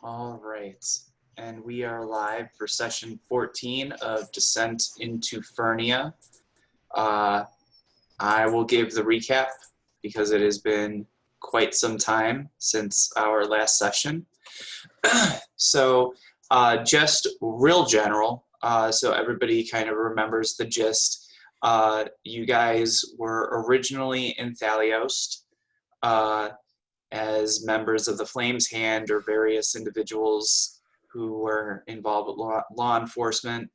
All right. And we are live for session 14 of Descent into Fernia. I will give the recap because it has been quite some time since our last session. So just real general, so everybody kind of remembers the gist. You guys were originally in Thaliost as members of the Flames Hand or various individuals who were involved with law enforcement.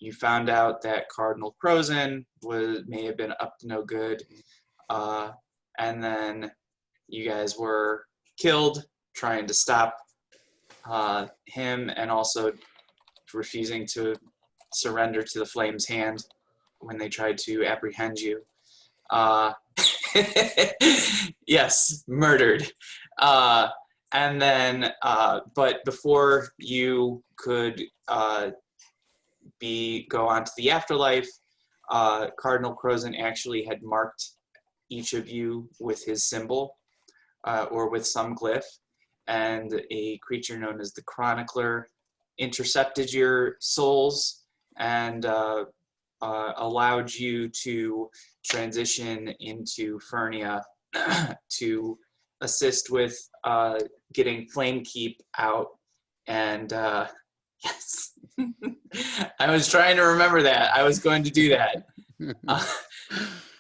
You found out that Cardinal Crozin may have been up to no good, and then you guys were killed trying to stop him and also refusing to surrender to the Flames Hand when they tried to apprehend you. Yes, murdered. And then, but before you could go on to the afterlife, Cardinal Crozin actually had marked each of you with his symbol or with some glyph, and a creature known as the Chronicler intercepted your souls and allowed you to transition into Fernia to assist with getting Flamekeep out. And yes, I was trying to remember that. I was going to do that.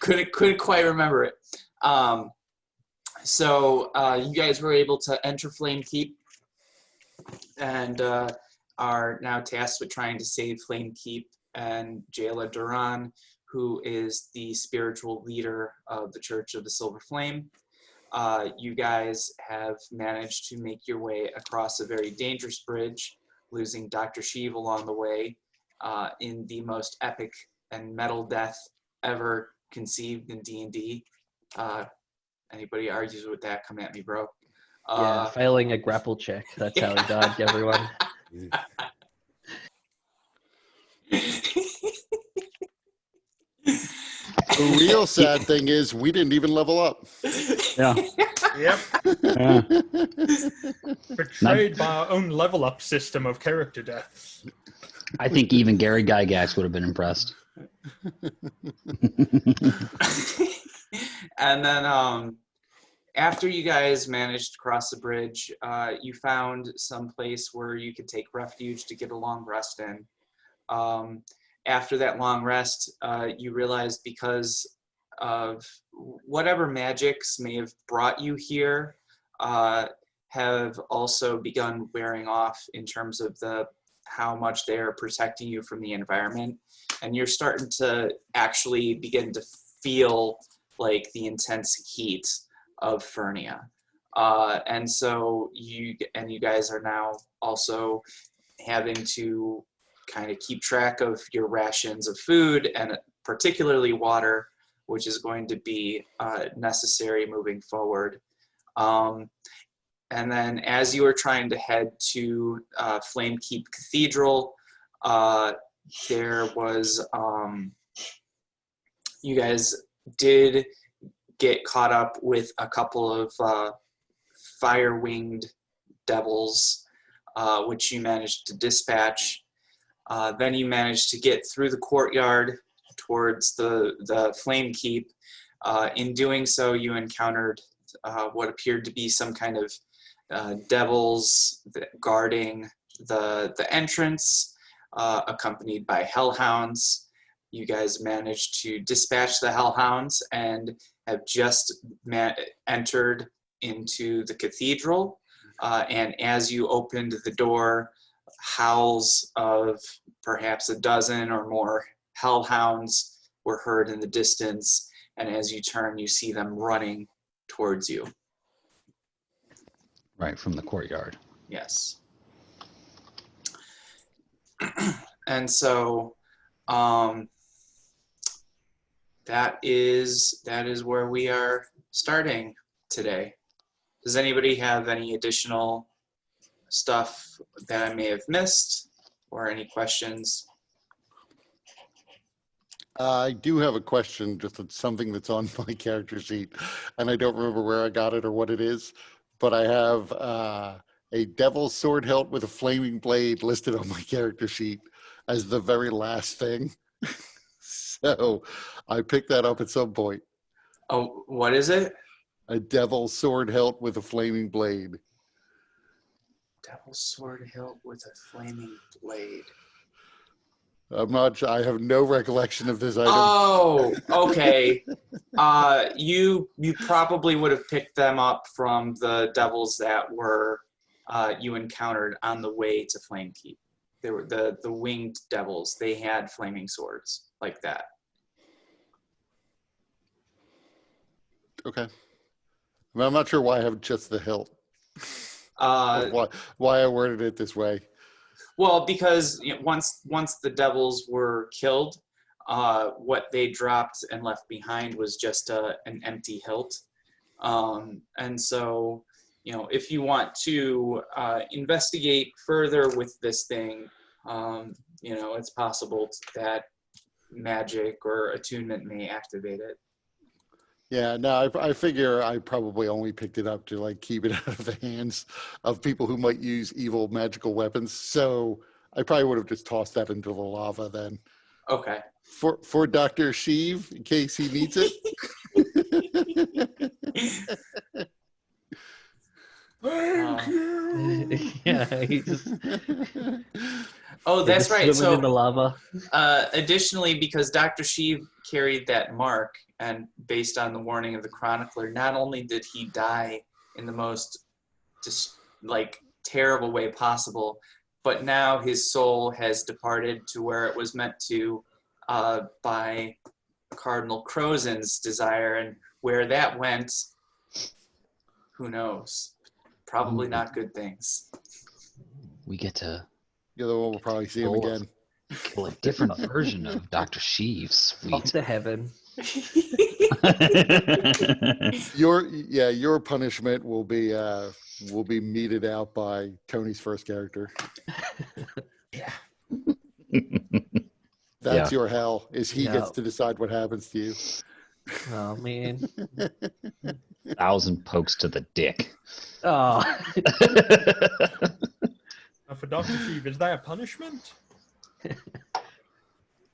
Couldn't quite remember it. So you guys were able to enter Flamekeep and are now tasked with trying to save Flamekeep and Jayla Duran, who is the spiritual leader of the Church of the Silver Flame. You guys have managed to make your way across a very dangerous bridge, losing Dr. Sheev along the way in the most epic and metal death ever conceived in D&D. Anybody argues with that, come at me, bro. Yeah, failing a grapple check. That's how he died, everyone. The real sad thing is we didn't even level up. Yeah. Yep. Yeah. Betrayed by our own level up system of character deaths. I think even Gary Gygax would have been impressed. And then after you guys managed to cross the bridge, you found some place where you could take refuge to get a long rest in. After that long rest, you realized because of whatever magics may have brought you here have also begun wearing off in terms of how much they are protecting you from the environment. And you're starting to actually begin to feel like the intense heat of Fernia. And so you guys are now also having to kind of keep track of your rations of food and particularly water, which is going to be necessary moving forward. And then as you are trying to head to Flamekeep Cathedral, there was, you guys did get caught up with a couple of fire-winged devils, which you managed to dispatch. Then you managed to get through the courtyard towards the Flamekeep. In doing so, you encountered what appeared to be some kind of devils guarding the entrance, accompanied by hellhounds. You guys managed to dispatch the hellhounds and have just entered into the cathedral. And as you opened the door, howls of perhaps a dozen or more hellhounds were heard in the distance, and as you turn, you see them running towards you. Right, from the courtyard. Yes. And so that is where we are starting today. Does anybody have any additional stuff that I may have missed or any questions? I do have a question, just something that's on my character sheet, and I don't remember where I got it or what it is, but I have a devil's sword hilt with a flaming blade listed on my character sheet as the very last thing. So I picked that up at some point. Oh, what is it? A devil's sword hilt with a flaming blade. Devil's sword hilt with a flaming blade. I'm not sure. I have no recollection of this item. Oh, okay. You probably would have picked them up from the devils that were you encountered on the way to Flamekeep. They were the winged devils. They had flaming swords like that. Okay. I mean, I'm not sure why I have just the hilt. Uh, Why I worded it this way. Well, because once the devils were killed, what they dropped and left behind was just an empty hilt. And so, if you want to investigate further with this thing, it's possible that magic or attunement may activate it. Yeah, no, I figure I probably only picked it up to like keep it out of the hands of people who might use evil magical weapons. So I probably would have just tossed that into the lava then. Okay. For Dr. Sheev, in case he needs it. Thank you. Yeah, he just Oh, that's right. swimming So in the lava. additionally, because Dr. Sheev carried that mark, and based on the warning of the chronicler, not only did he die in the most terrible way possible, but now his soul has departed to where it was meant to by Cardinal Crozen's desire, and where that went, who knows? Probably not good things. We get to The other one will probably see him Oh. again. kill a different version of Dr. Sheeves. Off Sweet. to heaven. Your punishment will be meted out by Tony's first character. That's your hell, is he gets to decide what happens to you. Oh man. 1,000 pokes to the dick. Oh. Now for Dr. Sheev, is that a punishment?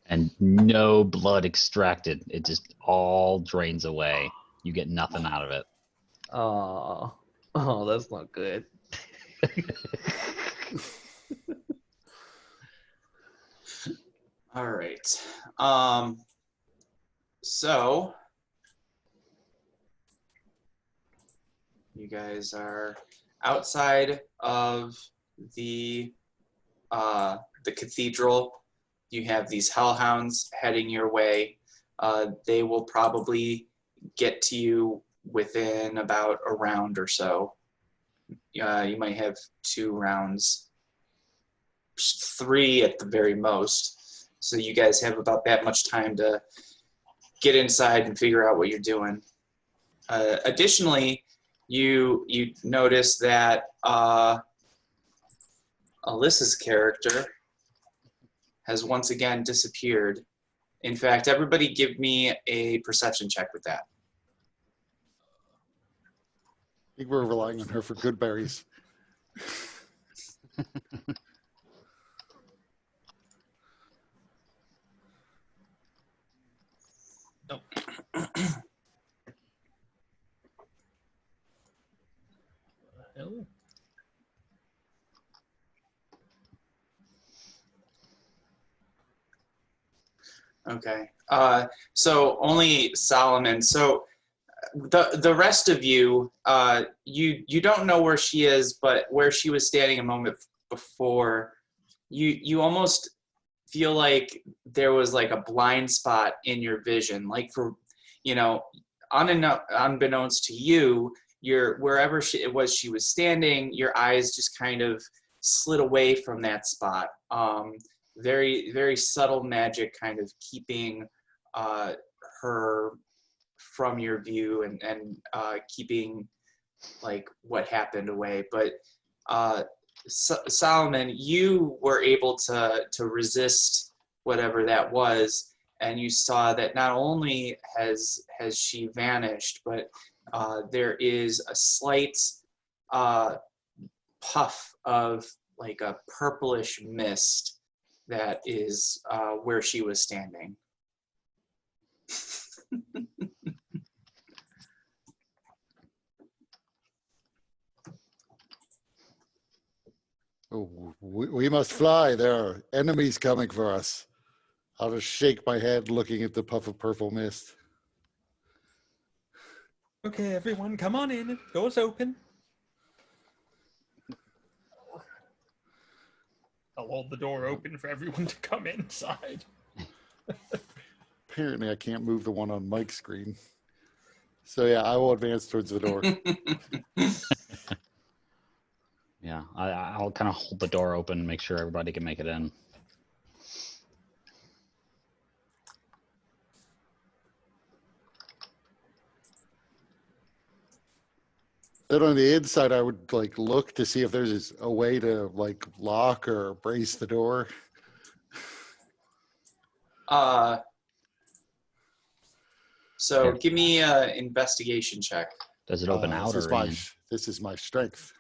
And no blood extracted. It just all drains away. You get nothing out of it. Oh. Oh, that's not good. All right. So you guys are outside of the cathedral. You have these hellhounds heading your way. They will probably get to you within about a round or so. You might have 2 rounds, 3 at the very most. So you guys have about that much time to get inside and figure out what you're doing. Additionally, you notice that Alyssa's character has once again disappeared. In fact, everybody give me a perception check with that. I think we're relying on her for good berries. No. Hell. Okay. So only Solomon. So the rest of you, you don't know where she is, but where she was standing a moment before, you almost feel like there was like a blind spot in your vision, like for, unbeknownst to you, wherever it was she was standing, your eyes just kind of slid away from that spot. Very, very subtle magic kind of keeping her from your view and keeping like what happened away. But Solomon, you were able to resist whatever that was, and you saw that not only has she vanished, but there is a slight puff of like a purplish mist that is where she was standing. Oh, we must fly. There are enemies coming for us. I'll just shake my head looking at the puff of purple mist. Okay, everyone, come on in. Door's open. I'll hold the door open for everyone to come inside. Apparently, I can't move the one on Mike's screen. So yeah, I will advance towards the door. Yeah, I'll kind of hold the door open, make sure everybody can make it in. Then on the inside, I would like look to see if there's a way to like lock or brace the door. So Yeah. give me an investigation check. Does it open out this is or my in? this is my strength.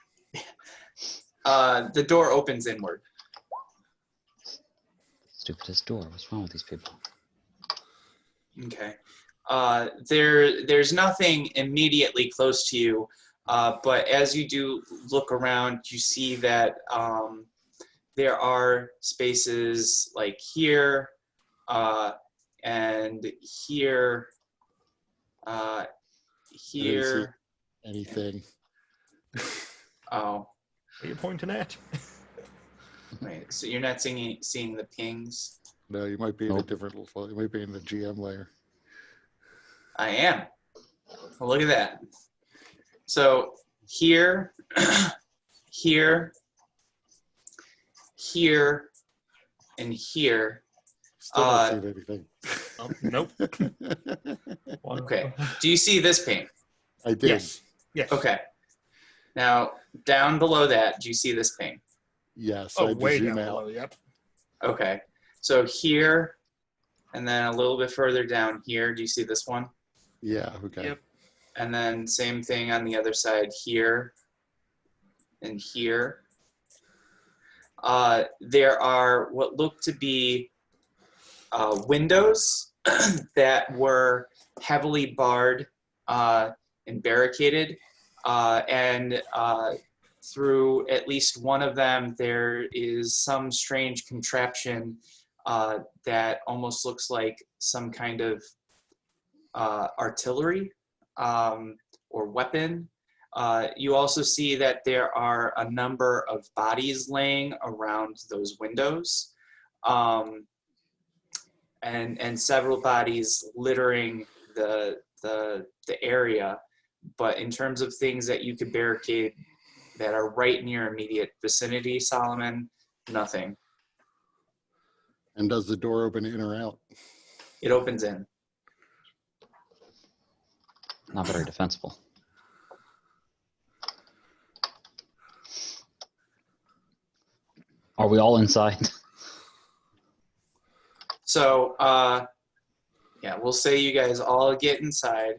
The door opens inward. Stupidest door. What's wrong with these people? Okay. There's nothing immediately close to you, but as you do look around, you see that there are spaces like here and here, here. Anything? Oh, What are you pointing at? wait. So you're not seeing the pings? No, you might be in a Nope. different. You might be in the GM layer. I am. Well, look at that. So here, here, here, and here. Still not seeing anything. Nope. Okay. Do you see this ping? I did. Yes. Yes. Okay. Now, down below that, do you see this ping? Yes. Oh, I had to way zoom down out. below. Yep. Okay. So here, and then a little bit further down here, do you see this one? Yeah. Okay. Yep. And then same thing on the other side here and here. There are what look to be windows that were heavily barred and barricaded. And through at least one of them, there is some strange contraption that almost looks like some kind of artillery or weapon. You also see that there are a number of bodies laying around those windows, and several bodies littering the area. But in terms of things that you could barricade that are right in your immediate vicinity, Solomon, nothing. And does the door open in or out? It opens in. Not very defensible. Are we all inside? So, yeah, we'll say you guys all get inside.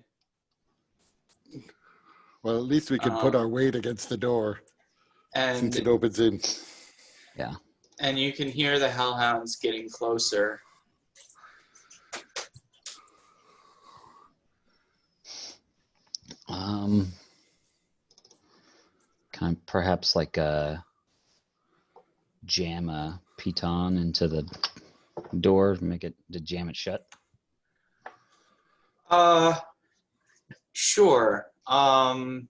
Well, at least we can put our weight against the door since it And opens in. Yeah. and you can hear the hellhounds getting closer. Can I perhaps like jam a piton into the door, make it to jam it shut? Sure. I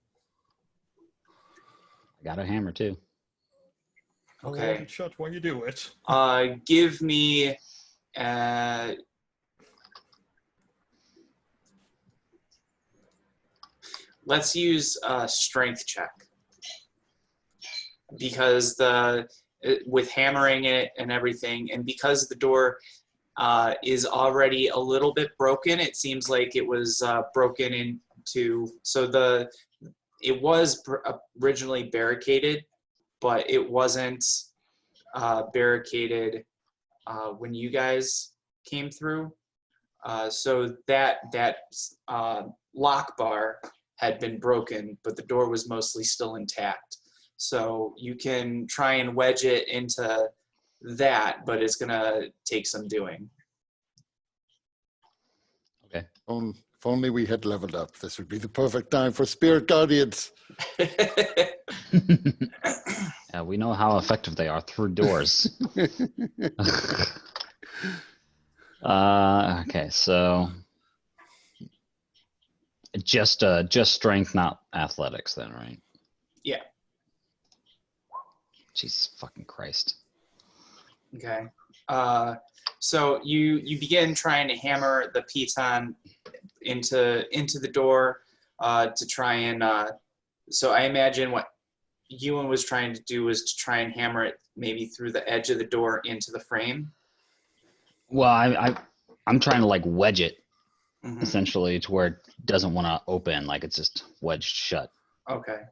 got a hammer too. I'll Okay. hold it shut while you do it. Give me let's use a strength check, because with hammering it and everything, and because the door is already a little bit broken, it seems like it was broken into. So it was originally barricaded, but it wasn't barricaded when you guys came through. So that lock bar had been broken, but the door was mostly still intact. So you can try and wedge it into that, but it's gonna take some doing. Okay. If only we had leveled up. This would be the perfect time for Spirit Guardians. Yeah, we know how effective they are through doors. Okay, so just strength, not athletics, then, right? Yeah. Jesus fucking Christ. Okay. So you begin trying to hammer the piton into the door to try and. So I imagine what Ewan was trying to do was to try and hammer it maybe through the edge of the door into the frame. Well, I'm trying to like wedge it Mhm. essentially to where it doesn't want to open, like it's just wedged shut. Okay.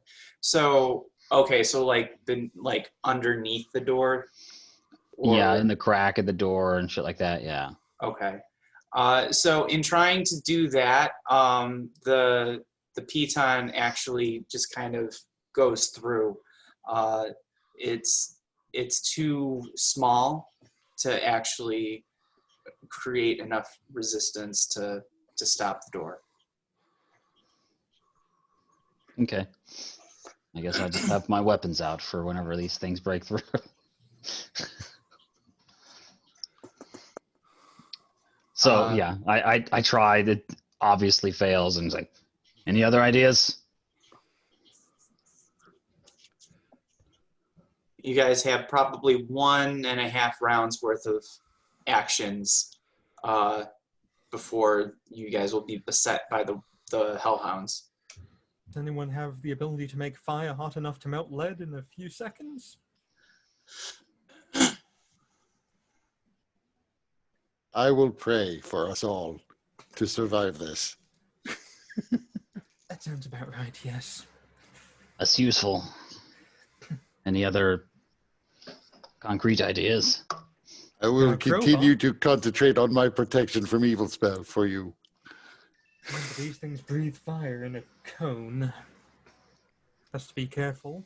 So like underneath the door. Yeah, in the crack of the door and shit like that. Yeah. Okay. So in trying to do that, the piton actually just kind of goes through. It's too small to actually create enough resistance to stop the door. Okay. I guess I'll just have my weapons out for whenever these things break through. So yeah, I tried. It obviously fails, and it's like, any other ideas? You guys have probably 1.5 rounds worth of actions before you guys will be beset by the hellhounds. Does anyone have the ability to make fire hot enough to melt lead in a few seconds? I will pray for us all to survive this. That sounds about right, yes. That's useful. Any other concrete ideas? I will Crowbar? continue to concentrate on my protection from evil spell for you. Remember, these things breathe fire in a cone. Has to be careful.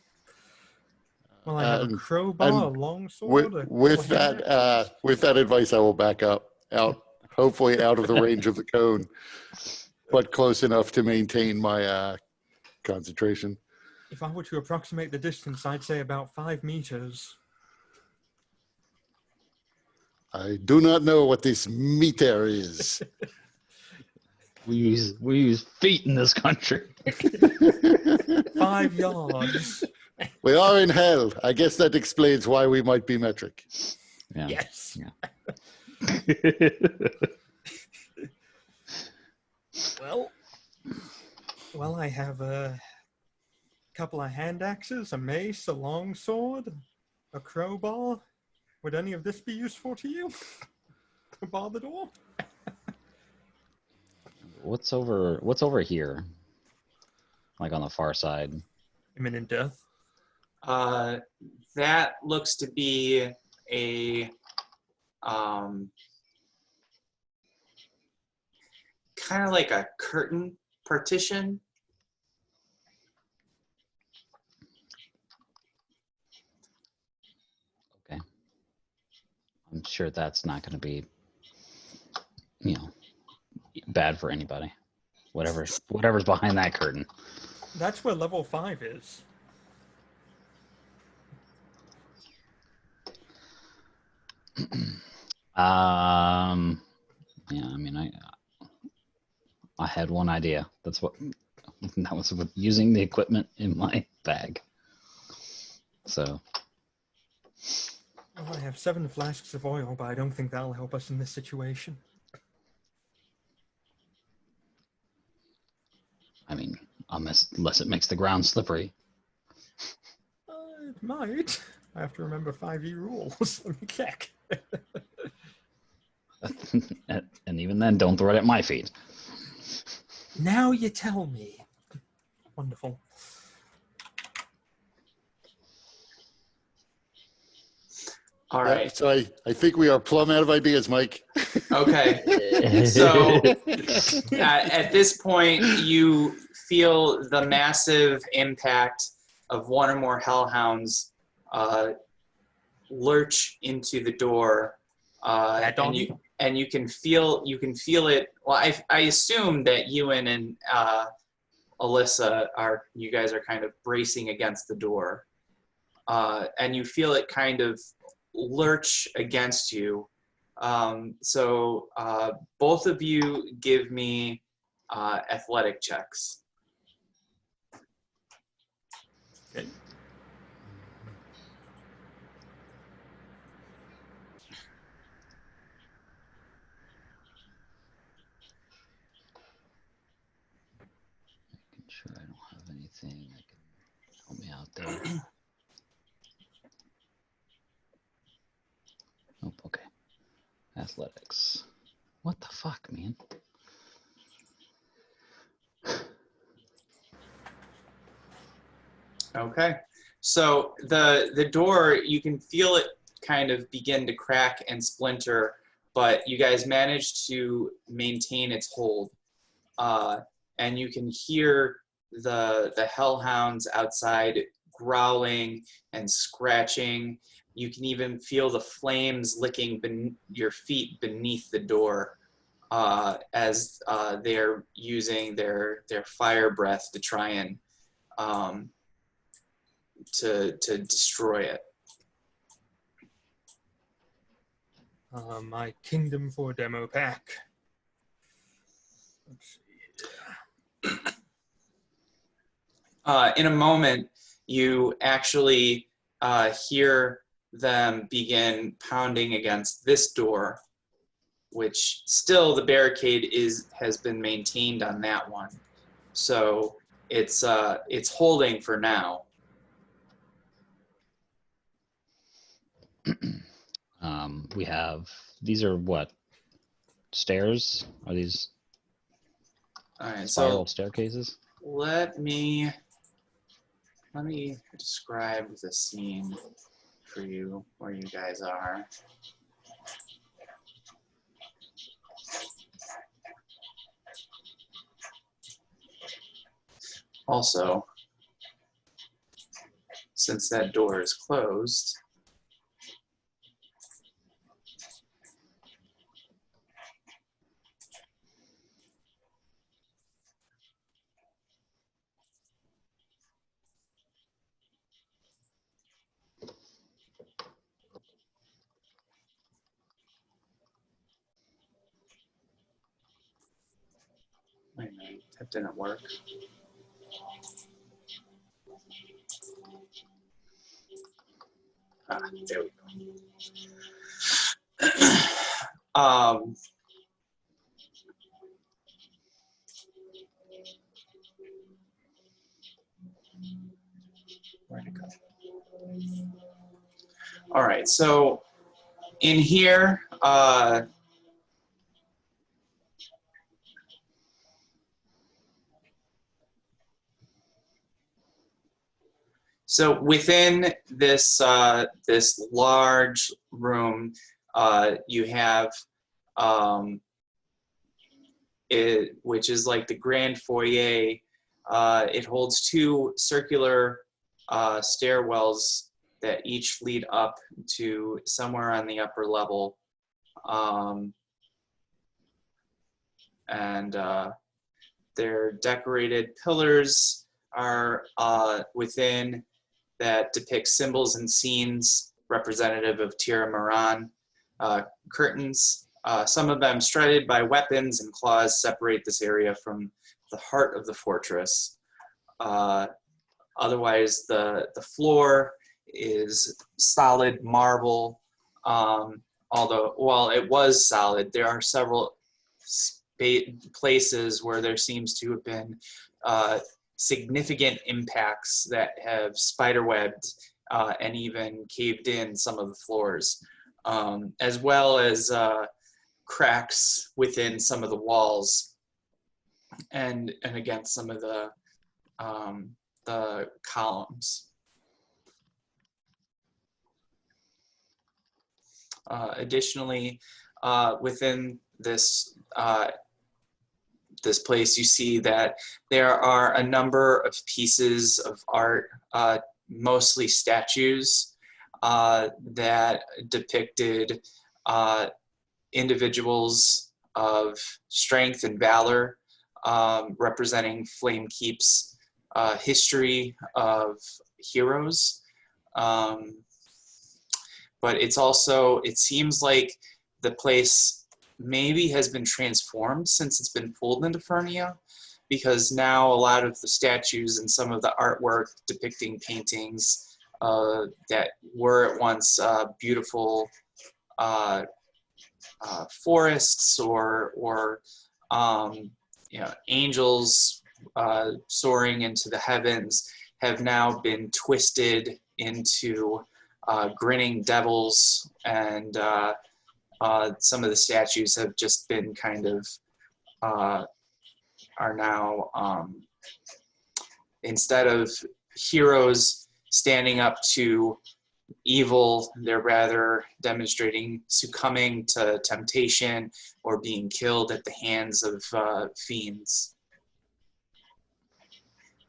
Well, I have a crowbar, a longsword. With that advice, I will back up, hopefully out of the range of the cone, but close enough to maintain my concentration. If I were to approximate the distance, I'd say about 5 meters. I do not know what this meter is. We use feet in this country. 5 yards. We are in hell. I guess that explains why we might be metric. Yeah. Yes. Yeah. Well, I have a couple of hand axes, a mace, a longsword, a crowbar. Would any of this be useful to you? To bar the door? What's over here? Like on the far side. Imminent death. That looks to be a kind of like a curtain partition. Okay. I'm sure that's not going to be, bad for anybody. Whatever's behind that curtain. That's where level 5 is. Yeah, I mean, I had one idea. That was with using the equipment in my bag. So. Well, I have 7 flasks of oil, but I don't think that'll help us in this situation. I mean, unless it makes the ground slippery. It might. I have to remember 5e rules. Let me check. And even then, don't throw it at my feet. Now you tell me. Wonderful. All right. Yeah, so I think we are plumb out of ideas, Mike. Okay. So at this point, you feel the massive impact of one or more hellhounds lurch into the door, and you can feel it. Well, I assume that Ewan and Alyssa you guys are kind of bracing against the door, and you feel it kind of lurch against you. So both of you give me athletic checks. Okay. Making sure I don't have anything that can help me out there. Oh, okay. Athletics. What the fuck, man? Okay. So the door, you can feel it kind of begin to crack and splinter, but you guys managed to maintain its hold. And you can hear the hellhounds outside growling and scratching. You can even feel the flames licking your feet beneath the door as they're using their fire breath to try and to destroy it. My Kingdom for demo pack. Let's see here. In a moment, you actually hear them begin pounding against this door, which still the barricade has been maintained on that one. So it's holding for now. We have, these are what? Stairs? Are these All right, spiral so staircases? let me describe the scene for you where you guys are. Also, since that door is closed, wait a minute, that didn't work. Ah, there we go. Where'd it go? All right, so in here, so within this this large room, you have which is like the grand foyer. It holds two circular stairwells that each lead up to somewhere on the upper level, and their decorated pillars are within that depict symbols and scenes representative of Tira Moran. Curtains, some of them studded by weapons and claws, separate this area from the heart of the fortress. Otherwise, the floor is solid marble. Although, while it was solid, there are several places where there seems to have been significant impacts that have spiderwebbed and even caved in some of the floors, as well as cracks within some of the walls and against some of the columns. Additionally, within this this place, you see that there are a number of pieces of art, mostly statues, that depicted individuals of strength and valor, representing Flame Keep's history of heroes. But it's also, it seems like the place maybe has been transformed since it's been pulled into Fernia, because now a lot of the statues and some of the artwork depicting paintings that were at once beautiful forests or angels soaring into the heavens have now been twisted into grinning devils, and some of the statues have just been kind of are now instead of heroes standing up to evil, they're rather demonstrating succumbing to temptation or being killed at the hands of fiends.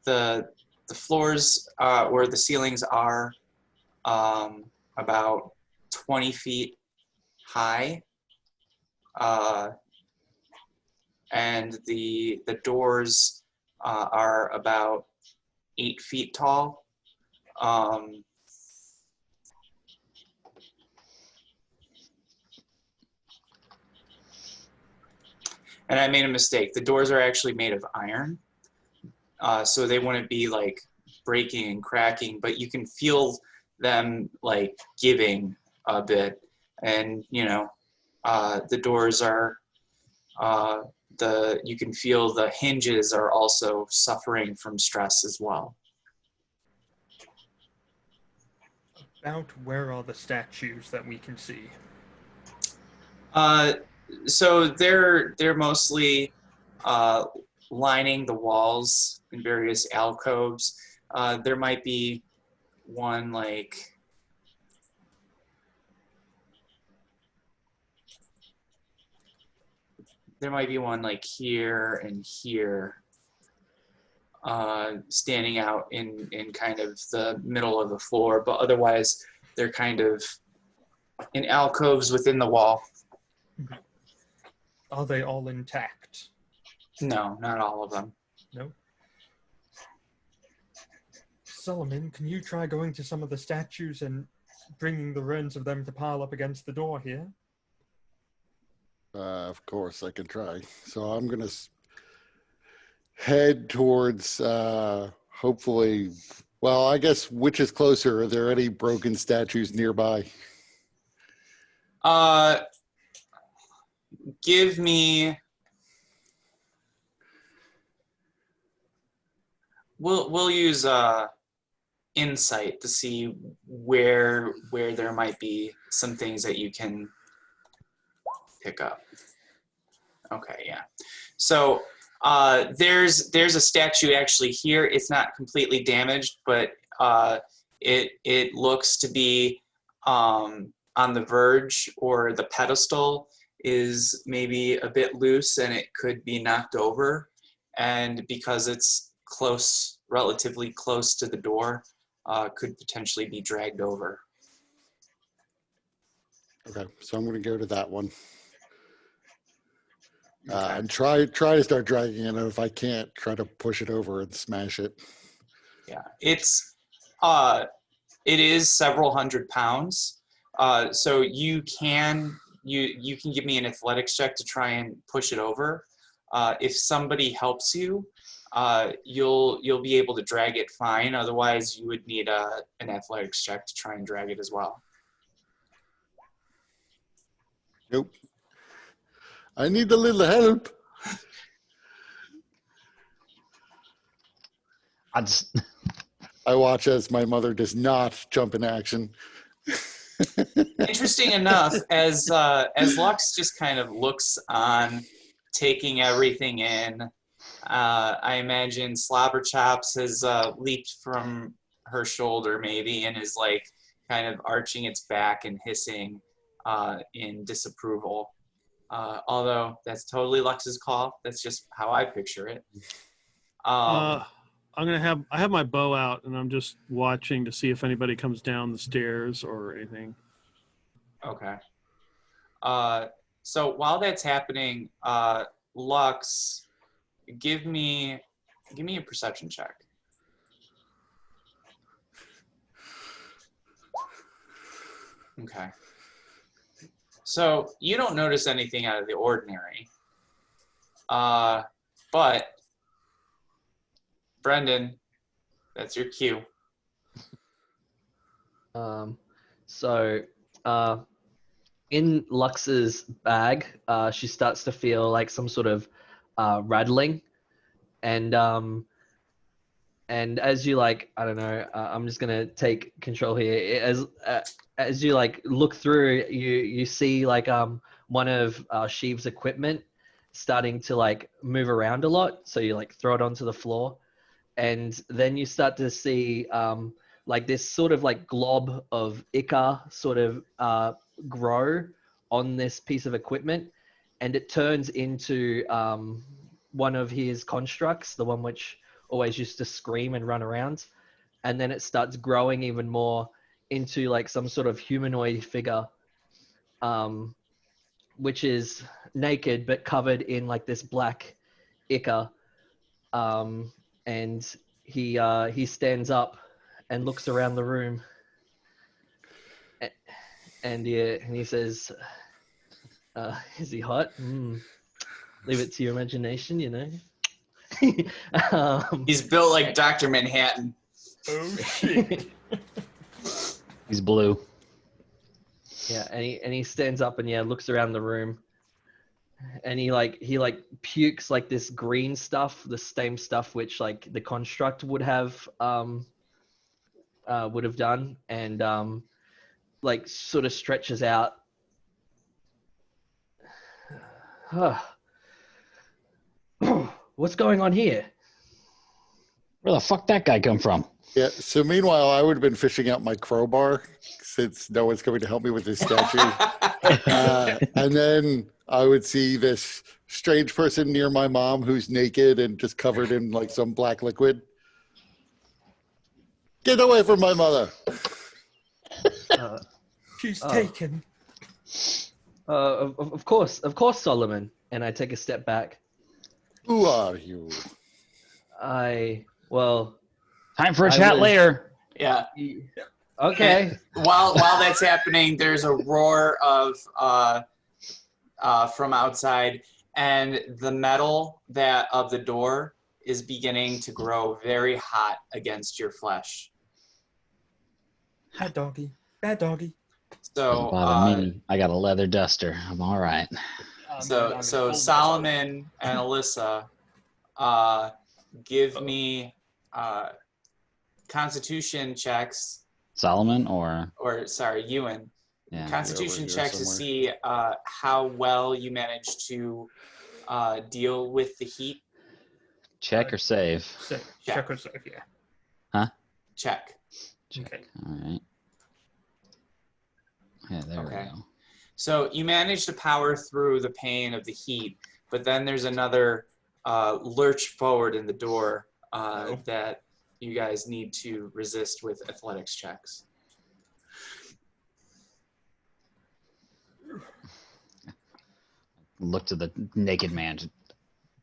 The floors or the ceilings are about 20 feet high, and the doors are about 8 feet tall. And I made a mistake. The doors are actually made of iron, so they wouldn't be like breaking and cracking, but you can feel them like giving a bit. And the doors are you can feel the hinges are also suffering from stress as well. About where are the statues that we can see? So they're mostly lining the walls in various alcoves. There might be one like here and here, standing out in kind of the middle of the floor, but otherwise they're kind of in alcoves within the wall. Are they all intact? No, not all of them. No. Solomon, can you try going to some of the statues and bringing the ruins of them to pile up against the door here? Of course, I can try. So I'm going to head towards, hopefully, well, I guess which is closer? Are there any broken statues nearby? Give me. We'll use insight to see where there might be some things that you can pick up. Okay, yeah. So there's a statue actually here. It's not completely damaged, but it looks to be on the verge, or the pedestal is maybe a bit loose and it could be knocked over. And because it's relatively close to the door, could potentially be dragged over. Okay, so I'm going to go to that one. Okay. And try to start dragging it, and if I can't, try to push it over and smash it. Yeah, it is several hundred pounds. So you can give me an athletics check to try and push it over. If somebody helps you, you'll be able to drag it fine. Otherwise, you would need an athletics check to try and drag it as well. Nope. I need a little help. I watch as my mother does not jump in action. Interesting enough, as Lux just kind of looks on, taking everything in, I imagine Slobber Chops has leaped from her shoulder maybe and is like kind of arching its back and hissing in disapproval. Although that's totally Lux's call. That's just how I picture it. I have my bow out and I'm just watching to see if anybody comes down the stairs or anything. Okay. So while that's happening, Lux, give me a perception check. Okay. So you don't notice anything out of the ordinary. But Brendan, that's your cue. In Lux's bag, she starts to feel like some sort of rattling, and as you like, I don't know, I'm just gonna take control here. As you like look through, you see like one of Sheev's equipment starting to like move around a lot. So you like throw it onto the floor, and then you start to see like this sort of like glob of ichor sort of grow on this piece of equipment, and it turns into one of his constructs, the one which always used to scream and run around, and then it starts growing even more into like some sort of humanoid figure, which is naked but covered in like this black ichor, and he stands up and looks around the room, and he says, "Is he hot? Leave it to your imagination, you know." He's built like Dr. Manhattan. Oh shit. He's blue. Yeah, and he stands up and looks around the room, and he pukes like this green stuff, the same stuff which like the construct would have done, and like sort of stretches out. What's going on here? Where the fuck that guy come from? Yeah. So meanwhile, I would have been fishing out my crowbar since no one's coming to help me with this statue. And then I would see this strange person near my mom who's naked and just covered in like some black liquid. Get away from my mother. She's taken. Of course, Solomon. And I take a step back. Who are you? Time for a chat later. Yeah. Okay. While that's happening, there's a roar of from outside, and the metal of the door is beginning to grow very hot against your flesh. Bad doggy. Bad doggy. So Doesn't bother me. I got a leather duster. I'm all right. So Solomon and Alyssa, give me Constitution checks. Solomon or sorry, Ewan. yeah. Constitution here checks to somewhere. see how well you manage to deal with the heat. Check or save? Save. Check or save, yeah. Check. Okay. All right. Yeah, there we Okay. go. So you manage to power through the pain of the heat, but then there's another lurch forward in the door that you guys need to resist with athletics checks. Look to the naked man.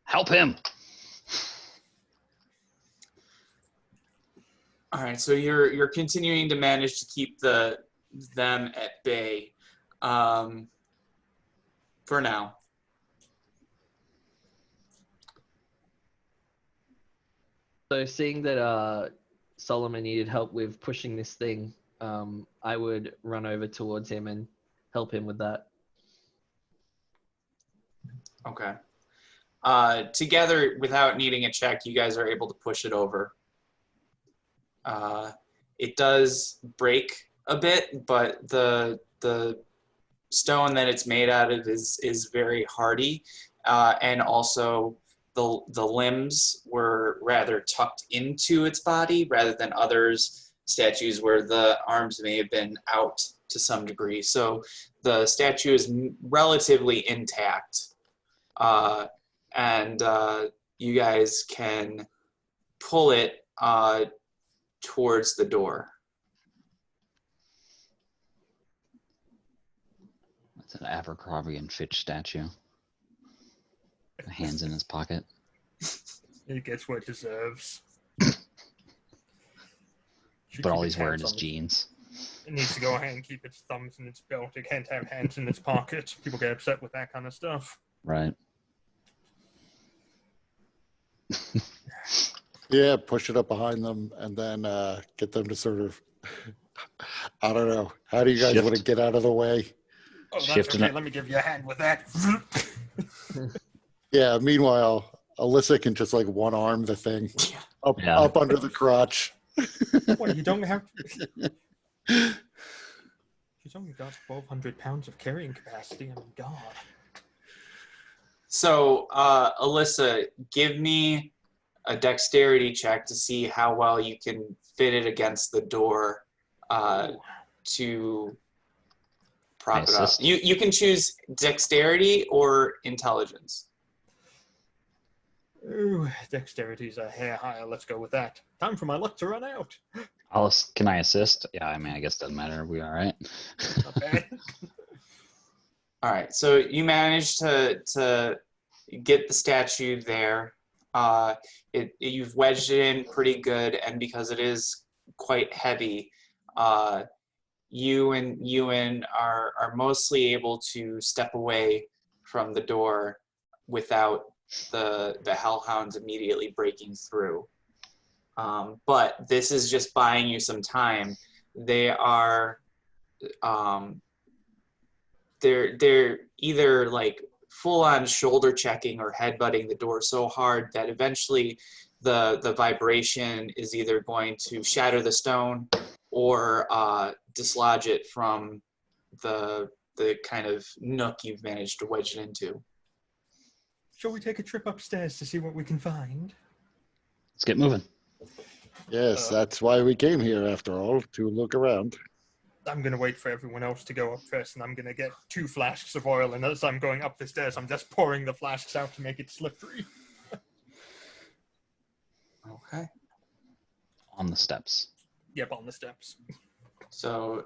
Help him. All right, so you're continuing to manage to keep them at bay for now. So seeing that Solomon needed help with pushing this thing, I would run over towards him and help him with that. Okay. Together, without needing a check, you guys are able to push it over. It does break a bit, but the stone that it's made out of is very hardy, and also the limbs were rather tucked into its body rather than others statues where the arms may have been out to some degree. So the statue is relatively intact. And you guys can pull it towards the door. It's an Abercrombie and Fitch statue. Hands in his pocket. He gets what it deserves. But all he's wearing is jeans. It needs to go ahead and keep its thumbs in its belt. It can't have hands in its pocket. People get upset with that kind of stuff. Right. Yeah, push it up behind them and then get them to sort of, I don't know. How do you guys want to get out of the way? Oh, that's Shifting okay. it. Let me give you a hand with that. Yeah, meanwhile, Alyssa can just like one arm the thing up under the crotch. What, you don't have... She's only got 1,200 pounds of carrying capacity. I mean, God. So, Alyssa, give me a dexterity check to see how well you can fit it against the door to prop it up. You can choose dexterity or intelligence. Ooh, dexterity's a hair higher. Let's go with that. Time for my luck to run out. Can I assist? Yeah, I mean, I guess it doesn't matter. We all right? Not bad. All right, so you managed to get the statue there. You've wedged it in pretty good, and because it is quite heavy, you and Ewan are mostly able to step away from the door without the hellhounds immediately breaking through. But this is just buying you some time. They are they're either like full-on shoulder checking or headbutting the door so hard that eventually the vibration is either going to shatter the stone or dislodge it from the kind of nook you've managed to wedge it into. Shall we take a trip upstairs to see what we can find? Let's get moving. Yes, that's why we came here, after all, to look around. I'm going to wait for everyone else to go up first, and I'm going to get 2 flasks of oil, and as I'm going up the stairs, I'm just pouring the flasks out to make it slippery. Okay. On the steps. Yep, on the steps. So,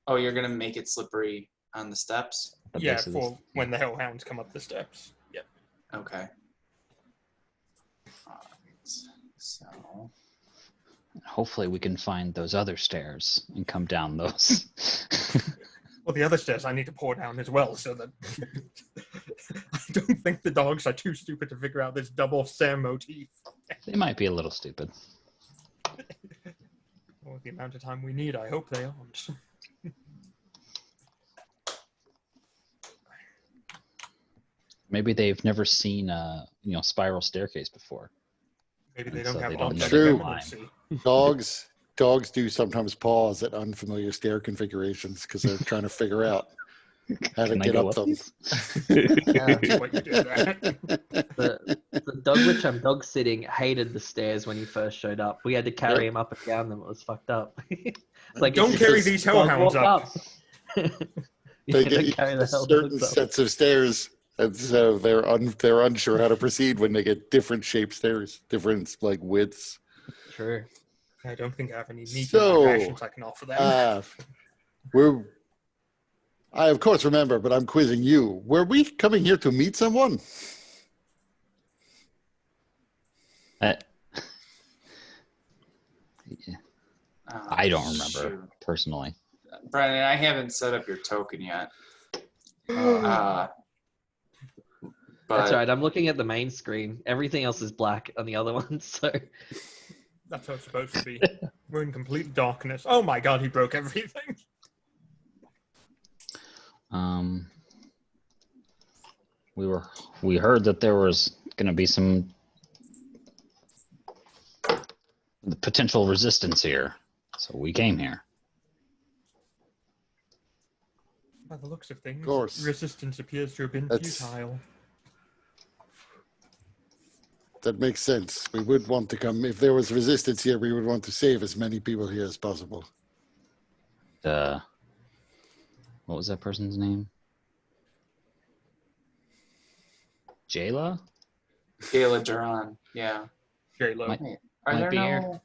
you're going to make it slippery on the steps? The Yeah, base of for when the hellhounds come up the steps. Yep. Okay. All right. So... Hopefully we can find those other stairs and come down those. Well, the other stairs I need to pour down as well, so that I don't think the dogs are too stupid to figure out this double stair motif. They might be a little stupid. Well, the amount of time we need, I hope they aren't. Maybe they've never seen a spiral staircase before. Maybe they And don't so have they don't object know they permanency. Dogs do sometimes pause at unfamiliar stair configurations because they're trying to figure out how to Can I get go up up them. Yeah. What you did there. The dog which I'm dog sitting hated the stairs when he first showed up. We had to carry him up and down them. It was fucked up. It's like, Don't it's carry just these dog hellhounds walk up. They Yeah, get don't carry the certain hellhounds up. sets of stairs, and so they're unsure how to proceed when they get different shaped stairs, different like widths. True. I don't think I have any neat So, passions I can offer them. I of course remember, but I'm quizzing you. Were we coming here to meet someone? Yeah. Oh, I don't remember shoot. personally. Brennan, I haven't set up your token yet. But That's right. I'm looking at the main screen. Everything else is black on the other one. So That's how it's supposed to be. We're in complete darkness. Oh my god, he broke everything. We heard that there was going to be some potential resistance here, so we came here. By the looks of things, course. resistance appears to have been That's- futile. That makes sense. We would want to come, if there was resistance here, we would want to save as many people here as possible. What was that person's name? Jayla? Gala Duran. Yeah. J-Lo. Might- Are Might there be here. no?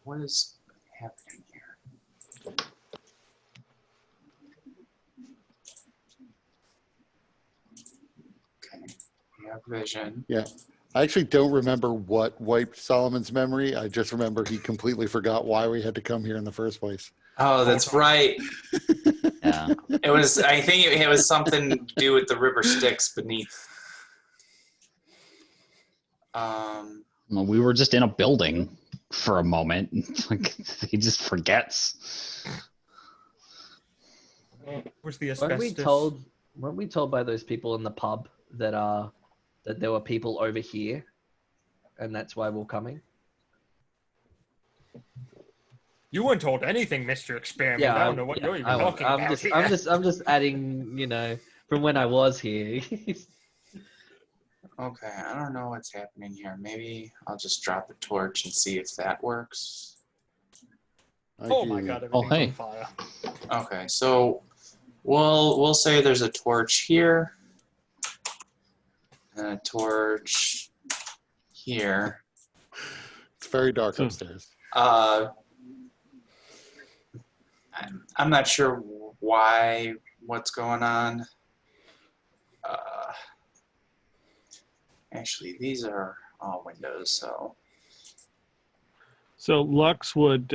What is happening here? Okay. We have vision. Yeah. I actually don't remember what wiped Solomon's memory. I just remember he completely forgot why we had to come here in the first place. Oh, that's right. Yeah. It was. I think it was something to do with the river Styx beneath. Well, we were just in a building for a moment. Like, he just forgets. Was the Weren't asbestos? weren't we told by those people in the pub that that there were people over here, and that's why we're coming? You weren't told anything, Mr. Experiment. I don't know what you're even talking I'm about just, here. I'm just adding, from when I was here. Okay, I don't know what's happening here. Maybe I'll just drop a torch and see if that works. Oh my god, everything's hey. on fire. Okay, so we'll say there's a torch here and a torch here. It's very dark upstairs. I'm not sure what's going on. Actually, these are all windows, so. So Lux would,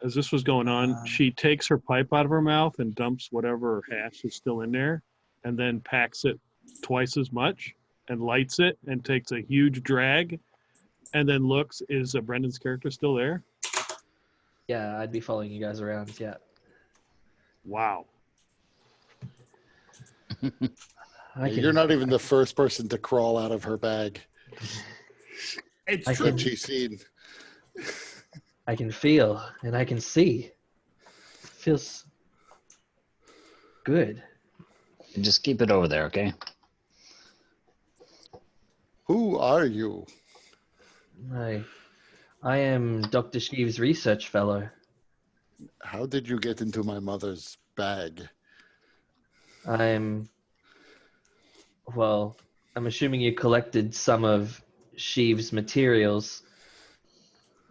as this was going on, she takes her pipe out of her mouth and dumps whatever hash is still in there, and then packs it twice as much and lights it and takes a huge drag, and then looks, is Brendan's character still there? Yeah, I'd be following you guys around. Yeah. Wow. You're not even the first person to crawl out of her bag It's I true. that she's seen. I can feel and I can see. It feels good. Just keep it over there, okay? Who are you? I am Dr. Sheev's research fellow. How did you get into my mother's bag? I'm assuming you collected some of Sheev's materials.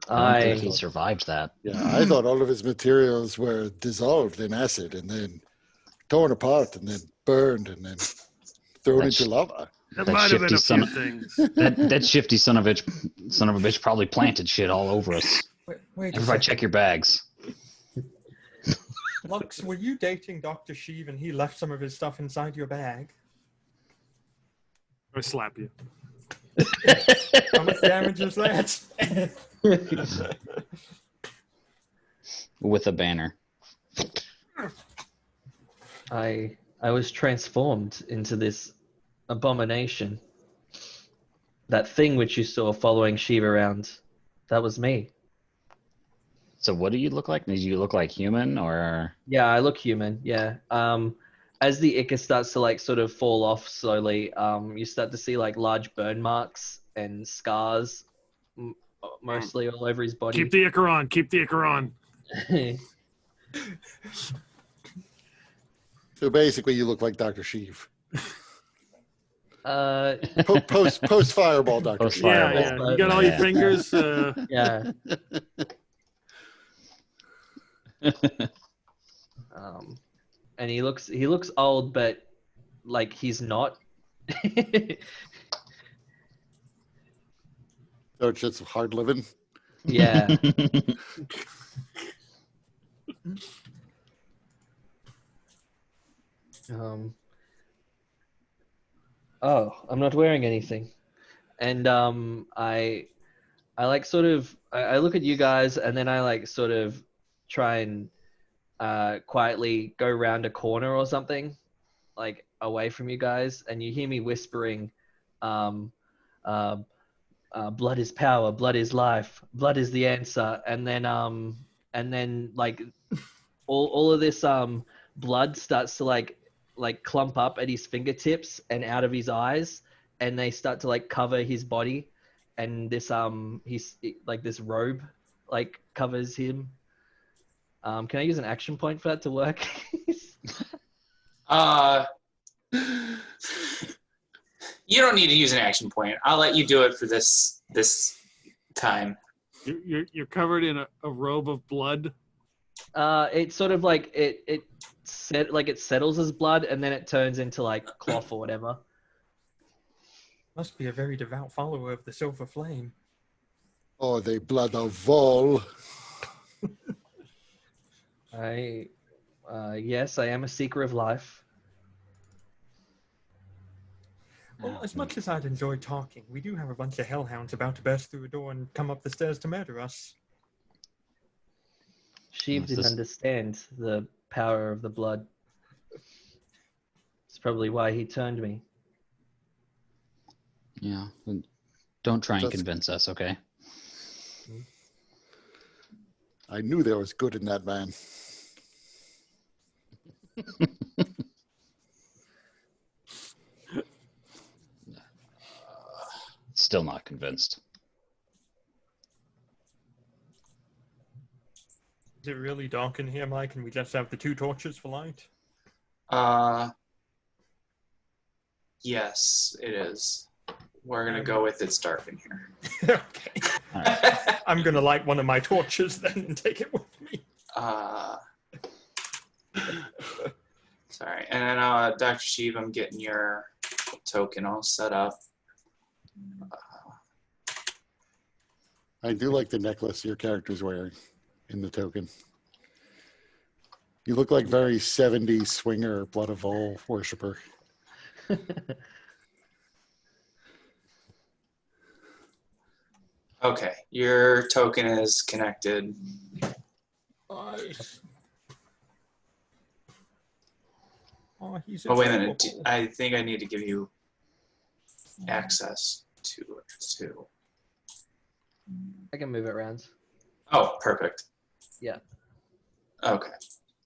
I don't think he survived that. Yeah, I thought all of his materials were dissolved in acid and then torn apart and then burned and then thrown That's- into lava. That That might have been shifty a son few of- things. That shifty son of a bitch probably planted shit all over us. Wait a Everybody second. check your bags. Lux, were you dating Dr. Sheev and he left some of his stuff inside your bag? I slap you. How much damage is that? With a banner. I was transformed into this abomination. That thing which you saw following Sheev around, that was me. So what do you look like? Do you look like human or? Yeah, I look human. Yeah. As the ichor starts to like sort of fall off slowly, you start to see like large burn marks and scars, mostly all over his body. Keep the ichor on. Keep the ichor on. So basically, you look like Dr. Sheev. uh, Post fireball, Dr. Post Sheev. Yeah, Fireball. yeah. You got all your Yeah. fingers. yeah. And he looks old, but like he's not. So it's just hard living. Yeah. Oh, I'm not wearing anything. And I like sort of I look at you guys and then I like sort of try and quietly go around a corner or something, like away from you guys, and you hear me whispering, blood is power, blood is life, blood is the answer, and then like all of this blood starts to like like clump up at his fingertips and out of his eyes, and they start to like cover his body, and this he's like this robe like covers him. Can I use an action point for that to work? You don't need to use an action point. I'll let you do it for this time. You're covered in a robe of blood. It's sort of like it settles as blood, and then it turns into like cloth or whatever. Must be a very devout follower of the Silver Flame. Or the blood of Vol. Yes, I am a seeker of life. Well, as much as I'd enjoy talking, we do have a bunch of hellhounds about to burst through a door and come up the stairs to murder us. Sheev didn't understand the power of the blood. It's probably why he turned me. Yeah. Don't try and convince us, okay? I knew there was good in that man. Still not convinced. Is it really dark in here, Mike, and we just have the 2 torches for light? Yes, it is. We're gonna go with it's dark in here. Okay. All right. I'm going to light one of my torches then and take it with me. Sorry. And then, Dr. Sheev, I'm getting your token all set up. I do like the necklace your character's wearing in the token. You look like very 70s swinger Blood of Vol worshiper. Okay, your token is connected. Nice. Oh, he's Oh, wait a minute. adorable. I think I need to give you access to it too. I can move it around. Oh, perfect. Yeah. Okay.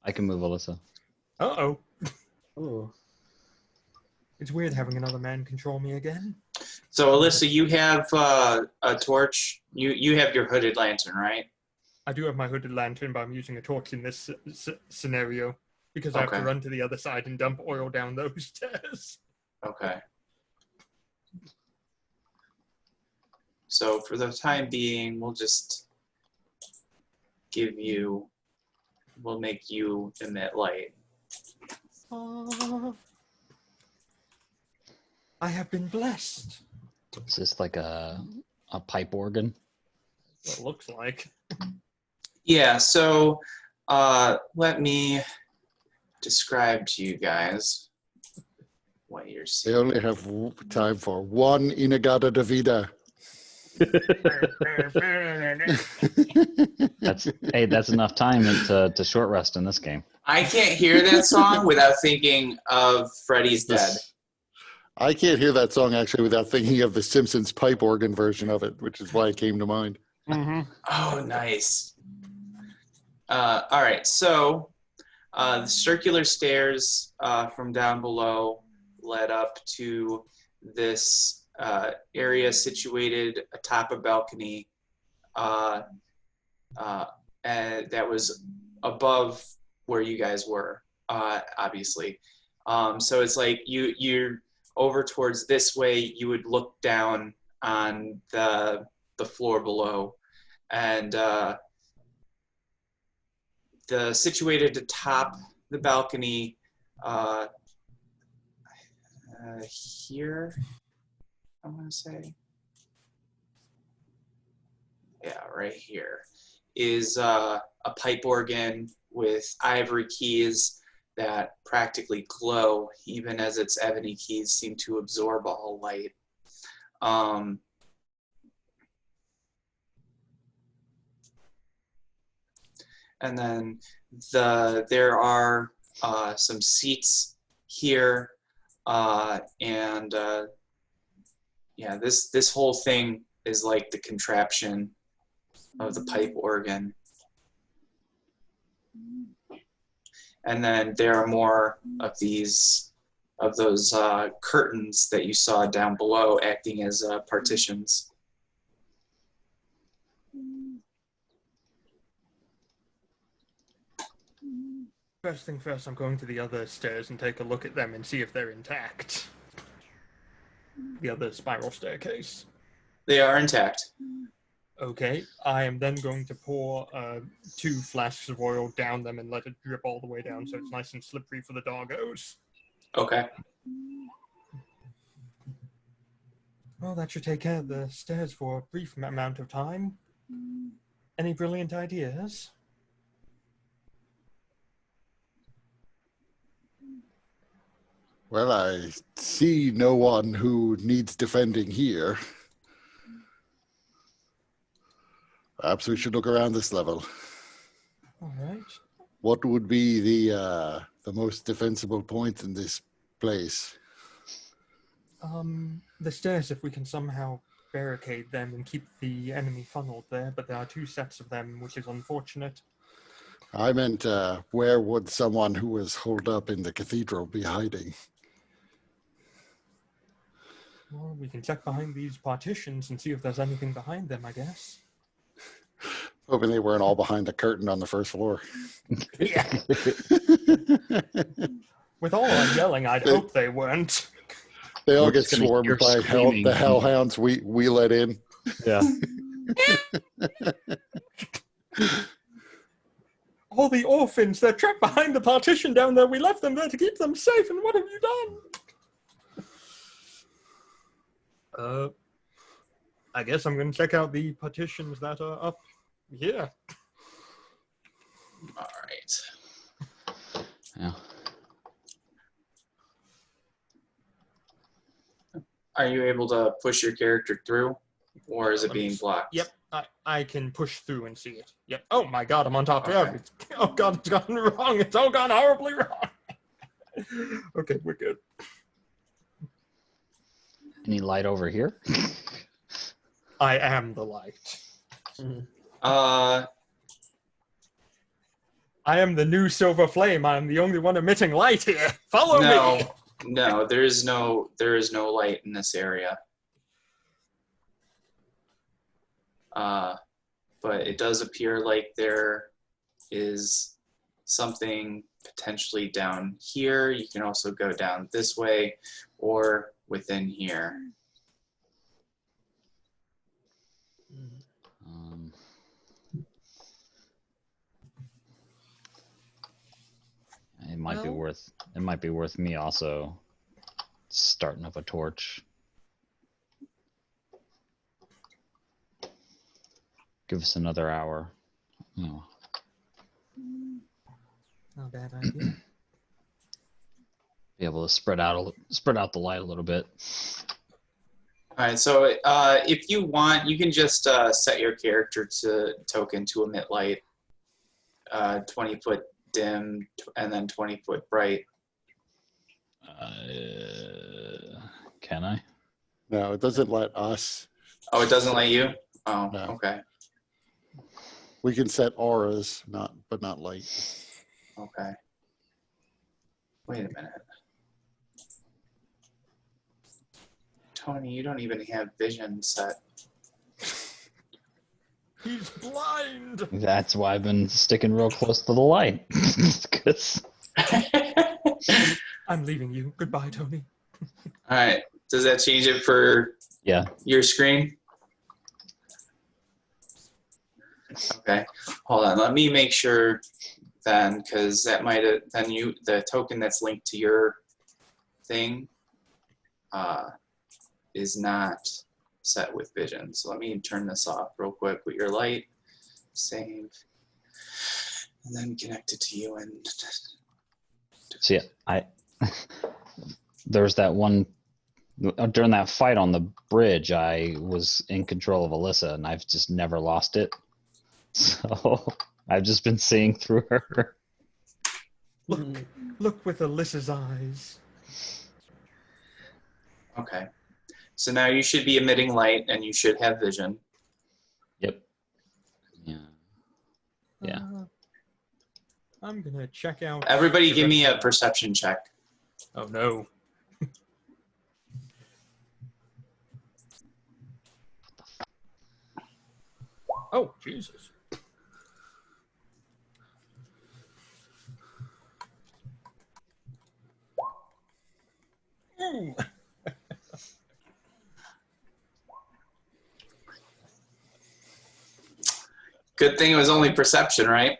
I can move Alyssa. Uh-oh. Ooh. It's weird having another man control me again. So, Alyssa, you have a torch. You have your hooded lantern, right? I do have my hooded lantern, but I'm using a torch in this scenario because I have to Okay. run to the other side and dump oil down those stairs. Okay. So for the time being, we'll just we'll make you emit light. I have been blessed. Is this like a pipe organ? What it looks like. Yeah, so let me describe to you guys what you're They seeing. only have time for one Inagata de Vida. That's enough time to short rest in this game. I can't hear that song without thinking of Freddy's Dead. I can't hear that song actually without thinking of the Simpsons pipe organ version of it, which is why it came to mind. Mm-hmm. Oh, nice. All right, so the circular stairs from down below led up to this area situated atop a balcony and that was above where you guys were, obviously. So it's like you're over towards this way, you would look down on the floor below, and the situated atop the balcony here, I want to say. Yeah, right here is a pipe organ with ivory keys that practically glow, even as its ebony keys seem to absorb all light. And then there are some seats here, and yeah, this whole thing is like the contraption of the pipe organ. And then there are more of those curtains that you saw down below acting as partitions. First thing first, I'm going to the other stairs and take a look at them and see if they're intact. The other spiral staircase. They are intact. Okay, I am then going to pour 2 flasks of oil down them and let it drip all the way down so it's nice and slippery for the doggos. Okay. Well, that should take care of the stairs for a brief amount of time. Any brilliant ideas? Well, I see no one who needs defending here. Perhaps we should look around this level. All right. What would be the most defensible point in this place? The stairs, if we can somehow barricade them and keep the enemy funneled there, but there are 2 sets of them, which is unfortunate. I meant, where would someone who was holed up in the cathedral be hiding? Well, we can check behind these partitions and see if there's anything behind them, I guess. Hoping they weren't all behind the curtain on the first floor. Yeah. With all our yelling, I'd hope they weren't. They all We're get just gonna swarmed hear by screaming. the hellhounds we let in. Yeah. All the orphans, they're trapped behind the partition down there. We left them there to keep them safe, and what have you done? I guess I'm going to check out the partitions that are up here. All right. Yeah. Are you able to push your character through, or is it Let me being s- blocked? Yep, I can push through and see it. Yep. Oh my god, I'm on top of Okay. it. Oh god, it's gone wrong. It's all gone horribly wrong. Okay, we're good. Any light over here? I am the light. Uh, I am the new silver flame. I am the only one emitting light here. Follow me. no, there is no light in this area. But it does appear like there is something potentially down here. You can also go down this way or within here. It might be Well- worth. It might be worth me also starting up a torch. Give us another hour. Oh. Not a bad idea. Be able to spread out the light a little bit. All right, so if you want, you can just set your character token to emit light, 20 foot dim, and then 20 foot bright. Can I? No, it doesn't let us. Oh, it doesn't let you? Oh, No. okay, We can set auras, but not light. okay. Wait a minute. Tony, you don't even have vision set. He's blind. That's why I've been sticking real close to the light. 'Cause- I'm leaving you. Goodbye, Tony. All right, does that change it for yeah. your screen? Okay, hold on. Let me make sure then, because that might have the token that's linked to your thing is not set with vision. So let me turn this off real quick with your light, save, and then connect it to you. And See, there's that one during that fight on the bridge. I was in control of Alyssa, and I've just never lost it. So I've just been seeing through her. Look with Alyssa's eyes. okay, so now you should be emitting light, and you should have vision. Yep. Yeah. Yeah. I'm gonna check out. Everybody the give me rest a of perception check. the- Oh no. Oh Jesus. Ooh. Good thing it was only perception, right?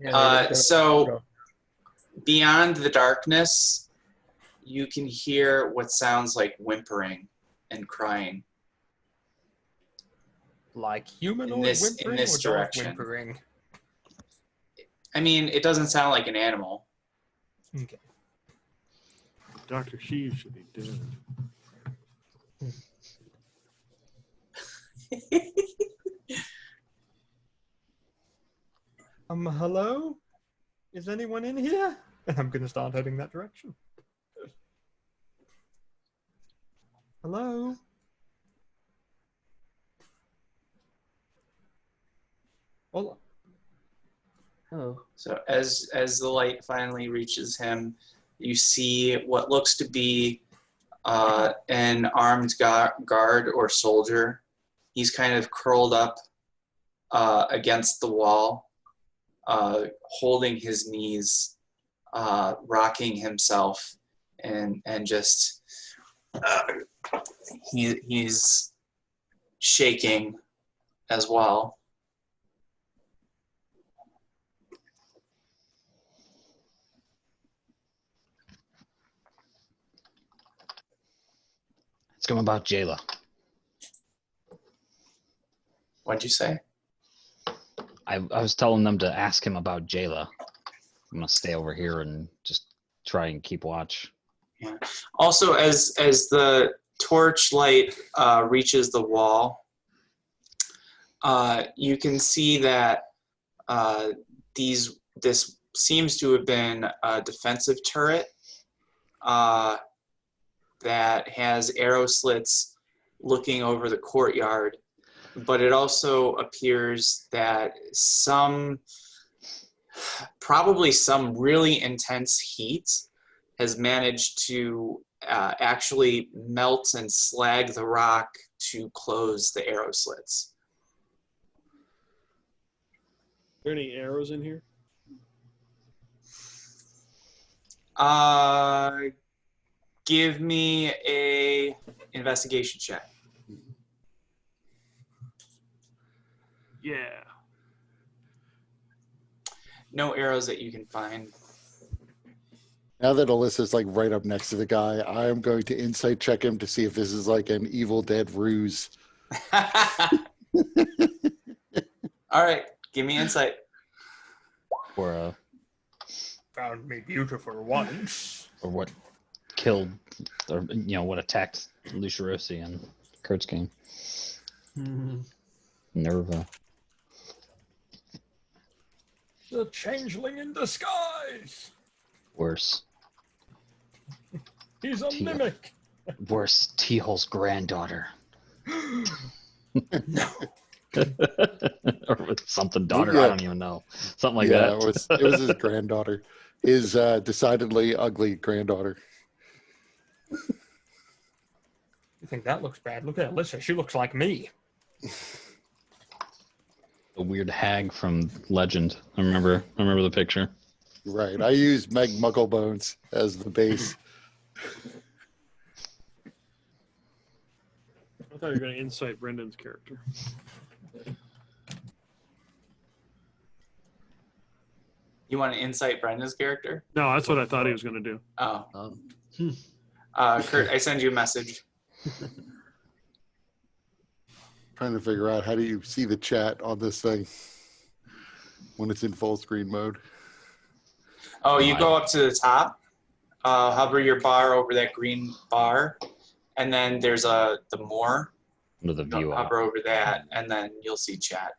Yeah, So beyond the darkness, you can hear what sounds like whimpering and crying. like humanoid in this whimpering or dog direction. whimpering. I mean, it doesn't sound like an animal. Okay. Dr. Sheev should be dead. Hello? Is anyone in here? And I'm gonna start heading that direction. Hello? Hola. Oh. So as the light finally reaches him, you see what looks to be an armed guard or soldier. He's kind of curled up against the wall, holding his knees, rocking himself, and just he's shaking as well. Ask him about Jayla. What'd you say? I was telling them to ask him about Jayla. I'm gonna stay over here and just try and keep watch. Yeah. Also, as the torchlight reaches the wall, you can see that this seems to have been a defensive turret that has arrow slits looking over the courtyard, but it also appears that probably some really intense heat has managed to actually melt and slag the rock to close the arrow slits. Are there any arrows in here? Give me a investigation check. Yeah. No arrows that you can find. Now that Alyssa's like right up next to the guy, I am going to insight check him to see if this is like an Evil Dead ruse. All right, give me insight. Or Found me beautiful once. or what killed, or what attacked Lucia Rossi in Kurt's game. Nerva. The changeling in disguise. Worse. He's a Tia. mimic. Worse. T-Hole's granddaughter. No. Or something daughter. Yeah. I don't even know. Something like yeah, that. it was his granddaughter. His decidedly ugly granddaughter. You think that looks bad? Look at Alyssa. She looks like me. A weird hag from Legend. I remember the picture. Right. I use Meg Mugglebones as the base. I thought you were going to insight Brendan's character. You want to insight Brenda's character? No, that's what I thought he was going to do. Oh. Um, Kurt, I send you a message. Trying to figure out how do you see the chat on this thing when it's in full screen mode. Oh, you go up to the top, hover your bar over that green bar, and then there's the more. Under the view out. Hover over that, and then you'll see chat.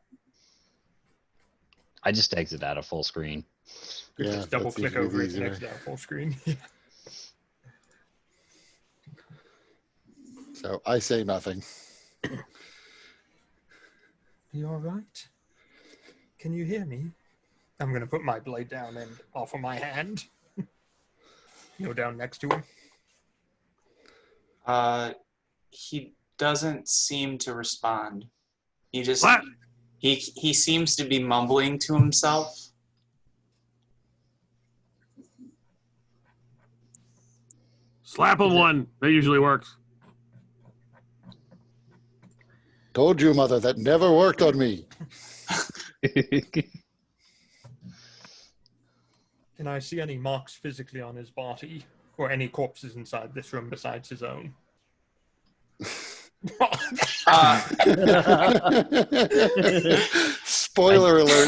I just exit out of full screen. You Yeah, just double that seems click to be over it and easier. exit out full screen. So I say nothing. Are you all right? can you hear me? I'm going to put my blade down and offer my hand. Go down next to him. He doesn't seem to respond. He just What? he seems to be mumbling to himself. Slap him one. That usually works. Told you, mother, that never worked on me. Can I see any marks physically on his body? Or any corpses inside this room besides his own? Spoiler alert.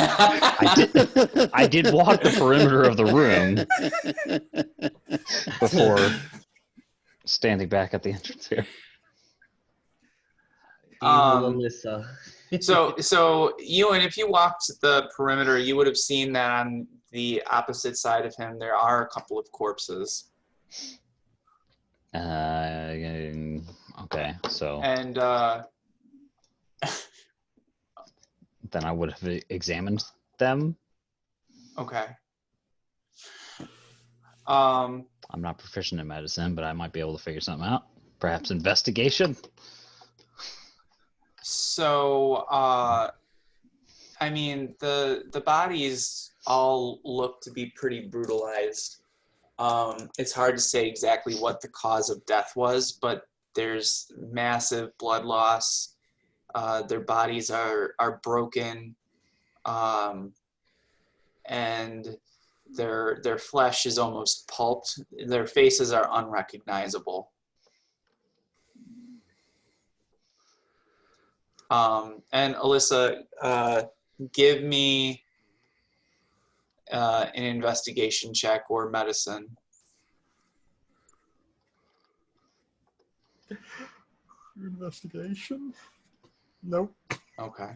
I did walk the perimeter of the room before standing back at the entrance here. Evil Alyssa. So Ewan, if you walked the perimeter, you would have seen that on the opposite side of him there are a couple of corpses. Okay, so And then I would have examined them. okay. I'm not proficient in medicine, but I might be able to figure something out. Perhaps investigation. So I mean the bodies all look to be pretty brutalized. It's hard to say exactly what the cause of death was, but there's massive blood loss. Their bodies are broken, and their flesh is almost pulped. Their faces are unrecognizable. And Alyssa, give me an investigation check or medicine. Investigation? Nope. Okay.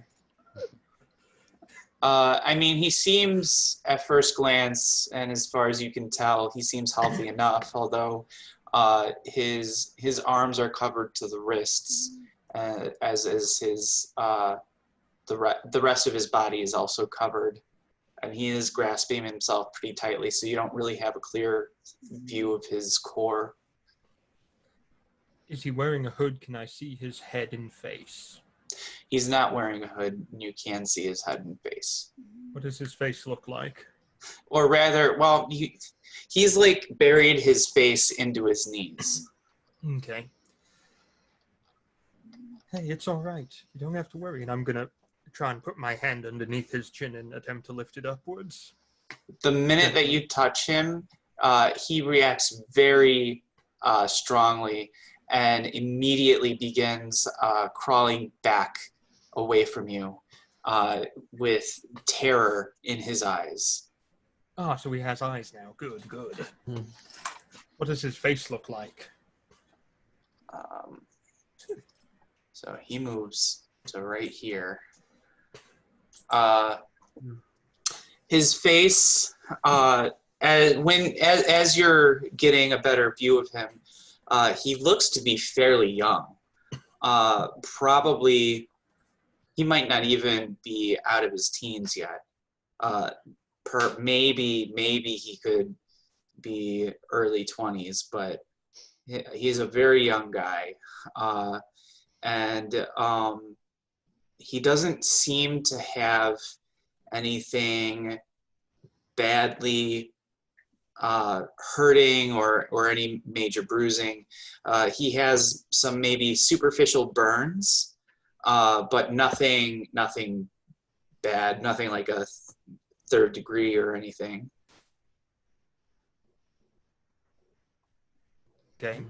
I mean, he seems, at first glance, and as far as you can tell, he seems healthy enough, although his arms are covered to the wrists, as is his, the rest of his body is also covered. And he is grasping himself pretty tightly, so you don't really have a clear view of his core. Is he wearing a hood? Can I see his head and face? He's not wearing a hood, and you can see his head and face. What does his face look like? Or rather, well, he's like buried his face into his knees. Okay. Hey, it's all right. You don't have to worry. And I'm going to try and put my hand underneath his chin and attempt to lift it upwards. The minute that you touch him, he reacts very strongly and immediately begins crawling back away from you with terror in his eyes. Ah, so he has eyes now. Good, good. Hmm. What does his face look like? So he moves to right here. His face, as you're getting a better view of him, he looks to be fairly young. Probably, he might not even be out of his teens yet. Maybe he could be early 20s, but he's a very young guy. And he doesn't seem to have anything badly hurting or any major bruising. He has some maybe superficial burns, but nothing bad, nothing like a third degree or anything. Okay.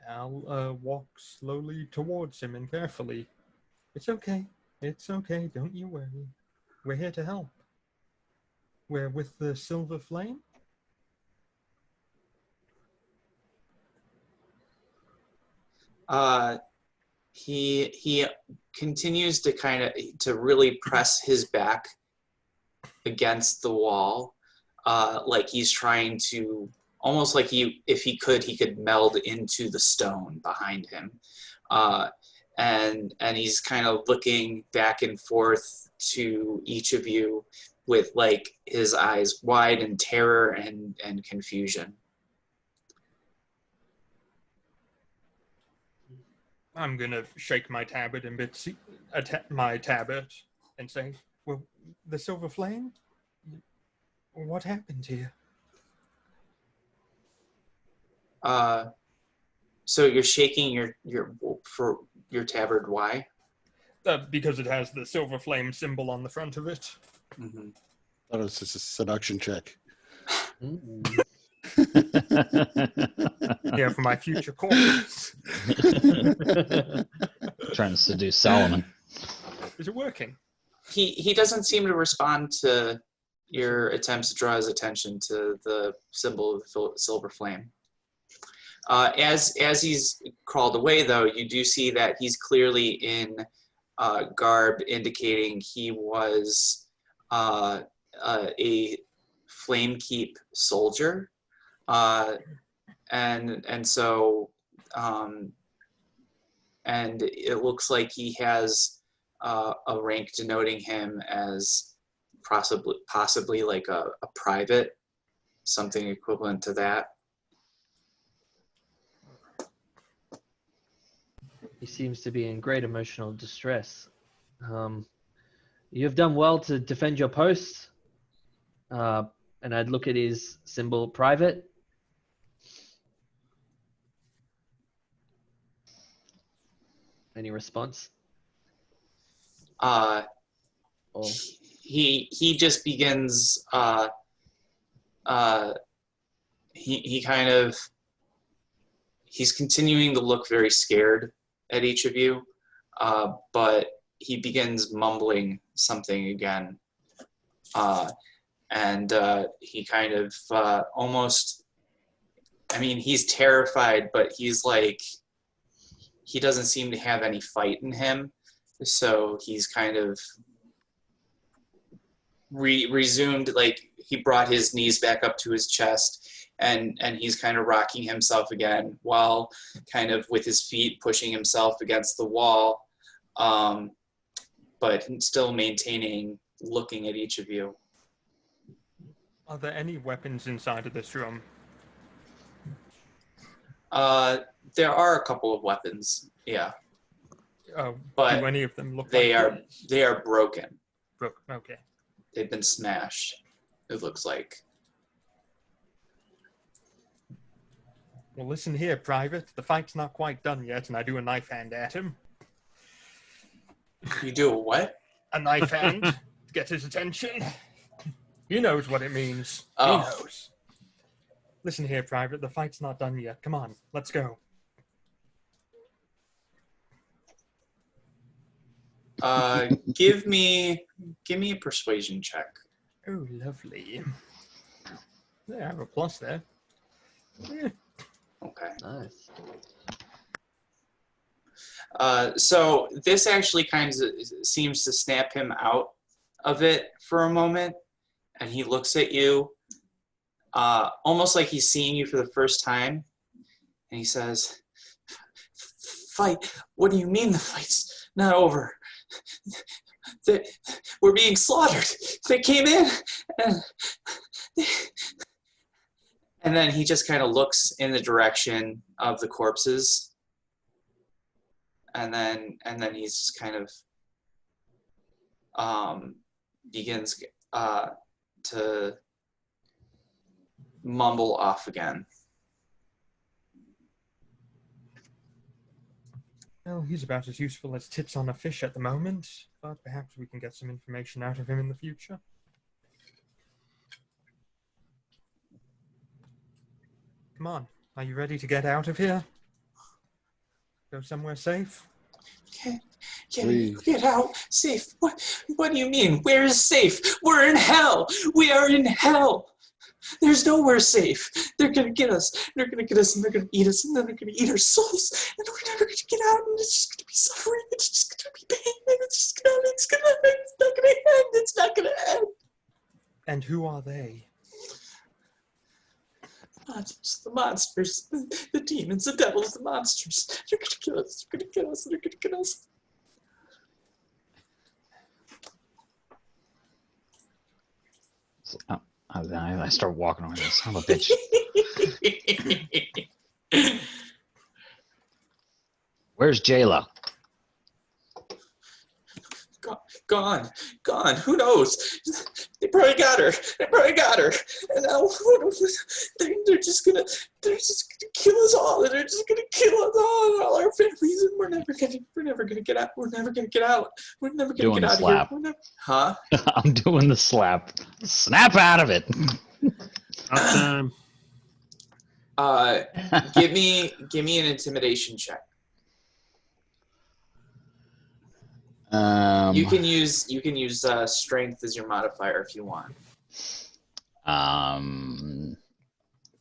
I'll walk slowly towards him and carefully. It's okay. Don't you worry. We're here to help. We're with the Silver Flame. He continues to really press his back against the wall, like he's trying to, almost like if he could meld into the stone behind him. and he's kind of looking back and forth to each of you with like his eyes wide in terror and confusion. I'm gonna shake my tabard and my tabard and say, "Well, the silver flame. What happened here?" So you're shaking your tabard. Why? Because it has the silver flame symbol on the front of it. Mm-hmm. Thought it was just a seduction check. Yeah, for my future corpse. Trying to seduce Solomon. Is it working? He doesn't seem to respond to your attempts to draw his attention to the symbol of the silver flame. As he's crawled away, though, you do see that he's clearly in garb indicating he was a Flamekeep soldier, and so and it looks like he has a rank denoting him as possibly like a private, something equivalent to that. He seems to be in great emotional distress. You have done well to defend your post. And I'd look at his symbol, private. Any response? He just begins. He's continuing to look very scared at each of you, but he begins mumbling something again, and he kind of almost. I mean, he's terrified, but he's like, he doesn't seem to have any fight in him, so he's kind of resumed, like he brought his knees back up to his chest, and he's kind of rocking himself again while kind of with his feet pushing himself against the wall, but still maintaining looking at each of you. Are there any weapons inside of this room? There are a couple of weapons, yeah. But do any of them look they like they are broken. Broken, okay. They've been smashed, it looks like. Well, listen here, Private. The fight's not quite done yet, and I do a knife hand at him. You do a what? A knife hand to get his attention. He knows what it means. Oh. He knows. Listen here, Private. The fight's not done yet. Come on, let's go. Give me a persuasion check. Oh, lovely. Yeah, I have a plus there. Yeah. Okay. Nice. So this actually kind of seems to snap him out of it for a moment, and he looks at you, almost like he's seeing you for the first time, and he says, "Fight? What do you mean the fight's not over? We're being slaughtered. They came in, and then he just kind of looks in the direction of the corpses, and then he's just kind of begins to mumble off again. Well, he's about as useful as tits on a fish at the moment, but perhaps we can get some information out of him in the future. Come on, are you ready to get out of here? Go somewhere safe? Get out. Safe. What do you mean? Where is safe? We're in hell. We are in hell. There's nowhere safe. They're going to get us. They're going to get us, and they're going to eat us, and then they're going to eat our souls, and we're never going to get out, and it's just going to be suffering. It's just going to be pain, and it's not going to end. It's not going to end. And who are they? the monsters, the demons, the devils, the monsters. They're gonna kill us. They're gonna kill us. They're gonna kill us. So, I start walking away. Son of a bitch. Where's Jayla? Gone. Who knows? They probably got her. And now they're just gonna kill us all. And they're just gonna kill us all our families, and we're never gonna get out. We're never gonna get out. We're never gonna Doing get the out slap. of here. Huh? I'm doing the slap. Snap out of it. Up time. Give me an intimidation check. You can use strength as your modifier if you want.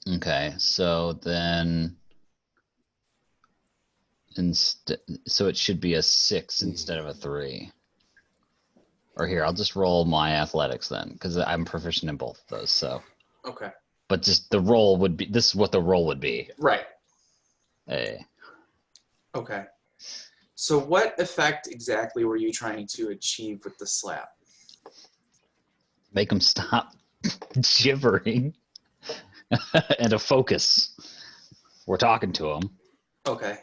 Okay, so then so it should be a 6 instead of a 3. Or here, I'll just roll my athletics then, because I'm proficient in both of those. So Okay. but just the roll would be, this is what the roll would be. Right. Hey. Okay. So what effect exactly were you trying to achieve with the slap? Make them stop gibbering and a focus. We're talking to them. Okay.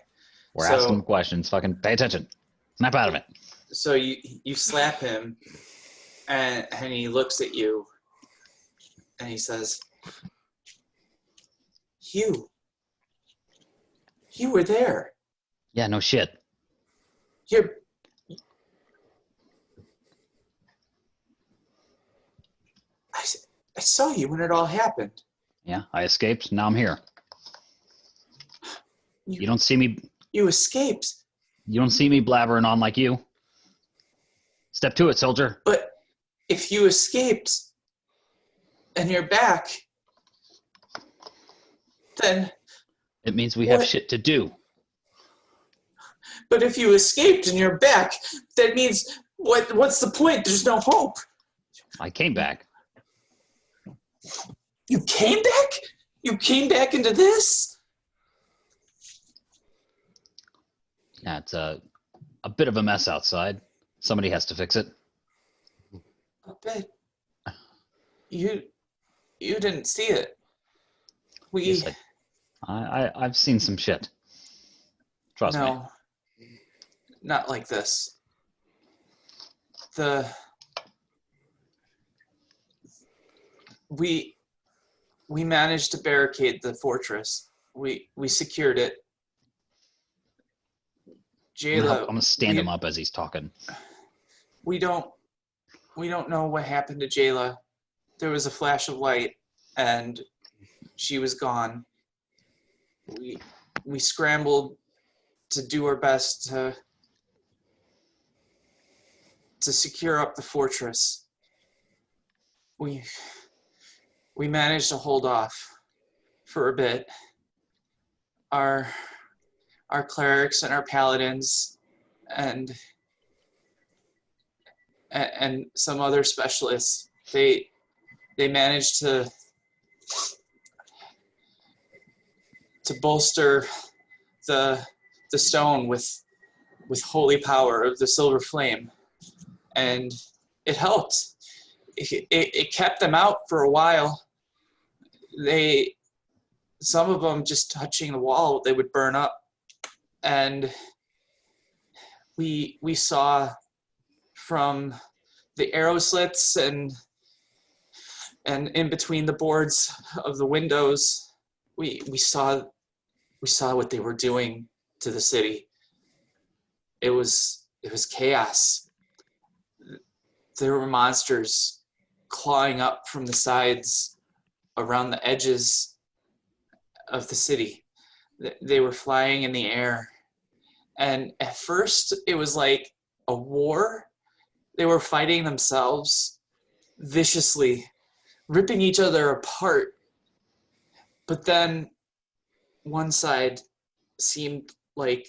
We're So- asking them questions. Fucking pay attention. Snap out of it. So you slap him, and he looks at you, and he says, "You were there. Yeah, no shit. You're." I saw you when it all happened. Yeah, I escaped. Now I'm here. You don't see me. You escaped, You don't see me blabbering on like you. Step to it, soldier. but if you escaped and you're back, then. It means we have What? shit to do. But if you escaped and you're back, that means what's the point? There's no hope. I came back. You came back? You came back into this? Yeah, it's a bit of a mess outside. Somebody has to fix it. I bet. You didn't see it. Yes, I've seen some shit. Trust me. No. Not like this. We managed to barricade the fortress. We secured it. I'm Jayla, gonna stand him up as he's talking. we don't know what happened to Jayla. There was a flash of light and she was gone. We scrambled to do our best to secure up the fortress. We managed to hold off for a bit. Our clerics and our paladins and some other specialists, they managed to bolster the stone with holy power of the silver flame, and it helped. It kept them out for a while. Some of them just touching the wall, they would burn up. And we saw from the arrow slits and in between the boards of the windows, we saw what they were doing to the city. It was chaos. There were monsters clawing up from the sides around the edges of the city. They were flying in the air. And at first, it was like a war. They were fighting themselves viciously, ripping each other apart. But then one side seemed like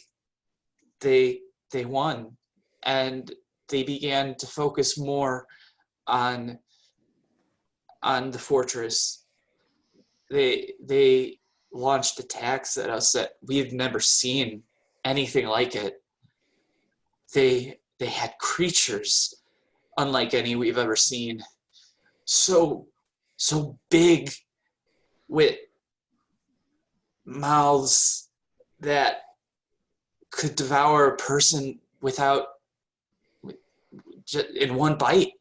they won, and they began to focus more on the fortress. they launched attacks at us that we've never seen anything like it. They had creatures unlike any we've ever seen. So big, with mouths that could devour a person in one bite,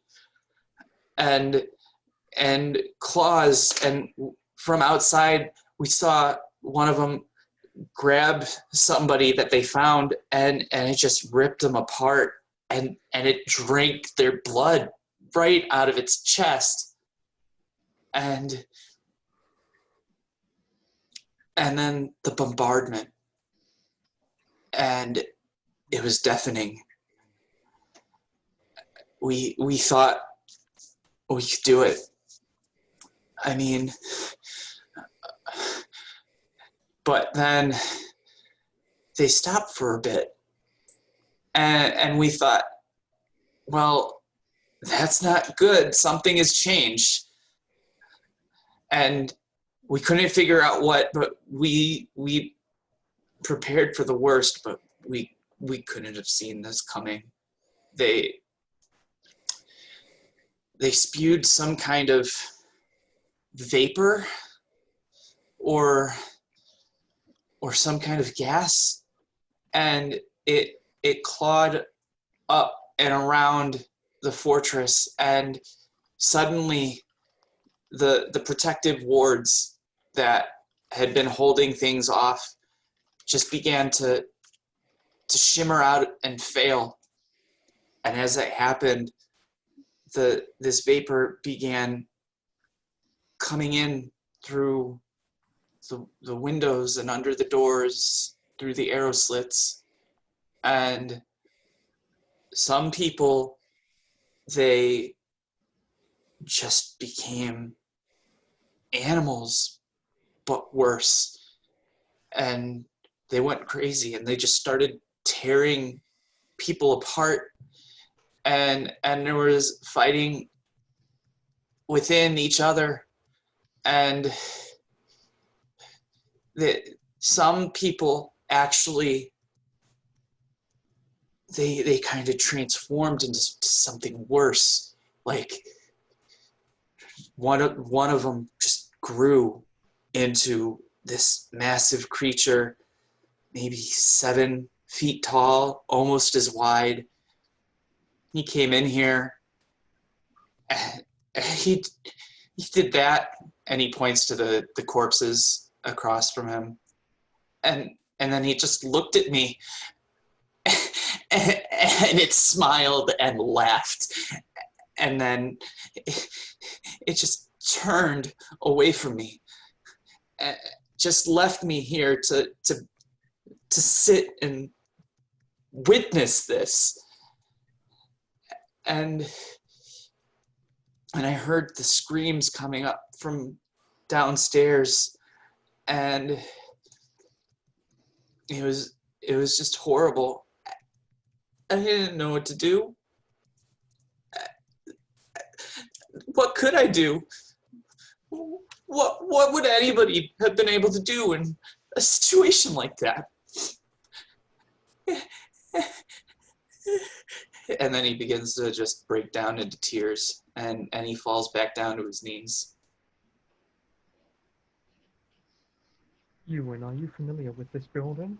and claws. And from outside, we saw one of them grab somebody that they found, and it just ripped them apart, and it drank their blood right out of its chest. And then the bombardment, and it was deafening. We thought we could do it. I mean, but then they stopped for a bit, and we thought, well, that's not good. Something has changed. And we couldn't figure out what, but we prepared for the worst, but we couldn't have seen this coming. They spewed some kind of vapor or some kind of gas, and it clawed up and around the fortress, and suddenly the protective wards that had been holding things off just began to shimmer out and fail. And as it happened, this vapor began coming in through the windows and under the doors, through the arrow slits. And some people, they just became animals, but worse. And they went crazy, and they just started tearing people apart. And there was fighting within each other. And some people actually, they kind of transformed into something worse. Like one of them just grew into this massive creature, maybe 7 feet tall, almost as wide. He came in here, and he did that, and he points to the corpses across from him, and then he just looked at me, and it smiled and laughed, and then it just turned away from me, and just left me here to sit and witness this. And I heard the screams coming up from downstairs, and it was just horrible. I didn't know what to do. What could I do? What would anybody have been able to do in a situation like that? And then he begins to just break down into tears, and he falls back down to his knees. Ewan, are you familiar with this building?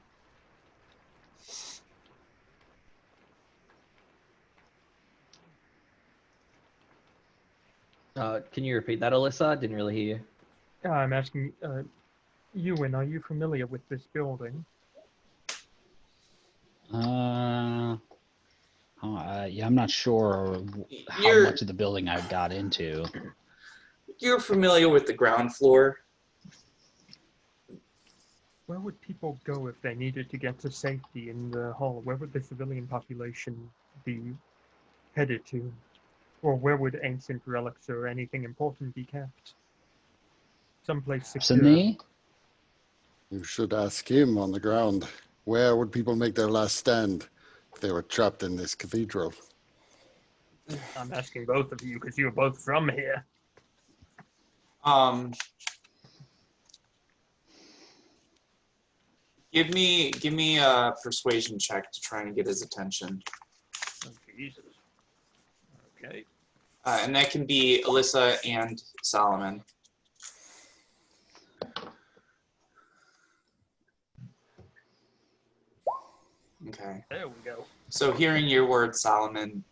Can you repeat that, Alyssa? I didn't really hear you. I'm asking, Ewan, are you familiar with this building? Yeah, I'm not sure how much of the building I got into. You're familiar with the ground floor? Where would people go if they needed to get to safety in the hall? Where would the civilian population be headed to? Or where would ancient relics or anything important be kept? Someplace secure. Sydney? You should ask him on the ground. Where would people make their last stand if they were trapped in this cathedral? I'm asking both of you because you're both from here. Give me a persuasion check to try and get his attention. Oh, Jesus. Okay. And that can be Alyssa and Solomon. Okay. There we go. So hearing your words, Solomon,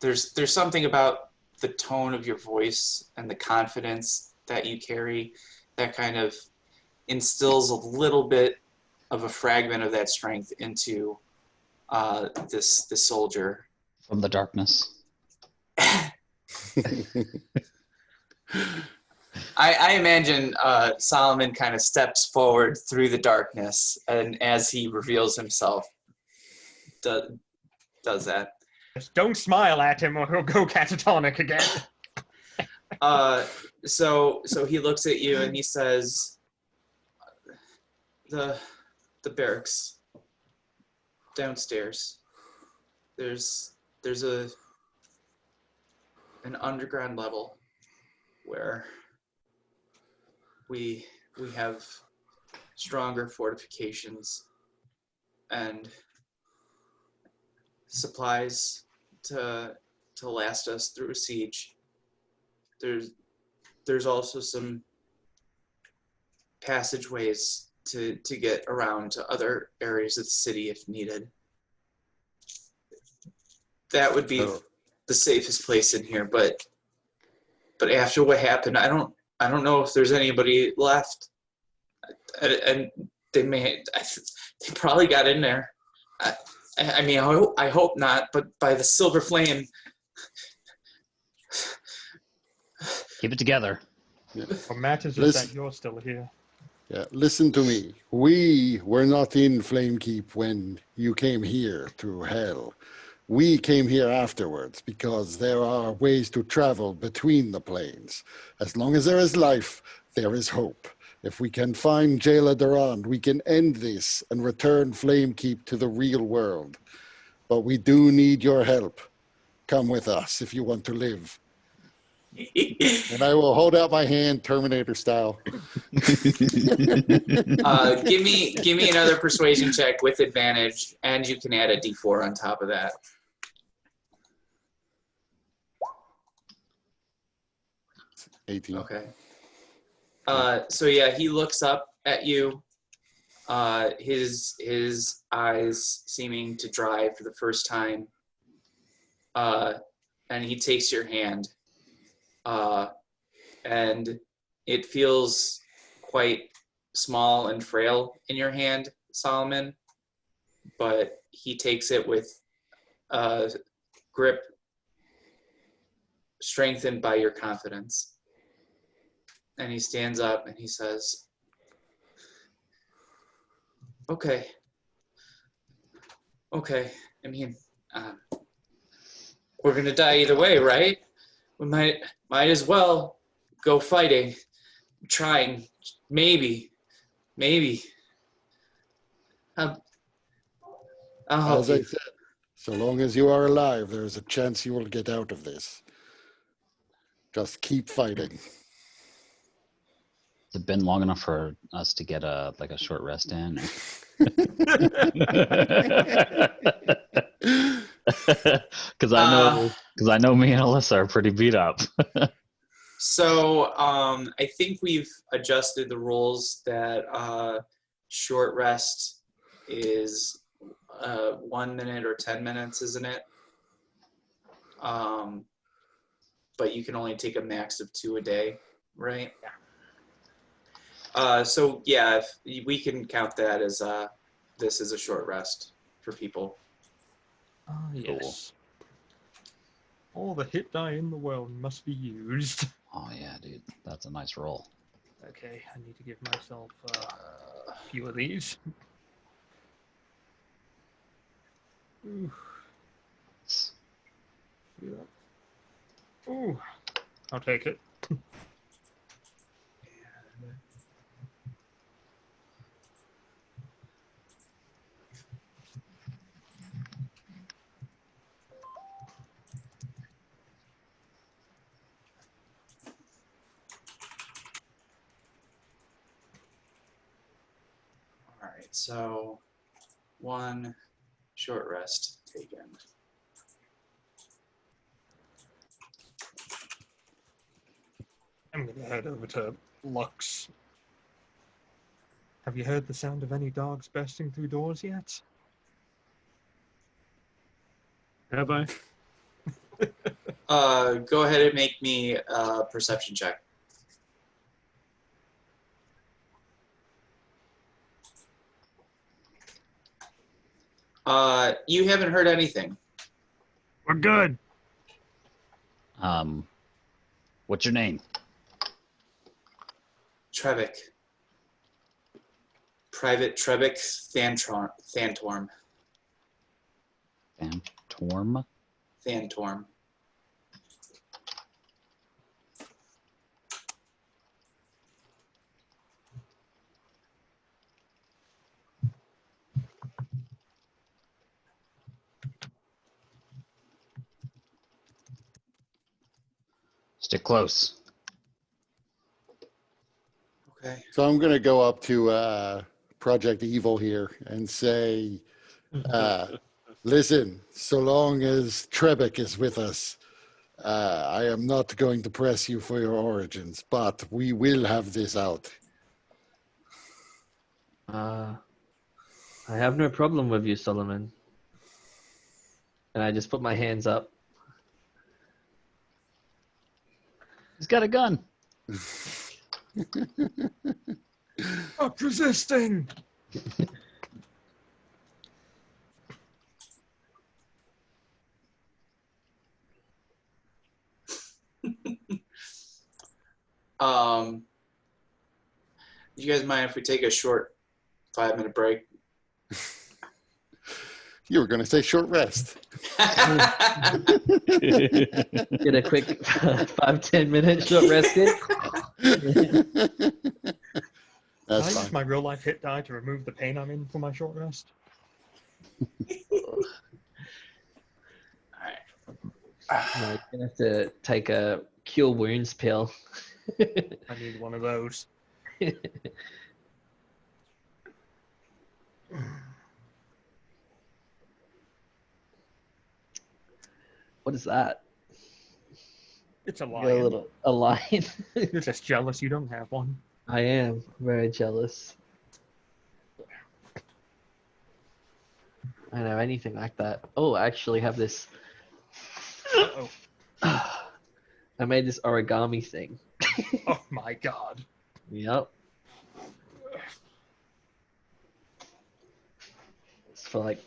there's something about the tone of your voice and the confidence that you carry that kind of instills a little bit of a fragment of that strength into this soldier. From the darkness. I imagine Solomon kind of steps forward through the darkness, and as he reveals himself, does that. Just don't smile at him or he'll go catatonic again. So he looks at you and he says, the barracks downstairs. There's an underground level where we have stronger fortifications and supplies to last us through a siege. There's also some passageways to get around to other areas of the city if needed. That would be the safest place in here, but after what happened, I don't know if there's anybody left, and they probably got in there. I mean, I hope not, but by the silver flame. Keep it together. Yeah. What matters is that you're still here. Yeah, listen to me. We were not in Flamekeep when you came here through hell. We came here afterwards because there are ways to travel between the planes. As long as there is life, there is hope. If we can find Jayla Durand, we can end this and return Flamekeep to the real world. But we do need your help. Come with us if you want to live. And I will hold out my hand, Terminator style. Give me another persuasion check with advantage, and you can add a D4 on top of that. Okay. So yeah, he looks up at you, his eyes seeming to dry for the first time, and he takes your hand, and it feels quite small and frail in your hand, Solomon, but he takes it with a grip strengthened by your confidence. And he stands up and he says, okay. I mean, we're going to die either way, right? We might as well go fighting, trying, maybe. I'll help As you. I said, so long as you are alive, there is a chance you will get out of this. Just keep fighting. Has it been long enough for us to get a short rest in? Because I know me and Alyssa are pretty beat up. So I think we've adjusted the rules that short rest is 1 minute or 10 minutes, isn't it? But you can only take a max of 2 a day, right? Yeah. So yeah, if we can count that as this is a short rest for people. Ah, yes. All the hit die in the world must be used. Oh yeah, dude, that's a nice roll. Okay, I need to give myself a few of these. Ooh. Ooh, I'll take it. All right. so 1 short rest taken. I'm gonna head over to Lux. Have you heard the sound of any dogs bursting through doors yet? Have I? Go ahead and make me a perception check. You haven't heard anything. We're good. What's your name? Trebek. Private Trebek Thantorm. Phantorm? Thantorm. Stick close. Okay. So I'm going to go up to Project Evil here and say, listen, so long as Trebek is with us, I am not going to press you for your origins, but we will have this out. I have no problem with you, Solomon. And I just put my hands up. He's got a gun. Stop resisting! You guys mind if we take a short 5-minute break? You were going to say short rest. Get a quick 5-10 minute short rest in. Can I That's use fine. my real life hit die to remove the pain I'm in for my short rest? No, you're gonna have to take a cure wounds pill. I need one of those. What is that? It's a You got lion. a lion. You're just jealous you don't have one. I am very jealous. I don't know anything like that. Oh, I actually have this. Uh-oh. I made this origami thing. Oh my god. Yep. It's for like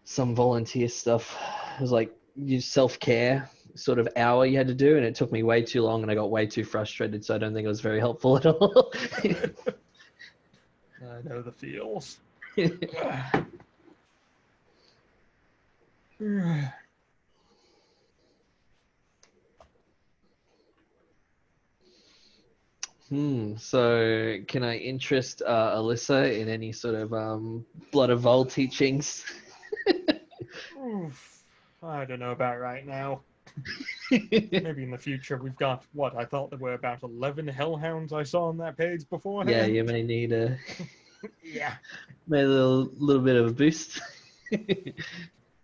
some volunteer stuff. It was like you self-care sort of hour you had to do, and it took me way too long, and I got way too frustrated, so I don't think it was very helpful at all. I know the feels. So can I interest Alyssa in any sort of blood of Vol teachings? Oof. I don't know about right now. Maybe in the future we've got what I thought there were about 11 hellhounds I saw on that page Yeah, beforehand. you may need a Yeah. maybe a little bit of a boost.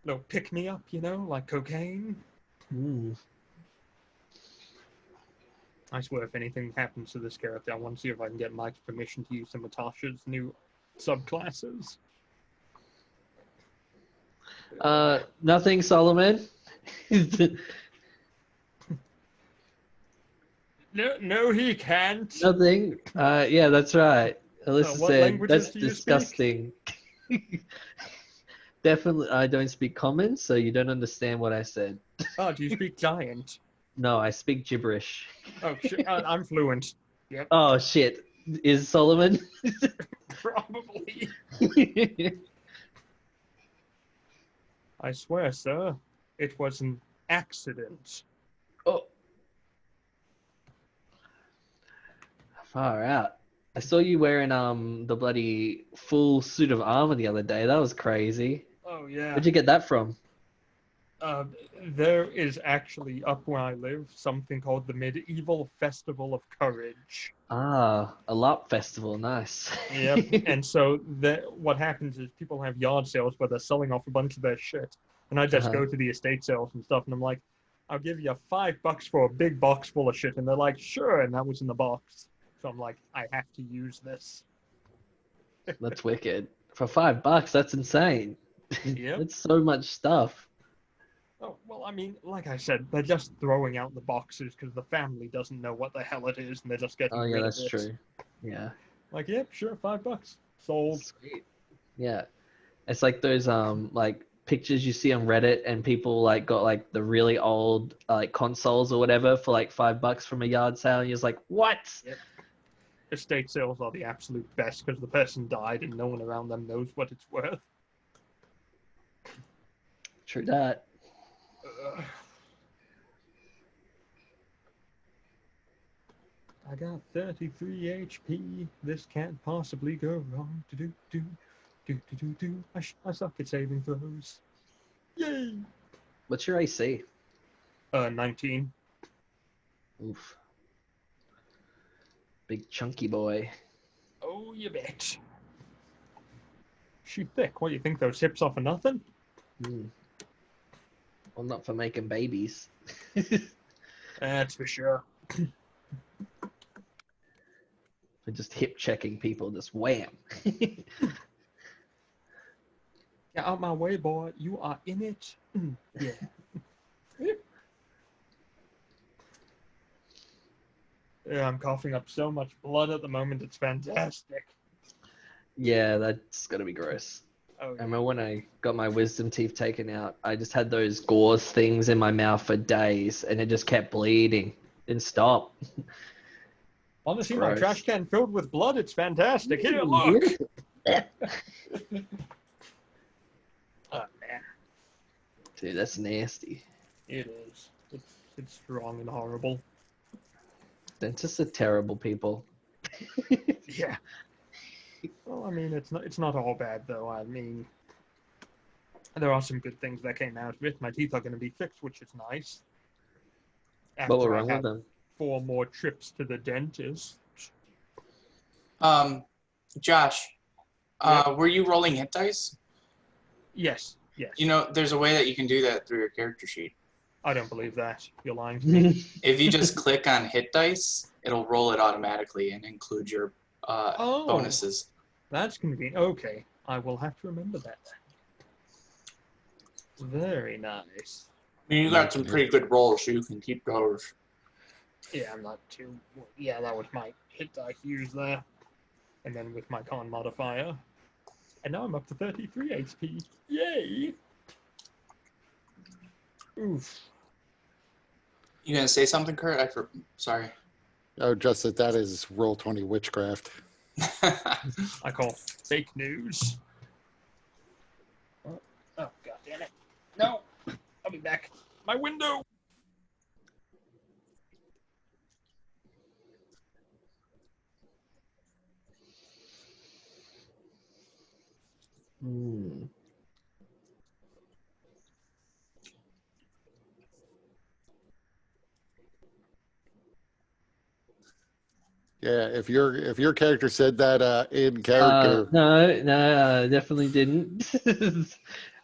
No, pick me up, you know, like cocaine. I swear if anything happens to this character, I want to see if I can get Mike's permission to use some of Tasha's new subclasses. Nothing, Solomon. No, he can't. Nothing. Yeah, that's right. Alyssa what said, languages that's do you speak?" disgusting. Definitely, I don't speak common, so you don't understand what I said. Oh, do you speak giant? No, I speak gibberish. Oh, I'm fluent. Yep, Oh, shit. Is Solomon? probably. I swear, sir, it was an accident. Oh. Far out. I saw you wearing the bloody full suit of armor the other day. That was crazy. Oh yeah. Where'd you get that from? There is actually, up where I live, something called the Medieval Festival of Courage. Ah, a LARP festival, nice. Yep. And so what happens is people have yard sales where they're selling off a bunch of their shit. And I just Uh-huh. go to the estate sales and stuff, and I'm like, I'll give you $5 for a big box full of shit. And they're like, sure. And that was in the box. So I'm like, I have to use this. That's wicked. For $5, that's insane. Yep. That's so much stuff. Oh, well, I mean, like I said, they're just throwing out the boxes because the family doesn't know what the hell it is, and they're just getting Oh yeah, rid that's of it. true. Yeah. Like, yep, sure, $5. Sold. Sweet. Yeah. It's like those like pictures you see on Reddit and people like got like the really old like consoles or whatever for like $5 from a yard sale and you're just like, what? Yep. Estate sales are the absolute best because the person died and no one around them knows what it's worth. True that. I got 33 HP. This can't possibly go wrong. I suck at saving throws. Yay! What's your AC? 19. Oof. Big chunky boy. Oh, you bet. She thick. What do you think? Those hips are for nothing? Mm. Well, not for making babies. That's for sure. For just hip checking people, just wham. Get out my way, boy. You are in it. Yeah. Yeah, I'm coughing up so much blood at the moment. It's fantastic. Yeah, that's gonna be gross. Oh, I remember when I got my wisdom teeth taken out, I just had those gauze things in my mouth for days and it just kept bleeding. Didn't stop. honestly, my gross. trash can filled with blood. It's fantastic. Here, look. Oh, man. Dude, that's nasty. It is. It's strong and horrible. Dentists are terrible people. Yeah. Well, I mean, it's not all bad though. I mean, there are some good things that came out of it. My teeth are going to be fixed, which is nice. What was After I wrong with have them? 4 more trips to the dentist. Josh, were you rolling hit dice? Yes. Yes. You know, there's a way that you can do that through your character sheet. I don't believe that. You're lying to me. If you just click on hit dice, it'll roll it automatically and include your Oh. bonuses. That's convenient. Okay. I will have to remember that. Very nice. I mean, you got some pretty good rolls, so you can keep those. Yeah, I'm not too... Yeah, that was my hit dice used there. And then with my con modifier. And now I'm up to 33 HP. Yay! Oof. You gonna say something, Kurt? Sorry. Oh, just that is Roll20 witchcraft. I call fake news. Oh, god damn it. No! I'll be back. My window! Hmm. Yeah, if your character said that in character, No, definitely didn't.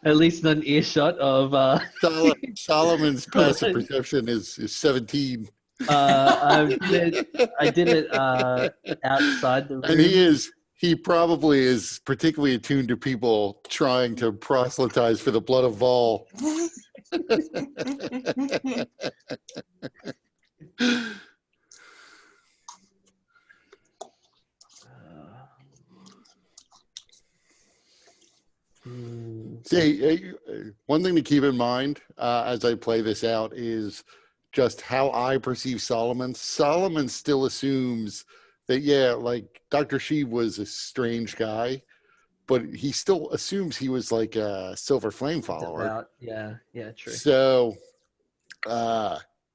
At least not an earshot of. Solomon's passive perception is 17. I did it outside the room. And he probably is particularly attuned to people trying to proselytize for the blood of Vol. See, one thing to keep in mind as I play this out is just how I perceive Solomon. Solomon still assumes that, yeah, like Dr. Sheev was a strange guy, but he still assumes he was like a Silver Flame follower. Yeah, true. So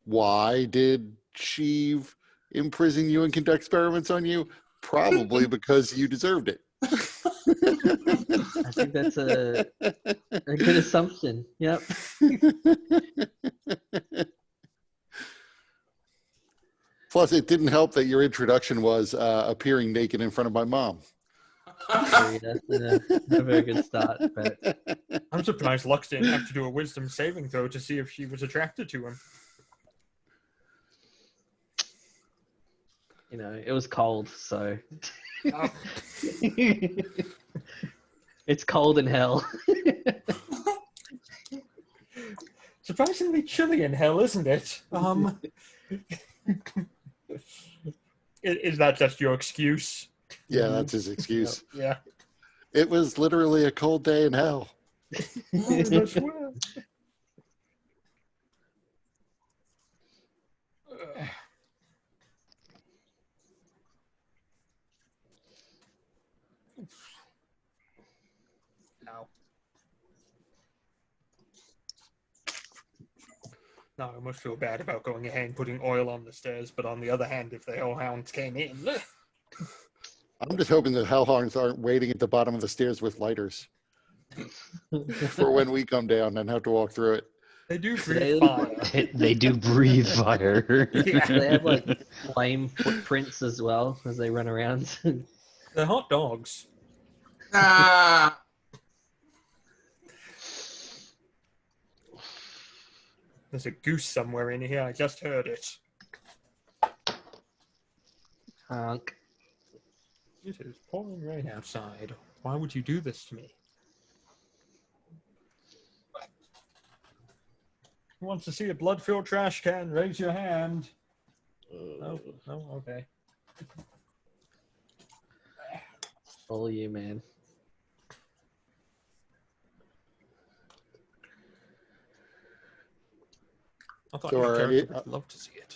why did Sheev imprison you and conduct experiments on you? Probably because you deserved it. I think that's a good assumption. Yep. Plus, it didn't help that your introduction was appearing naked in front of my mom. True, that's a very good start. But I'm surprised Lux didn't have to do a wisdom saving throw to see if she was attracted to him. it was cold, so Oh, it's cold in hell. surprisingly chilly in hell, isn't it? Is that just your excuse? Yeah, that's his excuse. Yeah. It was literally a cold day in hell. I swear. Ow. Now I must feel bad about going ahead and putting oil on the stairs, but on the other hand, if the hellhounds came in, I'm just hoping the hellhounds aren't waiting at the bottom of the stairs with lighters for when we come down and have to walk through it. they do They breathe look fire. They do breathe fire. Yeah. They have like flame footprints as well as they run around. They're hot dogs. Ah, There's a goose somewhere in here. I just heard it. Honk. It is pouring rain outside. Why would you do this to me? Who wants to see a blood-filled trash can? Raise your hand. No, no, okay. All you, man. I thought So your are character any- would love to see it.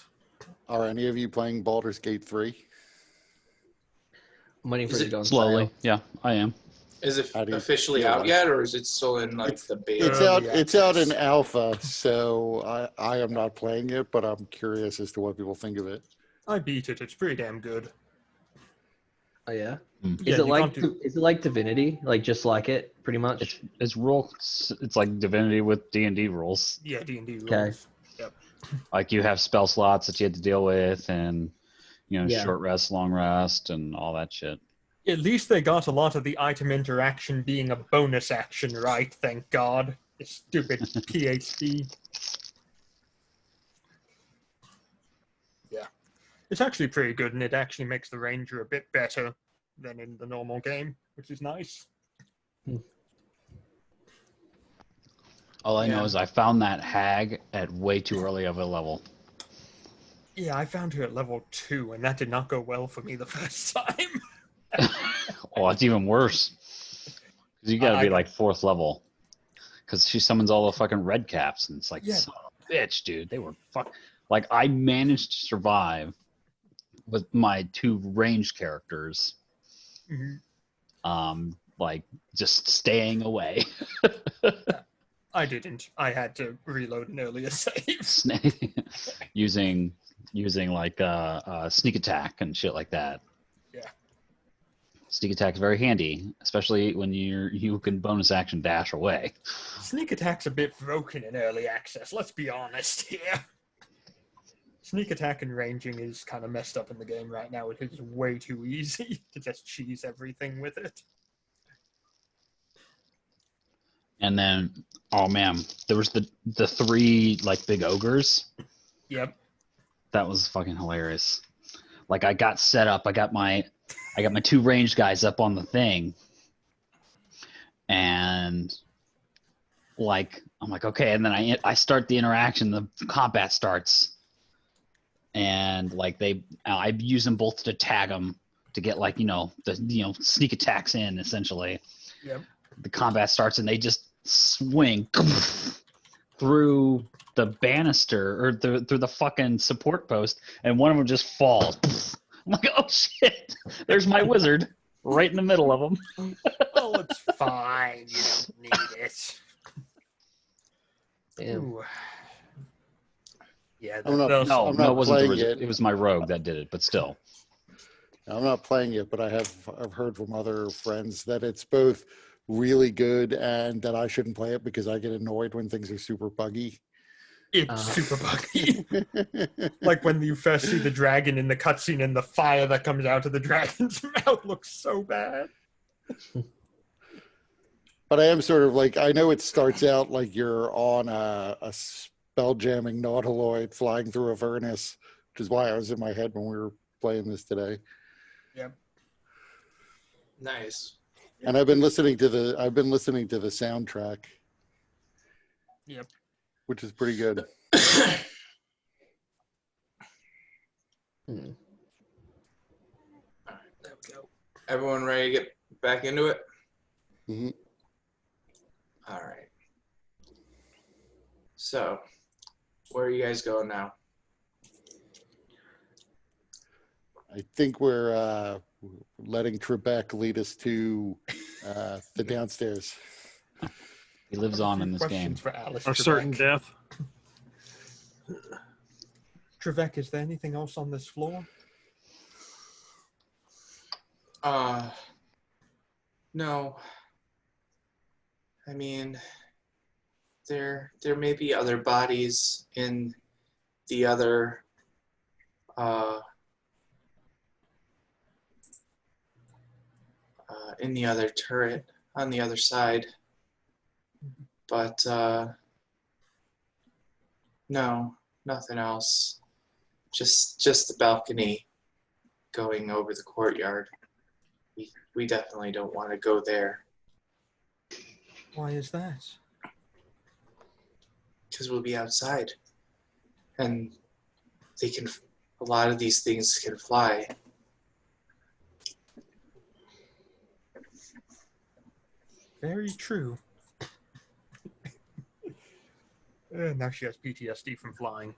Are any of you playing Baldur's Gate 3? I'm waiting for Is it it to go on Slowly, sale. yeah, I am. is it How do you officially feel out about it? yet, or is it still in like the beta? It's out in access. alpha, so I am not playing it, but I'm curious as to what people think of it. I beat it. It's pretty damn good. Oh yeah. Yeah, you can't do- Is it like Divinity? Like just like it, pretty much. It's it's like Divinity with D&D rules. Yeah, D&D rules. Okay. Yep. Like you have spell slots that you had to deal with, and Yeah. short rest, long rest, and all that shit. At least they got a lot of the item interaction being a bonus action right, thank God. This stupid PhD. Yeah. It's actually pretty good, and it actually makes the ranger a bit better than in the normal game, which is nice. All I know Yeah. is I found that hag at way too early of a level. Yeah, I found her at level 2, and that did not go well for me the first time. Oh, it's even worse. 'Cause you got to I be got- like 4th level. Because she summons all the fucking red caps, and it's like, Yeah. son of a bitch, dude. They were like, I managed to survive with my 2 ranged characters, Mhm. like just staying away. I didn't. I had to reload an earlier save. using like sneak attack and shit like that. Yeah. Sneak attack is very handy, especially when you can bonus action dash away. Sneak attack's a bit broken in early access, let's be honest here. Sneak attack and ranging is kind of messed up in the game right now. It is way too easy to just cheese everything with it. And then, oh man, there was the 3 like big ogres. Yep. That was fucking hilarious. Like I got set up. I got my 2 ranged guys up on the thing, and like I'm like, okay, and then I start the interaction. The combat starts, and like I use them both to tag them to get like the sneak attacks in essentially. Yep. The combat starts and they just swing through the banister or through the fucking support post, and one of them just falls. I'm like, oh shit! There's my wizard right in the middle of them. Oh, it's fine. You don't need it. Damn. Ooh. Yeah, I'm not- those- I'm No, not it wasn't the playing wizard. it. It was my rogue that did it, but still. I'm not playing it, but I've heard from other friends that it's both really good and that I shouldn't play it because I get annoyed when things are super buggy. It's super buggy. Like when you first see the dragon in the cutscene and the fire that comes out of the dragon's mouth looks so bad. But I am sort of like, I know it starts out like you're on a spell jamming nautiloid flying through Avernus, which is why I was in my head when we were playing this today. Yep. Nice. And I've been listening to the soundtrack. Yep. Which is pretty good. Hmm. There we go. Everyone ready to get back into it? hmm All right. So, where are you guys going now? I think we're letting Trebek lead us to the downstairs. He lives on in this game. Questions for Alice A certain Trebek. death. Trebek, is there anything else on this floor? No. I mean, there may be other bodies in the other turret on the other side, but no, nothing else. Just the balcony going over the courtyard. We definitely don't want to go there Why is that? because we'll be outside, and a lot of these things can fly. Very true. Now she has PTSD from flying.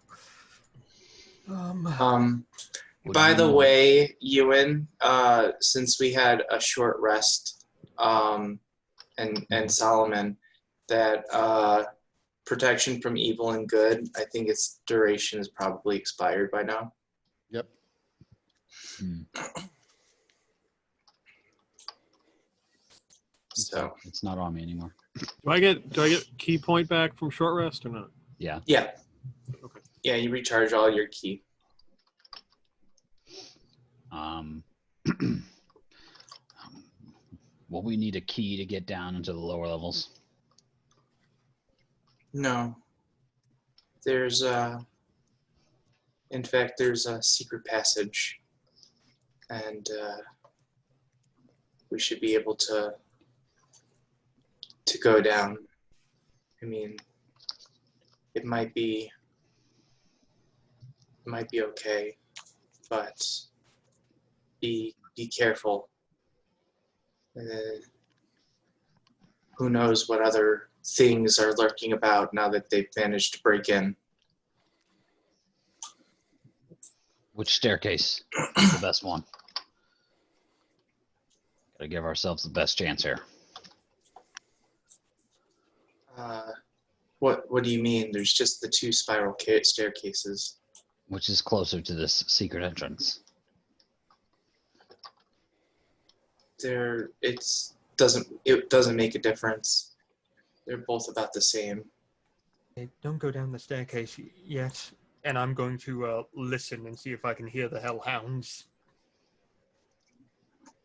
What By do you the mean? way, Ewan, since we had a short rest, and Solomon, that protection from evil and good, I think its duration is probably expired by now. Yep. So It's not on me anymore. Do I get key point back from short rest or not? Yeah. yeah, Okay. yeah, you recharge all your ki. Will we need a key to get down into the lower levels? No, there's in fact, there's a secret passage, and we should be able to go down. I mean, it might be okay, but be careful. Who knows what other things are lurking about now that they've managed to break in. Which staircase is the best one? Gotta give ourselves the best chance here. What do you mean? There's just the two spiral staircases. Which is closer to this secret entrance? It doesn't make a difference. They're both about the same. Okay, don't go down the staircase yet, and I'm going to listen and see if I can hear the hellhounds.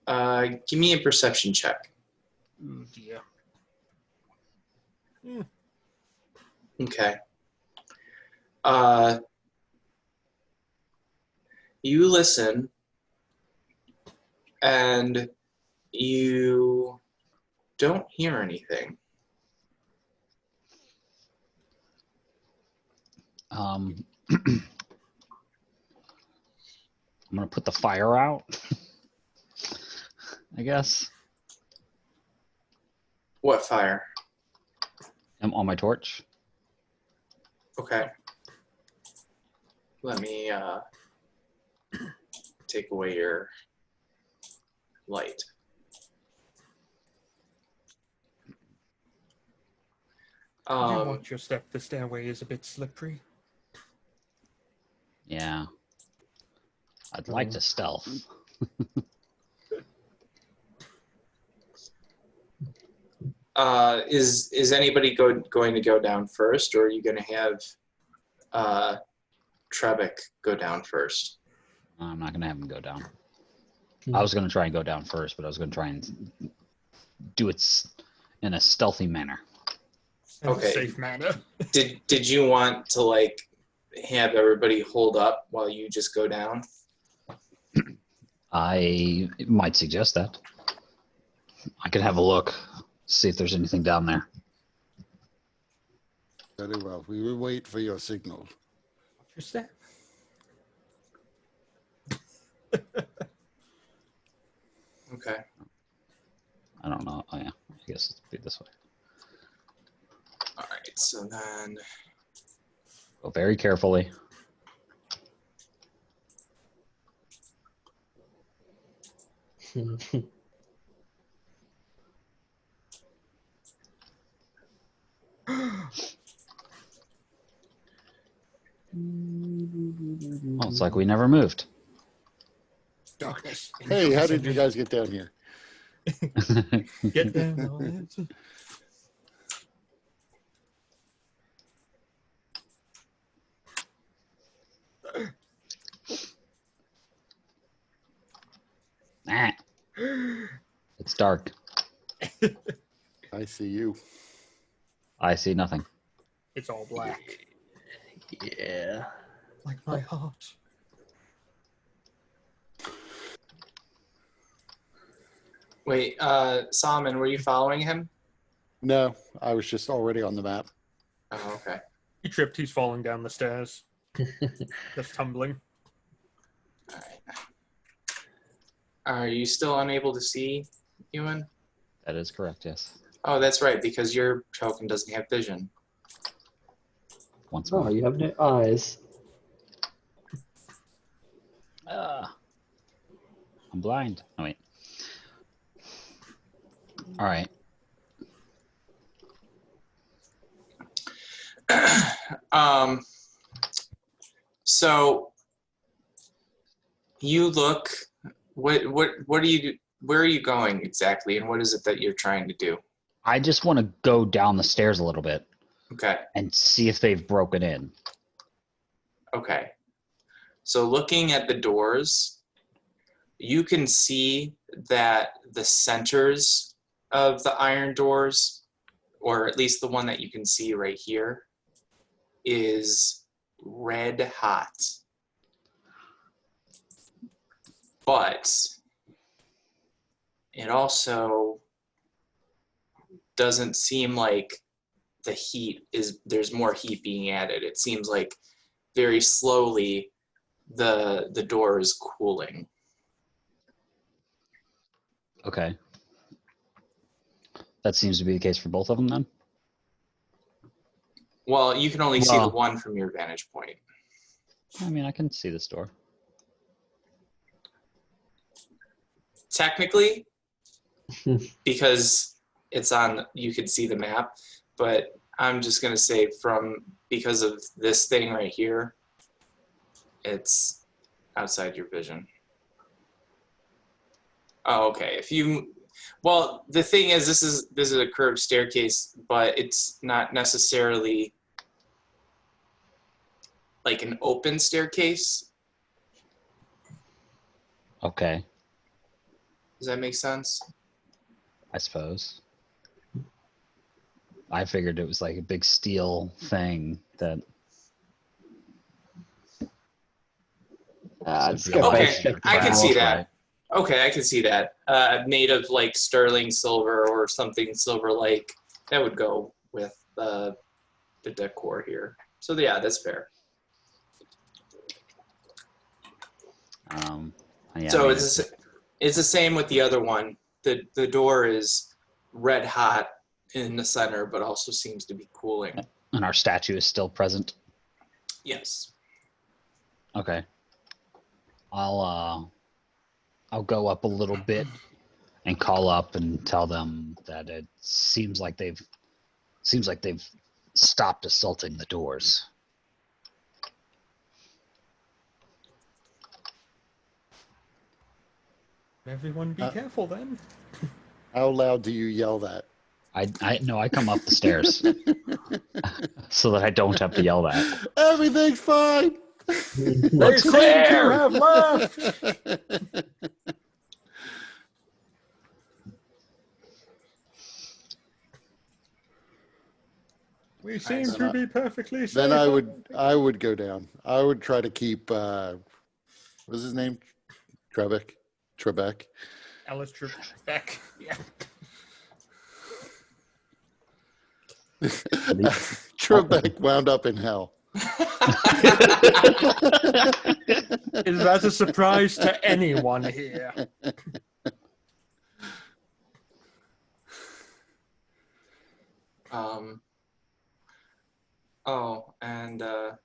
Give me a perception check. Oh dear. Okay. You listen, and you don't hear anything. I'm gonna put the fire out, I guess. What fire? I'm on my torch. Okay. Let me take away your light. Do watch your step. The stairway is a bit slippery. Yeah. I'd like to stealth. Is anybody going to go down first, or are you going to have Trebek go down first? I'm not gonna have him go down. I was gonna try and go down first, but I was gonna try and do it in a stealthy manner. In a Okay. safe manner. Did you want to like have everybody hold up while you just go down? I might suggest that. I could have a look, see if there's anything down there. Very well. We will wait for your signal. Your staff. Okay. I don't know. Oh yeah, I guess it'd be this way. All right. So then. Go very carefully. Well, it's like we never moved. Darkness. Hey, how did you guys get down here? Get down on it. Nah. It's dark. I see you. I see nothing. It's all black. Yeah. Like my heart. Wait, Solomon, were you following him? No, I was just already on the map. Oh, okay. He tripped, he's falling down the stairs. Just tumbling. All right. Are you still unable to see, Ewan? That is correct, yes. Oh, that's right, because your token doesn't have vision. Once Oh, more. you have no eyes. I'm blind. Oh, wait. All right. So you look. What do you do? Where are you going exactly, and what is it that you're trying to do? I just want to go down the stairs a little bit Okay. and see if they've broken in. Okay. So looking at the doors, you can see that the centers of the iron doors, or at least the one that you can see right here, is red hot. But it also doesn't seem like the heat there's more heat being added. It seems like very slowly the door is cooling. Okay. That seems to be the case for both of them then? Well, you can only see the Well- one from your vantage point. I mean, I can see this door. Technically, because it's on, you could see the map, but I'm just gonna say because of this thing right here, it's outside your vision. Oh, okay. Well, the thing is, this is a curved staircase, but it's not necessarily like an open staircase. Okay, Does that make sense? I suppose. I figured it was like a big steel thing that... Just Okay, go Okay, back. I can see that. Right. Okay, I can see that. Made of like sterling silver or something silver-like. That would go with the decor here. So yeah, that's fair. Yeah, So I mean, it's the same with the other one. The door is red hot in the center, but also seems to be cooling. and our statue is still present. Yes. Okay. I'll go up a little bit and call up and tell them that it seems like they've stopped assaulting the doors. Everyone be careful then. How loud do you yell that? I come up the stairs so that I don't have to yell that. Everything's fine. They seem to have left. We seem Then to be perfectly safe. Then I would go down. I would try to keep what's his name? Trebek. Alice Trebek. Yeah. Trebek wound up in hell. Is that a surprise to anyone here? Oh, and Uh-oh.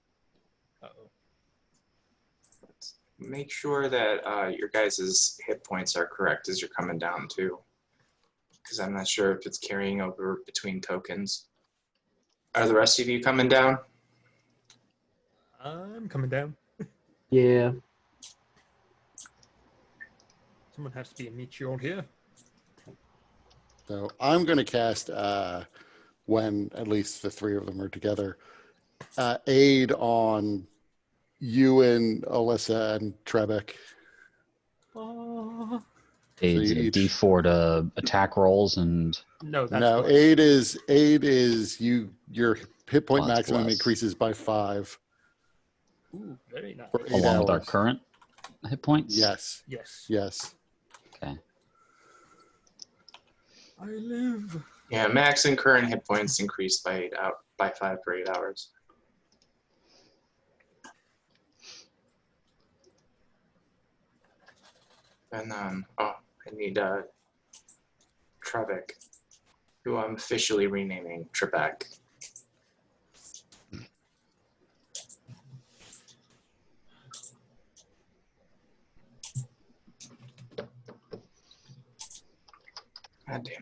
let's make sure that your guys' hit points are correct as you're coming down too, because I'm not sure if it's carrying over between tokens. Are the rest of you coming down? I'm coming down. Yeah. Someone has to be a meteor here. So I'm going to cast, when at least the three of them are together, aid on you and Alyssa and Trebek. Oh. Aids So you each- D4 to attack rolls and No, that's No, worse. aid is your hit point Well, that's maximum less. increases by 5 Ooh, very nice. for 8 along with our hours. current hit points. Yes, Yes. yes. Okay. I live. Yeah, max and current hit points increased by 5 for 8 hours. And then, I need Trebek, who I'm officially renaming Trebek. God damn it.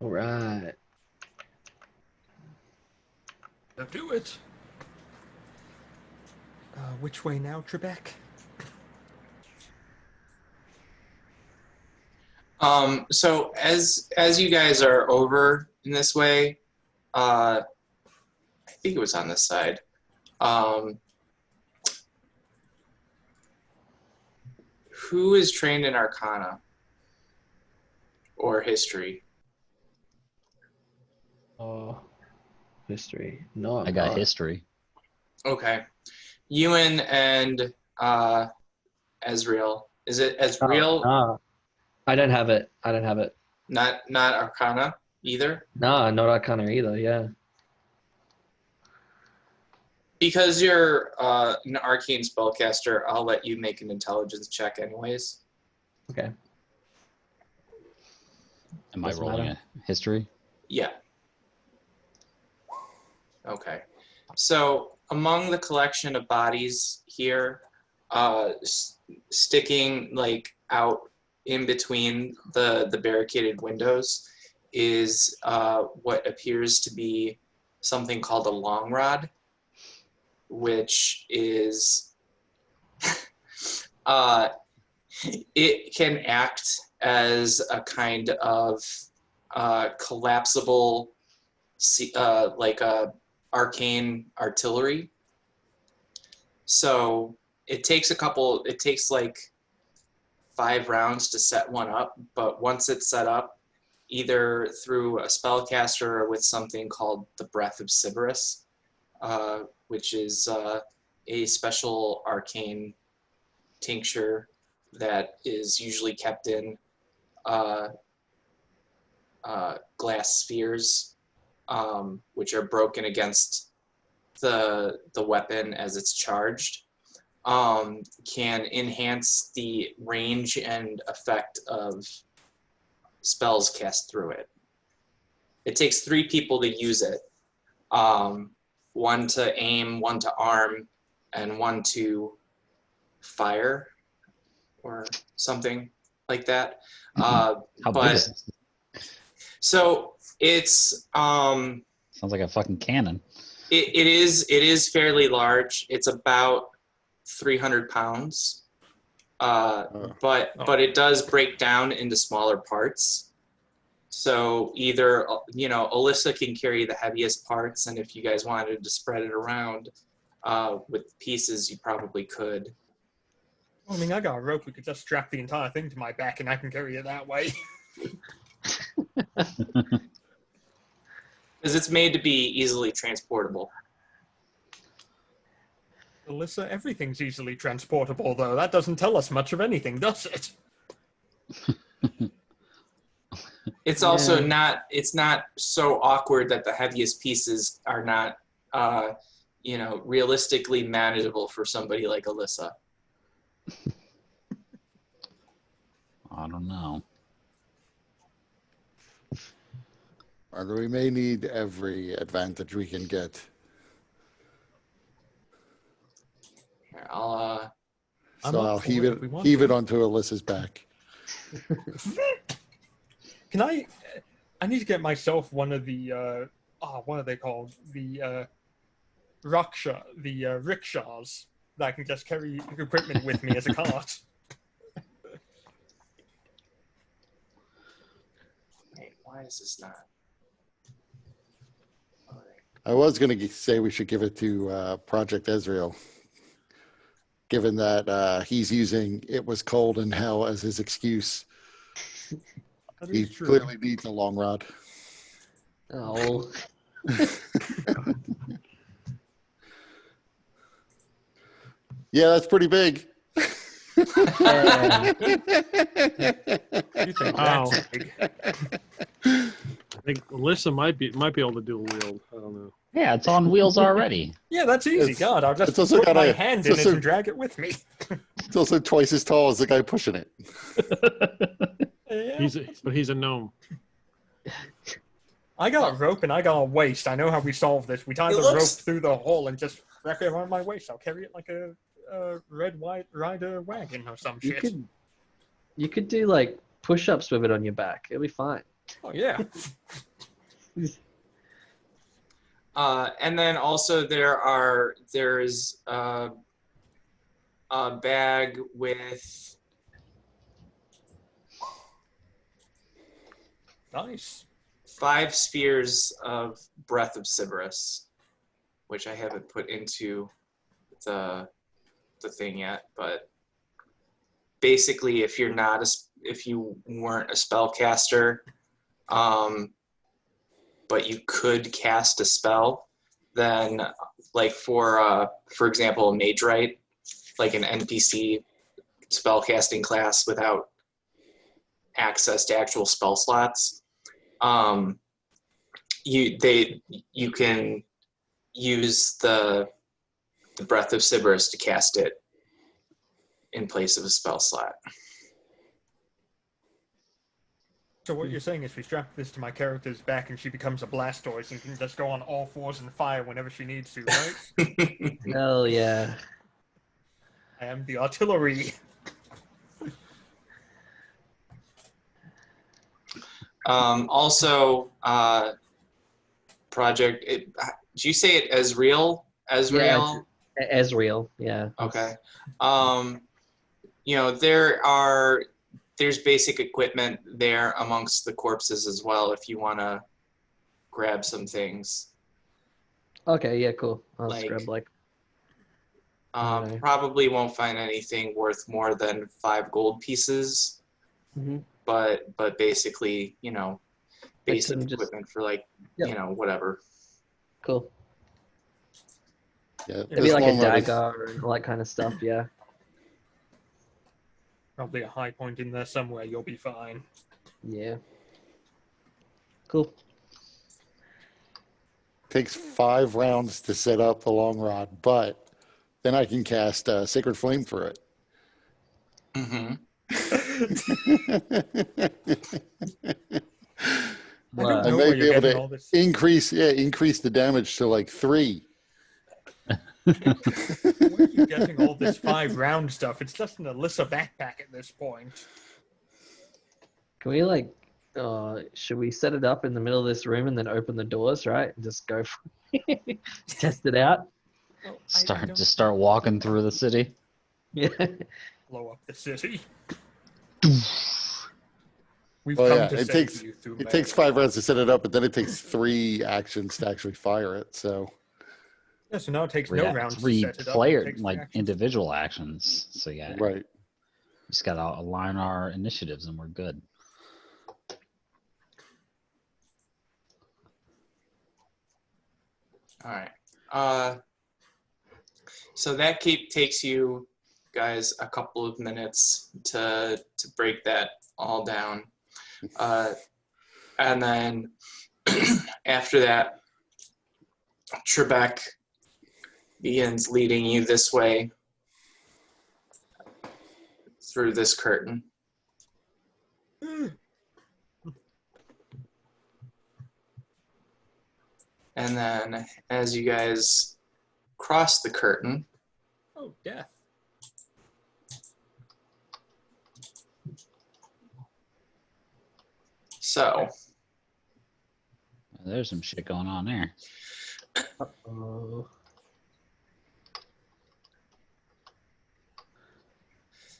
All right. Now do it. Which way now, Trebek? So as you guys are over in this way, I think it was on this side. Who is trained in Arcana or History? Oh, history. No, I got history. Okay, Ewan and Ezreal. Is it Ezreal? No, I don't have it. I don't have it. Not Arcana either. No, not Arcana either. Yeah. Because you're an arcane spellcaster, I'll let you make an intelligence check anyways. Okay. Am I Doesn't rolling matter. a history? Yeah. Okay. So among the collection of bodies here, sticking like out in between the barricaded windows is what appears to be something called a long rod, which is it can act as a kind of collapsible like a arcane artillery. So it takes like 5 rounds to set one up, but once it's set up, either through a spellcaster or with something called the Breath of Sybaris, which is a special arcane tincture that is usually kept in glass spheres, which are broken against the weapon as it's charged, can enhance the range and effect of spells cast through it. It takes 3 people to use it. 1 to aim, 1 to arm, and 1 to fire, or something like that. How big But is this? So it's Sounds like a fucking cannon. it is fairly large. It's about 300 pounds. But it does break down into smaller parts. So either Alyssa can carry the heaviest parts, and if you guys wanted to spread it around with pieces, you probably could. I mean, I got a rope. We could just strap the entire thing to my back, and I can carry it that way. Because it's made to be easily transportable. Alyssa, everything's easily transportable, though. That doesn't tell us much of anything, does it? It's also not so awkward that the heaviest pieces are not realistically manageable for somebody like Alyssa. I don't know. Although we may need every advantage we can get. Here, I'll I'm So up I'll for heave it if we want it to. onto Alyssa's back. Can I need to get myself one of the what are they called? The rickshaws that I can just carry equipment with me as a cart. wait, why is this not? All right. I was going to say we should give it to Project Ezreal, given that he's using "it was cold in hell" as his excuse. That He is true. clearly needs a long rod. Oh, Yeah, that's pretty big. yeah. You think Wow. that's big? I think Alyssa might be able to do a wield. I don't know. Yeah, it's on wheels already. Yeah, that's easy. It's- God, I'll just it's also put got my a- hand it's in it also- and drag it with me. It's also twice as tall as the guy pushing it. Yeah. He's a gnome. I got a rope and I got a waist. I know how we solve this. We tie It the looks- rope through the hole and just wrap it around my waist. I'll carry it like a red white rider wagon or some You shit. could do like push-ups with it on your back. It'll be fine. Oh yeah. And then also there's a bag with Nice. 5 spheres of Breath of Sybaris, which I haven't put into the thing yet. But basically, if you weren't a spellcaster, but you could cast a spell, then like for example, a mage rite, like an NPC spellcasting class without access to actual spell slots, you can use the Breath of Sybaris to cast it in place of a spell slot. So what you're saying is we strap this to my character's back and she becomes a Blastoise and can just go on all fours and fire whenever she needs to, right? Hell yeah. I am the artillery. Also, Project. Did you say it Ezreal? Ezreal. Yeah, Ezreal. Yeah. Okay. There's basic equipment there amongst the corpses as well if you want to grab some things. Okay. Yeah. Cool. I'll just Like- grab like. Okay. Probably won't find anything worth more than 5 gold pieces, Mhm. but basically, basic some just- equipment for like, Yep. whatever. Cool. Yeah, Maybe this like a long rod is- dagger and all that kind of stuff. Yeah. Probably a high point in there somewhere. You'll be fine. Yeah. Cool. Takes 5 rounds to set up the long rod, but then I can cast Sacred Flame for it. Mm-hmm. I But- don't I know may where be you're able getting to all this. increase the damage to like 3. Where are you getting all this 5-round stuff? It's just an Alyssa backpack at this point. Can we like Should we set it up in the middle of this room and then open the doors, right? And just go for test it out. Oh, I Start don't just start walking through the city. Yeah. blow up the city. We've Well, come yeah, to it save takes you through it takes melee. 5 rounds to set it up, but then it takes 3 actions to actually fire it. So Yeah, so now it takes Three, no rounds to three set it up. player It takes like reactions. individual actions. So yeah, right. just gotta align our initiatives and we're good. All right. So that takes you guys a couple of minutes to break that all down, and then after that, Trebek begins leading you this way through this curtain. And then as you guys cross the curtain, Oh, death. so There's some shit going on there. Oh.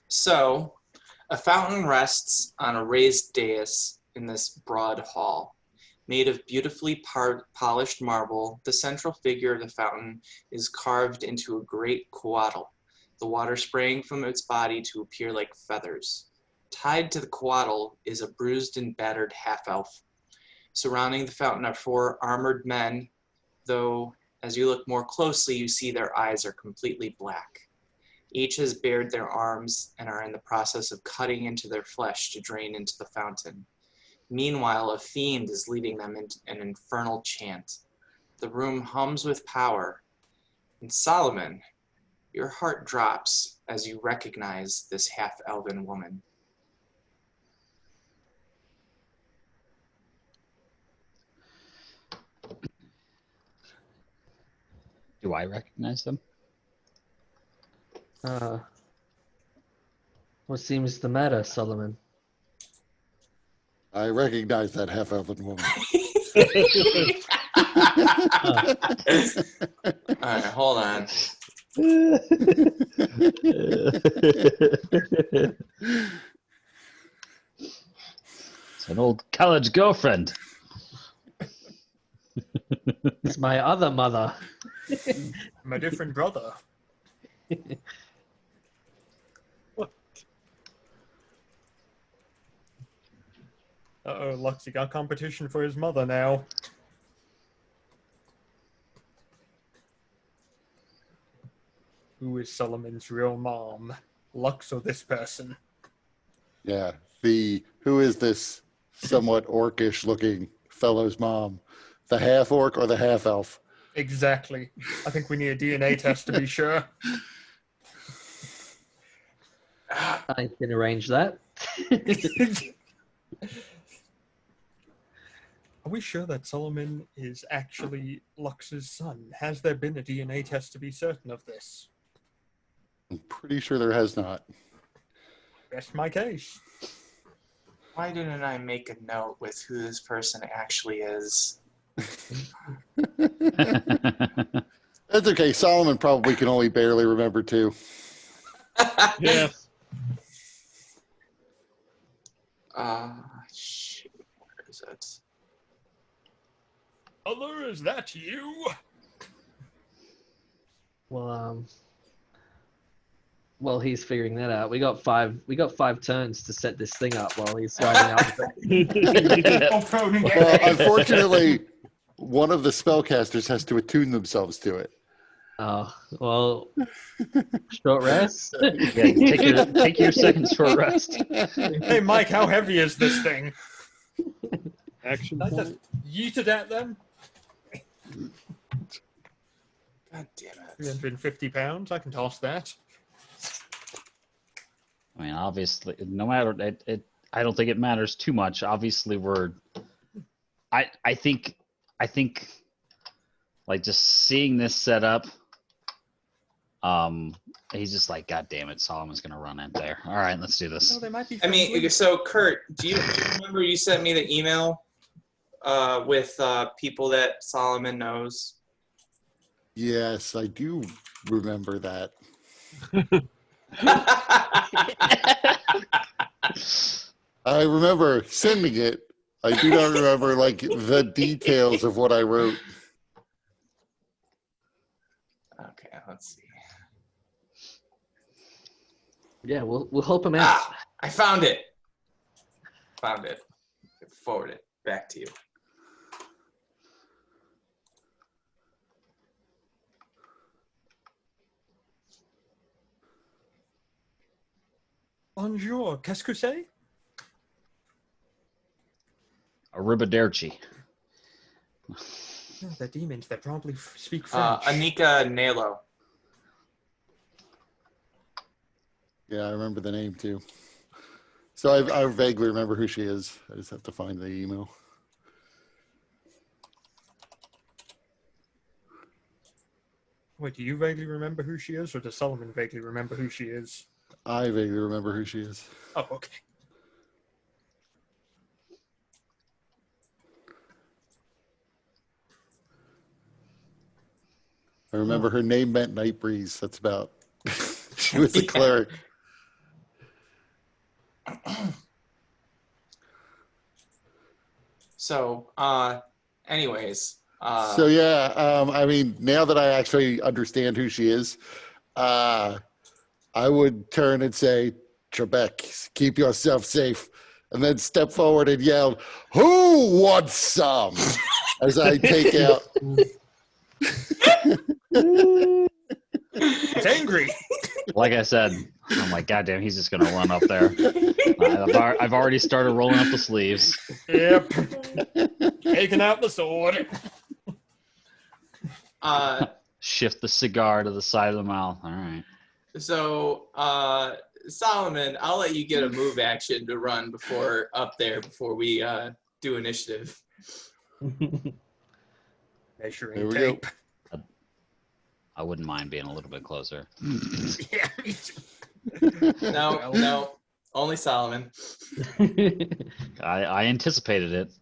So, a fountain rests on a raised dais in this broad hall. Made of beautifully polished marble, the central figure of the fountain is carved into a great coatl, the water spraying from its body to appear like feathers. Tied to the coatl is a bruised and battered half-elf. Surrounding the fountain are 4 armored men, though as you look more closely, you see their eyes are completely black. Each has bared their arms and are in the process of cutting into their flesh to drain into the fountain. Meanwhile, a fiend is leading them into an infernal chant. The room hums with power. And Solomon, your heart drops as you recognize this half-elven woman. Do I recognize them? What seems the matter, Solomon? I recognize that half-elven woman. All right, hold on. It's an old college girlfriend. It's my other mother. My different brother. What? Uh-oh, Luxy got competition for his mother now. Who is Solomon's real mom? Lux or this person? Yeah. Who is this somewhat orcish looking fellow's mom? The half orc or the half elf? Exactly. I think we need a DNA test to be sure. I can arrange that. Are we sure that Solomon is actually Lux's son? Has there been a DNA test to be certain of this? I'm pretty sure there has not. Rest my case. Why didn't I make a note with who this person actually is? That's okay. Solomon probably can only barely remember too. Yeah. Shoot, where is it? Mother, is that you? Well, he's figuring that out. We got five turns to set this thing up while he's writing out. Oh, Cronin, get Well, ready. unfortunately, one of the spellcasters has to attune themselves to it. Oh, well, short rest. Yeah, take your second short rest. Hey, Mike, how heavy is this thing? Action Can I just point. yeet it at them? God damn it. 350 pounds, I can toss that. I mean, obviously, no matter I don't think it matters too much. Obviously, I think, like just seeing this set up, He's just like, God damn it, Solomon's gonna run in there. All right, let's do this. No, they might be. I mean, friendly. so Kurt, do you remember you sent me the email with people that Solomon knows? Yes, I do remember that. I remember sending it. I do not remember like the details of what I wrote. Okay, let's see. Yeah, we'll help him out. Ah, I found it. Found it. Forward it back to you. Bonjour, qu'est-ce que c'est? Arrivederci. Oh, they're demons. They probably speak French. Anika Nalo. Yeah, I remember the name too. So I vaguely remember who she is. I just have to find the email. Wait, do you vaguely remember who she is, or does Solomon vaguely remember who she is? I vaguely remember who she is. Oh, okay. I remember her name meant night breeze. That's about. She was a cleric. So, anyways. So yeah, I mean, now that I actually understand who she is, I would turn and say, Trebek, keep yourself safe, and then step forward and yell, "Who wants some?" As I take out. It's angry. Like I said, I'm like, God damn, he's just gonna run up there. I've already started rolling up the sleeves. Yep. Taking out the sword. Shift the cigar to the side of the mouth. All right. So, Solomon, I'll let you get a move action to run before we do initiative. Measuring There we tape. I wouldn't mind being a little bit closer. Yeah, me too. No, only Solomon. I anticipated it.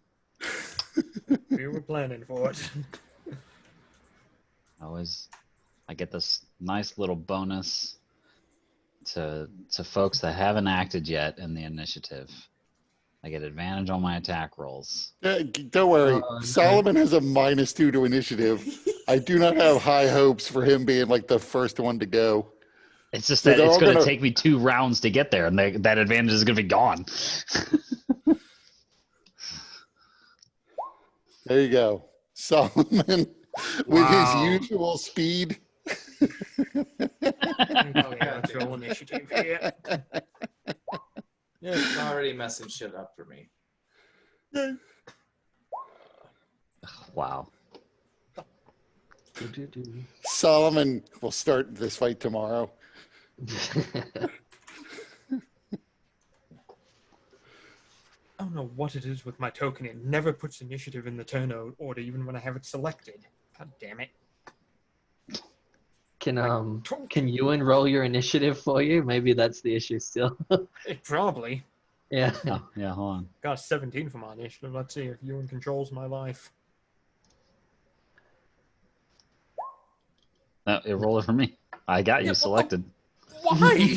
We were planning for it. I get this nice little bonus to folks that haven't acted yet in the initiative. I get advantage on my attack rolls. Yeah, don't worry. Solomon has a -2 to initiative. I do not have high hopes for him being like the first one to go. It's just So that they're it's all going to gonna- take me 2 rounds to get there, and that advantage is going to be gone. There you go. Solomon with his usual speed. Oh, yeah, let's roll initiative here. Yeah, it's already messing shit up for me. Wow. Solomon will start this fight tomorrow. I don't know what it is with my token. It never puts initiative in the turn order, even when I have it selected. God damn it. Can Ewan roll your initiative for you? Maybe that's the issue still. It probably. Yeah. Oh, yeah, hold on. Got a 17 for my initiative. Let's see if Ewan controls my life. No, it rolled it for me. I got you selected. Why?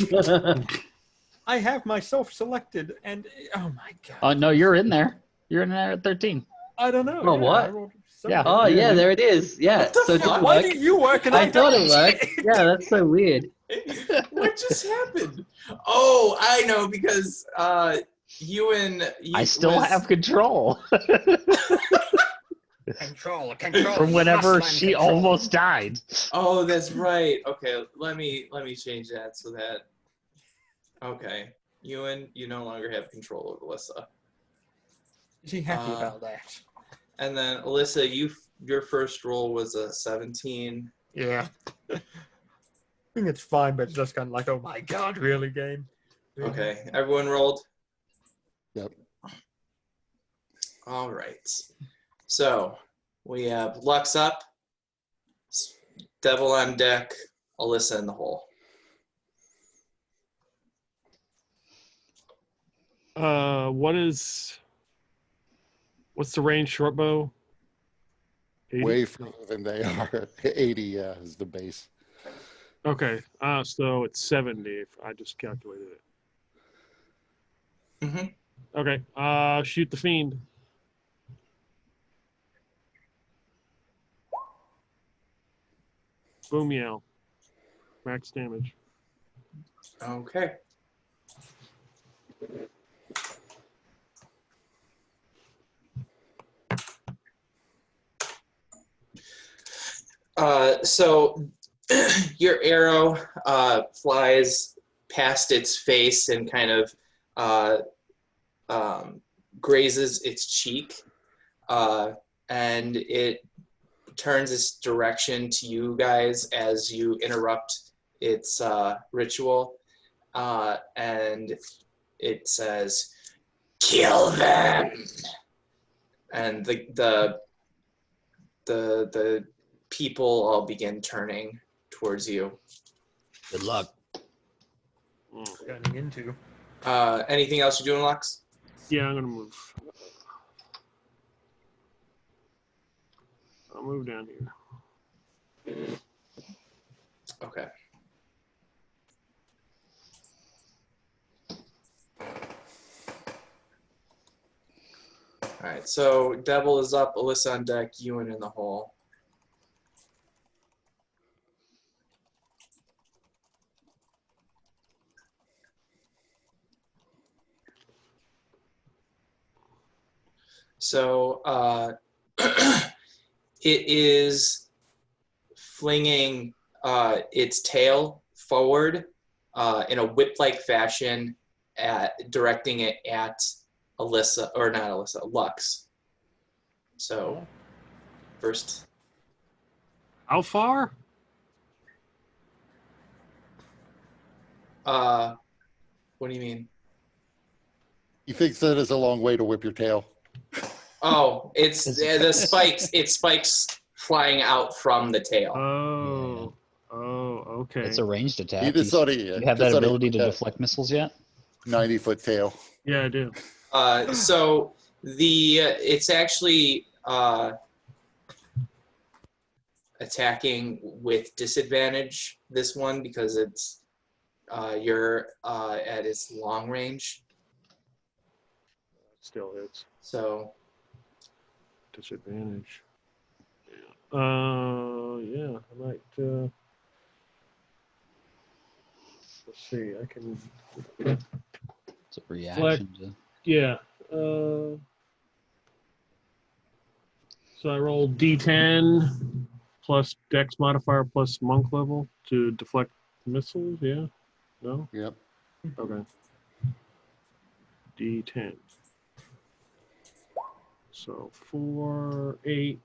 I have myself selected, and oh my god. Oh, no, you're in there. You're in there at 13. I don't know. Oh, yeah, what? I rolled Yeah. 17. Oh yeah, there it is. Yeah. What the So it fuck? did Why work. did you work and I thought it don't? worked. Yeah, that's so weird. What just happened? Oh, I know, because you I still have control Control. from whenever Muscle and she control. almost died. Oh, that's right. Okay, let me change that so that. Okay, Ewan, you no longer have control of Alyssa. Is he happy about that? And then Alyssa, your first roll was a 17. Yeah. I think it's fine, but it's just kind of like, oh my god, really, game? Really? Okay, everyone rolled. Yep. All right. So we have Lux up, Devil on deck, Alyssa in the hole. What's the range short bow? 80? Way further than they are. 80, yeah, is the base. Okay. So it's 70. If I just calculated it. Mm-hmm. Okay. Shoot the fiend. Boom yell. Max damage. Okay. So your arrow flies past its face and kind of grazes its cheek, and it turns its direction to you guys as you interrupt its ritual, and it says, "Kill them!" And the people all begin turning towards you. Good luck. Getting into. Anything else you're doing, Lux? Yeah, I'm gonna move. I'll move down here. Okay. All right, so Devil is up, Alyssa on deck, Ewan in the hole. So it is flinging its tail forward in a whip-like fashion, directing it at Alyssa, or not Alyssa, Lux. So first, How far? what do you mean? He thinks that is a long way to whip your tail. Oh, it's the spikes. It spikes flying out from the tail. Oh, okay. It's a ranged attack. He just thought he you have that ability to deflect missiles yet? 90-foot tail. Yeah, I do. So it's actually attacking with disadvantage, this one, because it's you're at its long range. Still hits. So Disadvantage. Yeah. Yeah, I might. Let's see. I can. It's a reaction to. Yeah. So I rolled D10 plus Dex modifier plus monk level to deflect missiles. Yeah. No. Yep. Okay. D10. So 4, 8.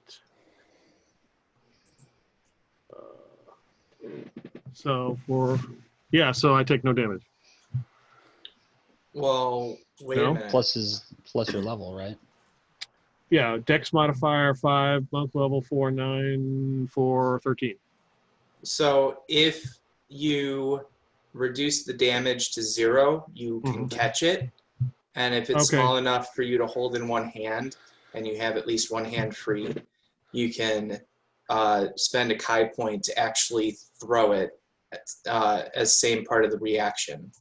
So so I take no damage. well, wait a No? minute. Plus your level, right? Yeah, Dex modifier 5, monk level 4, 9, 4, 13. So if you reduce the damage to 0, you can catch it. And if it's Okay. small enough for you to hold in one hand, and you have at least one hand free, you can spend a Kai point to actually throw it as same part of the reaction.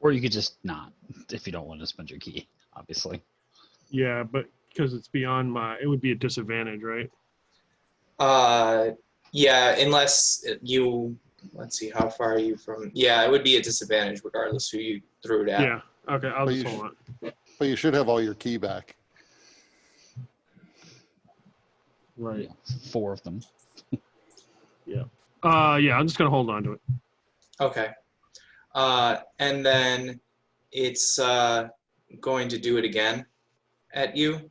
Or you could just not, if you don't want to spend your key, obviously. Yeah, but because it's beyond it would be a disadvantage, right? Yeah, unless let's see, how far are you from? Yeah, it would be a disadvantage regardless who you threw it at. Yeah. Okay, I'll But just you hold on. But you should have all your key back. Right. Yeah, 4 of them. Yeah, I'm just gonna hold on to it. Okay. And then it's going to do it again at you.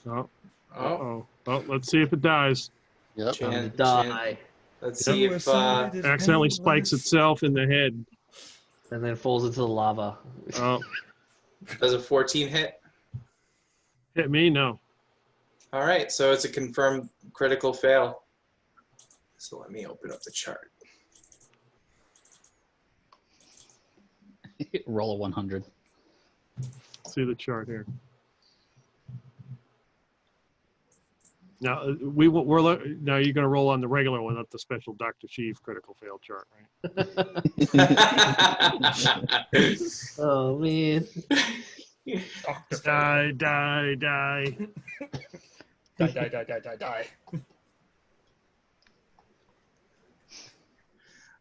Oh. Oh, Oh, let's see if it dies. Yep. Chan- Time to die. let's see if Suicide is Accidentally spikes painless. itself in the head. And then falls into the lava. Oh, does a 14 hit. hit me? No. All right, so it's a confirmed critical fail. So let me open up the chart. Roll a 100. See the chart here. Now now you're going to roll on the regular one, not the special Dr. Sheev critical fail chart, right? Oh man. Die. Die.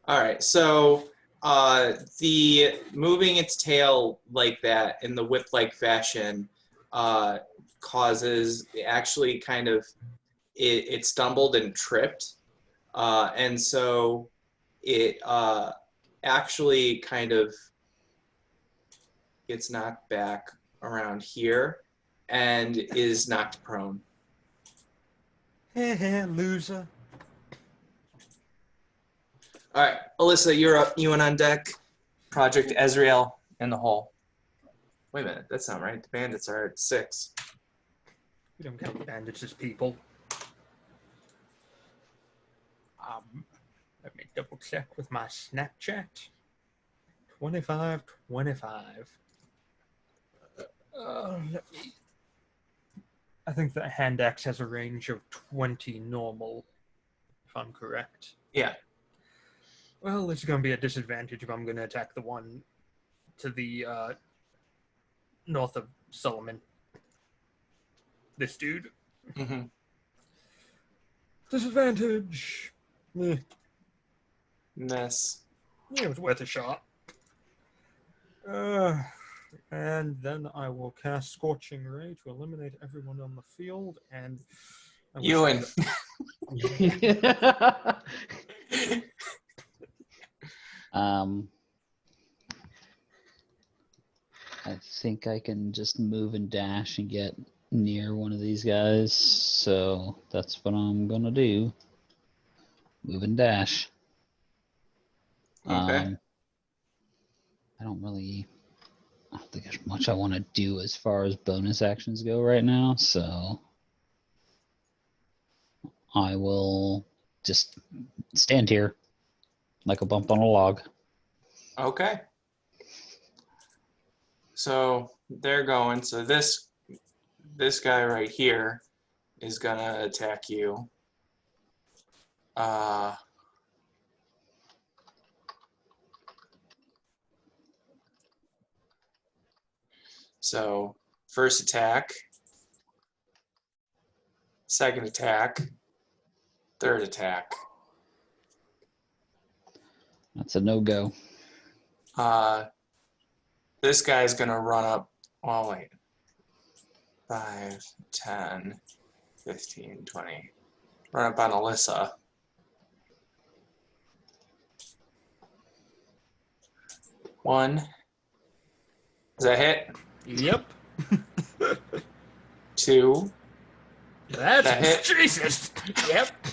All right, so the moving its tail like that in the whip-like fashion causes actually kind of it stumbled and tripped, and so it actually kind of gets knocked back around here and is knocked prone. Hey, loser. All right, Alyssa, you're up. You and on deck. Project Ezreal in the hole. Wait a minute, that's not right. The bandits are at 6. We don't count bandits as people. Let me double check with my Snapchat. 25. I think that hand axe has a range of 20 normal, if I'm correct. Yeah. Well, it's going to be a disadvantage if I'm going to attack the one to the north of Solomon. This dude. Mm-hmm. Disadvantage. Miss. Yeah, it was worth a shot. And then I will cast Scorching Ray to eliminate everyone on the field. And I will Ewan. I think I can just move and dash and get near one of these guys. So that's what I'm gonna do. Move and dash. Okay. I don't think there's much I want to do as far as bonus actions go right now, so I will just stand here like a bump on a log. Okay. So they're going. So this guy right here is gonna attack you. So first attack, second attack, third attack. That's a no-go. This guy's gonna run up. Oh wait. 5, 10, 15, 20. Run up on Alyssa. One. Does that hit? Yep. 2. That's That hit. Jesus. Yep.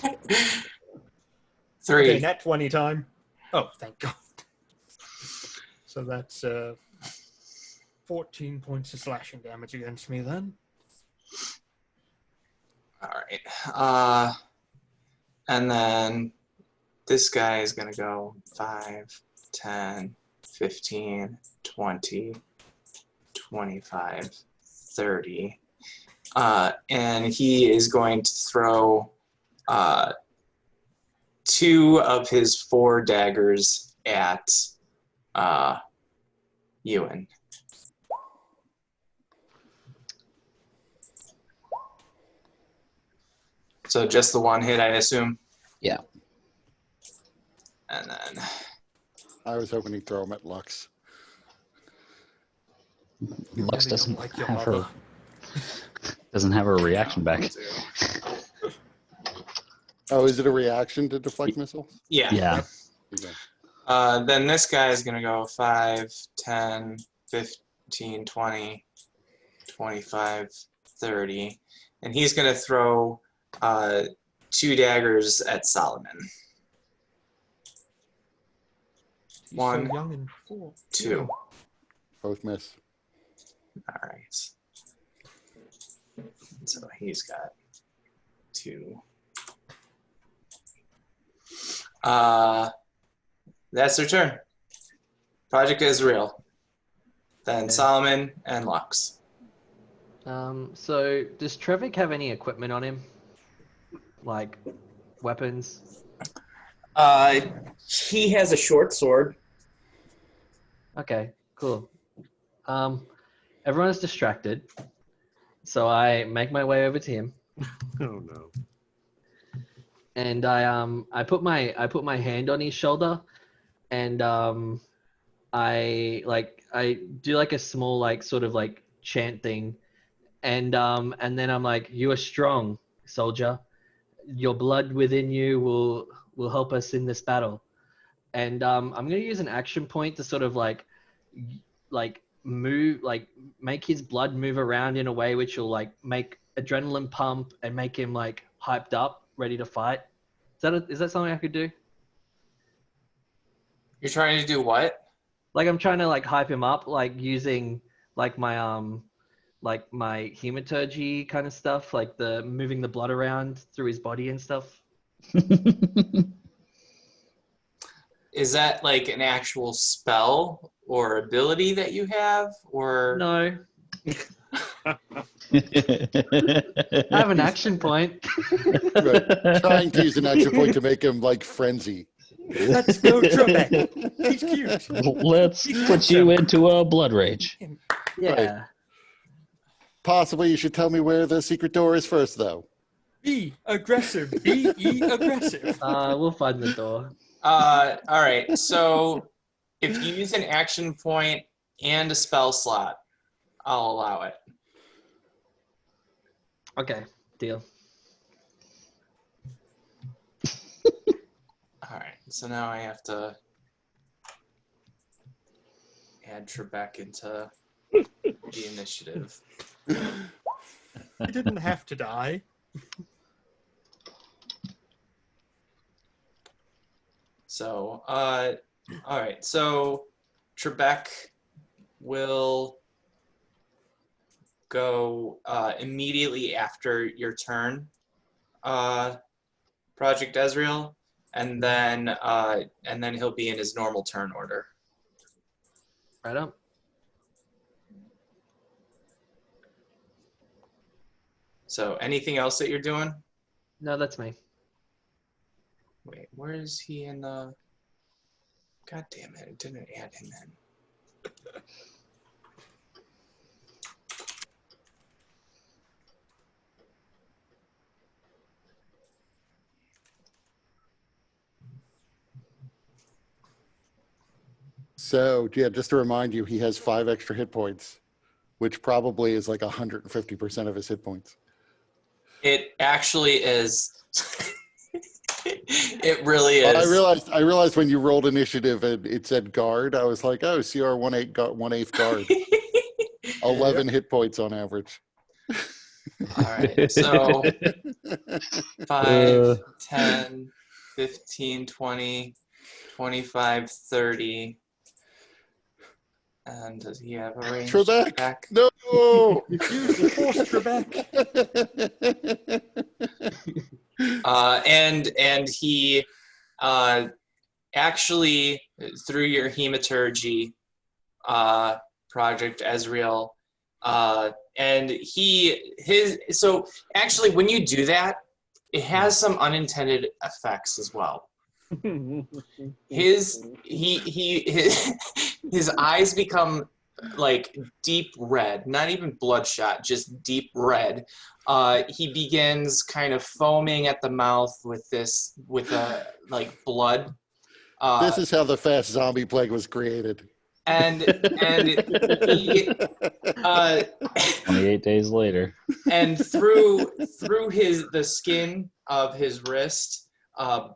3. Okay, nat 20 time. Oh, thank God. So that's 14 points of slashing damage against me then. All right. And then this guy is going to go 5, 10, 15, 20, 25, 30. And he is going to throw 2 of his 4 daggers at Ewan. So just the one hit, I assume? Yeah. And then... I was hoping he'd throw him at Lux. You Lux really doesn't don't like your have mother. her reaction back. Oh, is it a reaction to deflect missiles? Yeah. Yeah. Okay. Then this guy is going to go 5, 10, 15, 20, 25, 30. And he's going to throw 2 daggers at Solomon. He's 1, so young and poor. 2. Both miss. All right. So he's got 2. That's their turn. Project Israel. Then Okay. Solomon and Lux. So does Trevik have any equipment on him? Like weapons? He has a short sword. Okay, cool. Everyone is distracted, so I make my way over to him, Oh no. and I put my hand on his shoulder, and I do like a small like sort of like chant thing, and then I'm like, "You are strong, soldier. Your blood within you will help us in this battle." And I'm gonna use an action point to sort of like move, like make his blood move around in a way which will like make adrenaline pump and make him like hyped up, ready to fight. Is that something I could do? You're trying to do what? Like I'm trying to like hype him up, like using like my hematurgy kind of stuff, like the moving the blood around through his body and stuff. Is that like an actual spell or ability that you have, or No, I have an action point. Right. Trying to use an action point to make him like frenzy. Let's go, Trebek. He's cute. Let's put you into a blood rage. Yeah. Possibly you should tell me where the secret door is first, though. Be aggressive. Be aggressive. We'll find the door. all right. So if you use an action point and a spell slot, I'll allow it. Okay, deal. All right. So now I have to add Trebek into the initiative. He didn't have to die. So, all right. So Trebek will go immediately after your turn, Project Ezreal, and then he'll be in his normal turn order. Right up. So, anything else that you're doing? No, that's me. Wait, where is he in the? God damn it! It didn't add him in. So, yeah, just to remind you, he has 5 extra hit points, which probably is like 150% of his hit points. It actually is. It really is. I realized when you rolled initiative and it said guard, I was like, oh, CR 1/8 guard. 11 hit points on average. All right. So 5, 10, 15, 20, 25, 30. And does he have a range? Trebek! Attack? No! Use the force, Trebek. And he actually, through your hematurgy, Project Ezreal, so actually when you do that, it has some unintended effects as well. His eyes become like deep red, not even bloodshot, just deep red. He begins kind of foaming at the mouth with like blood. This is how the fast zombie plague was created. And he 28 days later. and through the skin of his wrist,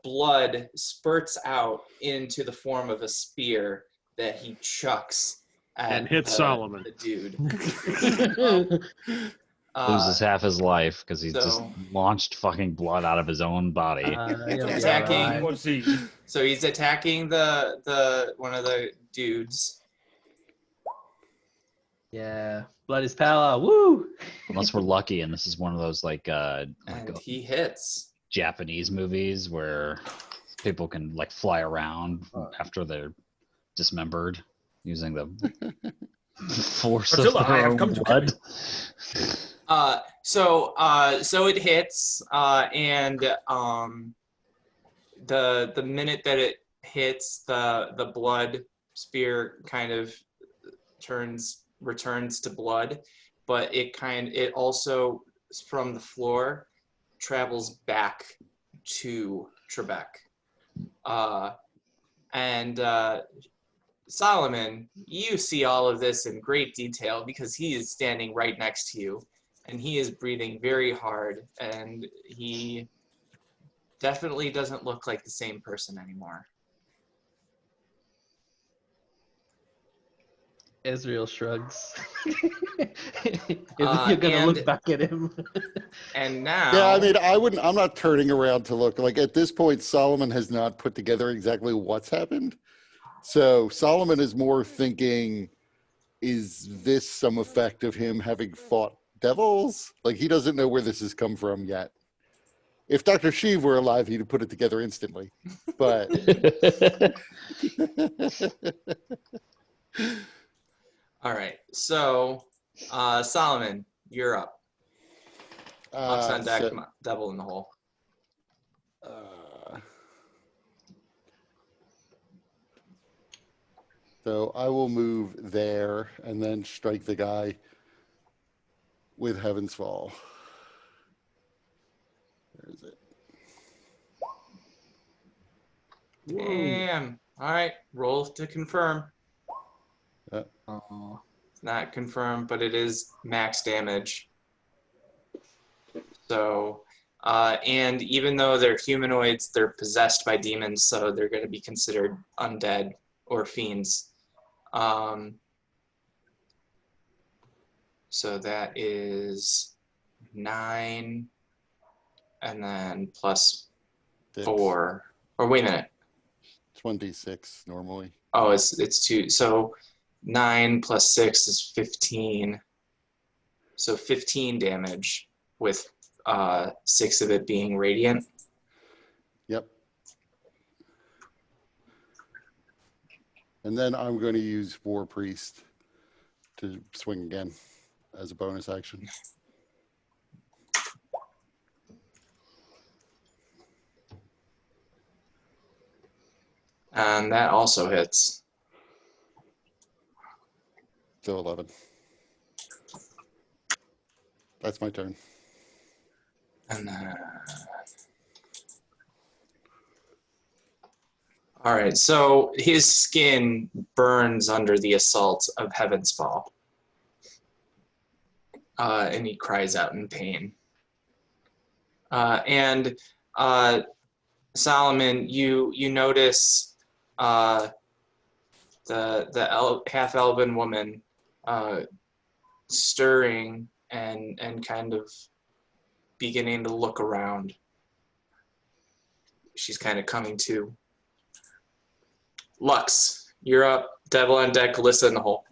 blood spurts out into the form of a spear that he chucks at And hits Solomon. the dude. Loses half his life because he's just so- launched fucking blood out of his own body. Attacking. What's he? So he's attacking the one of the dudes. Yeah, blood is power. Woo! Unless we're lucky and this is one of those like And he hits. Japanese movies where people can like fly around after they're dismembered using the force of Godzilla, I their have own come to blood. So it hits, and the minute that it hits, the blood spear kind of returns to blood, but it also from the floor travels back to Trebek. And Solomon, you see all of this in great detail because he is standing right next to you, and he is breathing very hard, and he definitely doesn't look like the same person anymore. Ezreal shrugs. You're gonna look back at him. And now, Yeah, I mean, I wouldn't. I'm not turning around to look. Like at this point, Solomon has not put together exactly what's happened. So Solomon is more thinking, is this some effect of him having fought devils? Like he doesn't know where this has come from yet. If Dr. Sheev were alive, he'd have put it together instantly. But all right. So, Solomon, you're up. Lux on deck, devil in the hole. So I will move there and then strike the guy with Heaven's Fall. Where is it? Damn. All right. Roll to confirm. Oh. It's not confirmed, but it is max damage. So, and even though they're humanoids, they're possessed by demons, so they're going to be considered undead or fiends. So that is 9, and then plus 6. 4. Or wait a minute. 26 normally. Oh, it's 2. So 9 plus 6 is 15. So 15 damage with 6 of it being radiant. Yep. And then I'm going to use War Priest to swing again as a bonus action. And that also hits. So 11. That's my turn. And then... All right, so his skin burns under the assault of Heaven's Fall. And he cries out in pain. And Solomon, you notice the half-elven woman stirring and kind of beginning to look around. She's kind of coming to. Lux, you're up. Devil on deck, Alyssa in the hole.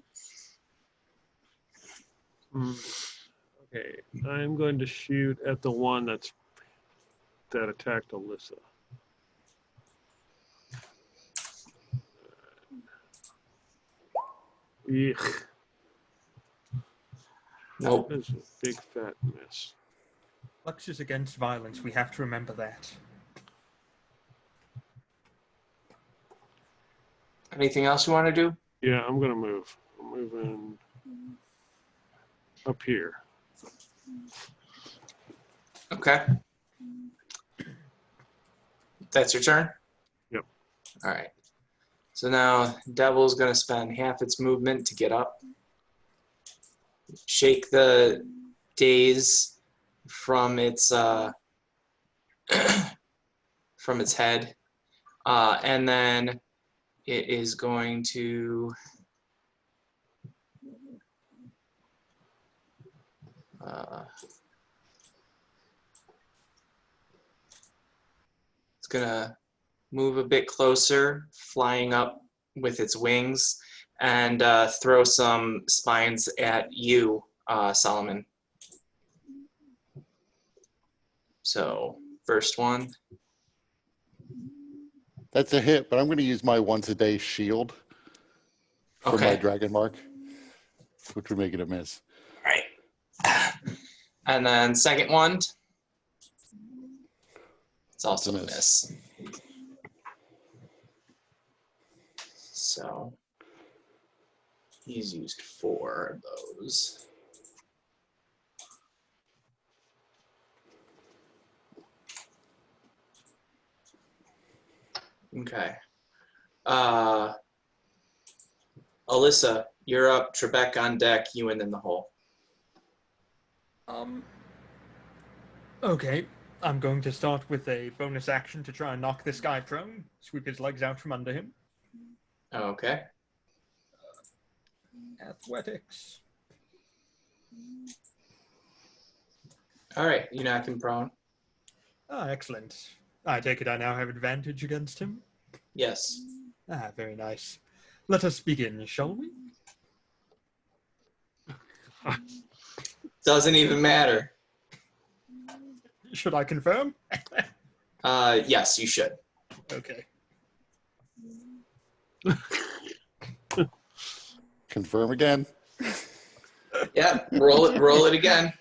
Okay, I'm going to shoot at the one that attacked Alyssa. Eek. Nope. That's a big fat miss. Lux is against violence. We have to remember that. Anything else you want to do? Yeah, I'm gonna move. I'm moving up here. Okay. That's your turn? Yep. All right. So now Devil's going to spend half its movement to get up. Shake the daze from its from its head. And then it is going to it's gonna move a bit closer, flying up with its wings, and throw some spines at you, Solomon. So first one That's a hit, but I'm going to use my once a day shield for my Okay. dragon mark, which would make it a miss. All right. And then second one. It's also a miss. So he's used 4 of those. Okay. Alyssa, you're up. Trebek on deck. Ewan in the hole. Okay. I'm going to start with a bonus action to try and knock this guy prone, sweep his legs out from under him. Okay. Athletics. All right. You knock him prone. Ah, excellent. I take it I now have advantage against him. Yes. Ah, very nice. Let us begin, shall we? Doesn't even matter. Should I confirm? Yes, you should. Okay. Confirm again. Yep. Roll it again.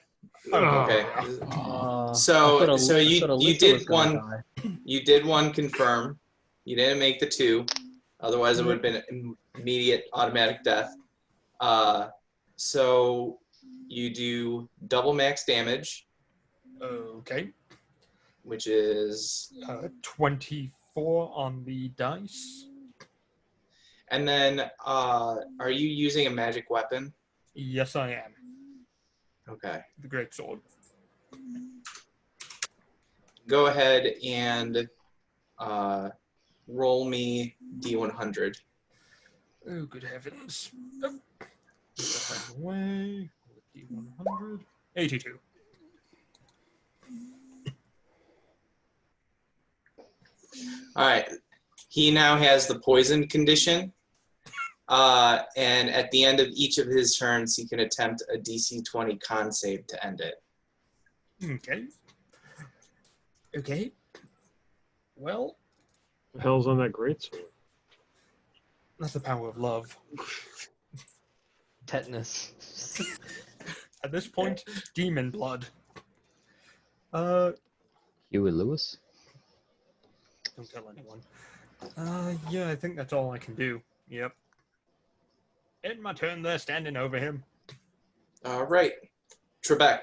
Okay. So you did one. You did one confirm. You didn't make the 2. Otherwise, it would have been immediate automatic death. So you do double max damage, Okay. which is, 24 on the dice. and then are you using a magic weapon? Yes, I am. Okay. The great sword. Go ahead and roll me D100. Oh, good heavens. Oh. Get that out of the way. D100. 82. All right. He now has the poison condition. And at the end of each of his turns, he can attempt a DC 20 con save to end it. Okay. Okay. Well, The hell's on that greatsword? that's the power of love. Tetanus. At this point, demon blood. Huey Lewis? Don't tell anyone. Yeah, I think that's all I can do. Yep. In my turn there, standing over him. All right. Trebek.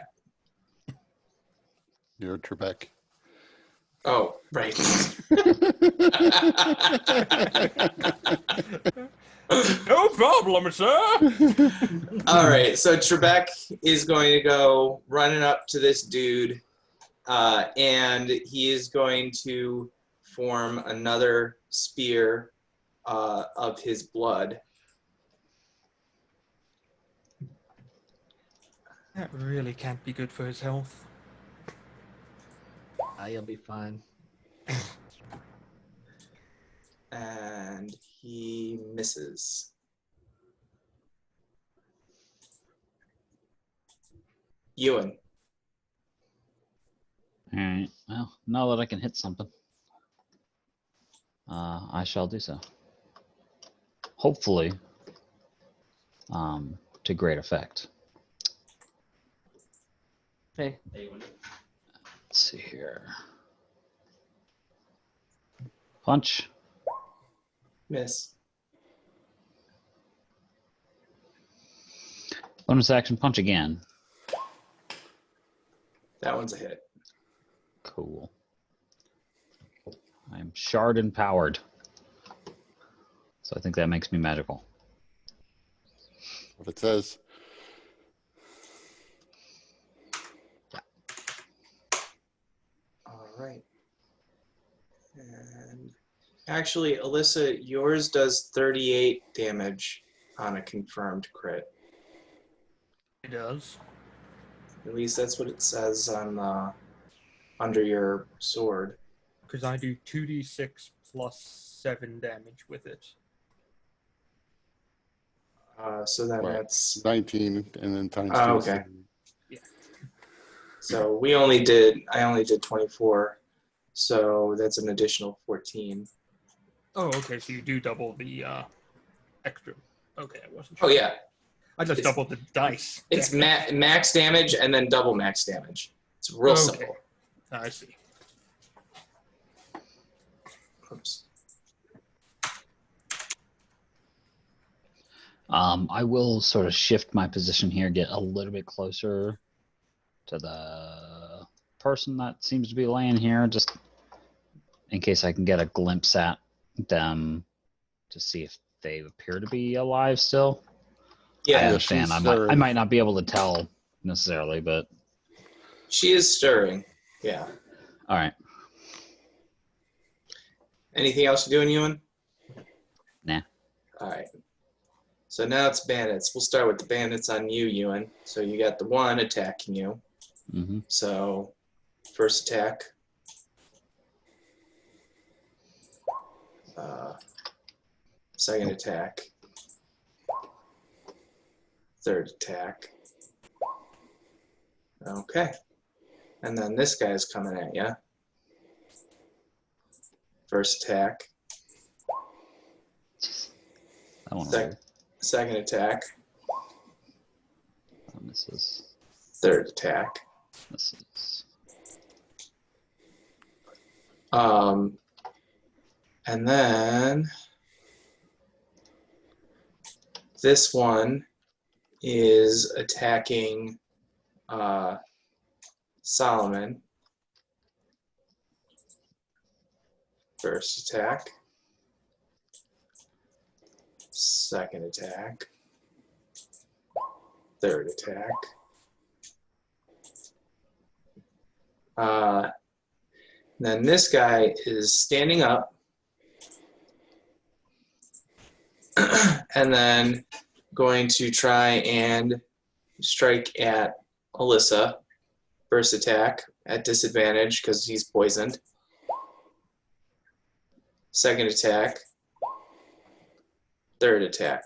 You're Trebek. Oh, right. No problem, sir. All right. So Trebek is going to go running up to this dude, and he is going to form another spear of his blood. That really can't be good for his health. You'll be fine. And he misses. Ewan. All right. Well, now that I can hit something, I shall do so. Hopefully, to great effect. Hey. Let's see here. Punch. Miss. Bonus action punch again. That one's a hit. Cool. I'm shard empowered. So I think that makes me magical. What it says. All right. And actually, Alyssa, yours does 38 damage on a confirmed crit. It does. At least that's what it says on under your sword. Because I do 2d6 plus 7 damage with it. So then Right. that's 19 and then times 2. Oh, okay. So I only did 24, so that's an additional 14. Oh, okay. So you do double the extra. Okay, I wasn't Oh sure. yeah, I just It's- doubled the dice. it's damage. max damage and then double max damage. It's real Okay. simple. I see. Oops. I will sort of shift my position here, get a little bit closer to the person that seems to be laying here, just in case I can get a glimpse at them to see if they appear to be alive still. I Yeah, understand. she's I stirring. might not be able to tell necessarily, but she is stirring. Yeah. all right. Anything else you're doing, Ewan? Nah. All right. So now it's bandits. We'll start with the bandits on you, Ewan. So you got the one attacking you. Mm-hmm. So first attack. Second attack. Third attack. Okay. And then this guy's coming at you. First attack. That one Sec- second attack. misses. Third attack. Misses. And then this one is attacking Solomon. First attack. Second attack. Third attack. Then this guy is standing up. And then going to try and strike at Alyssa. First attack at disadvantage because he's poisoned. Second attack. Third attack.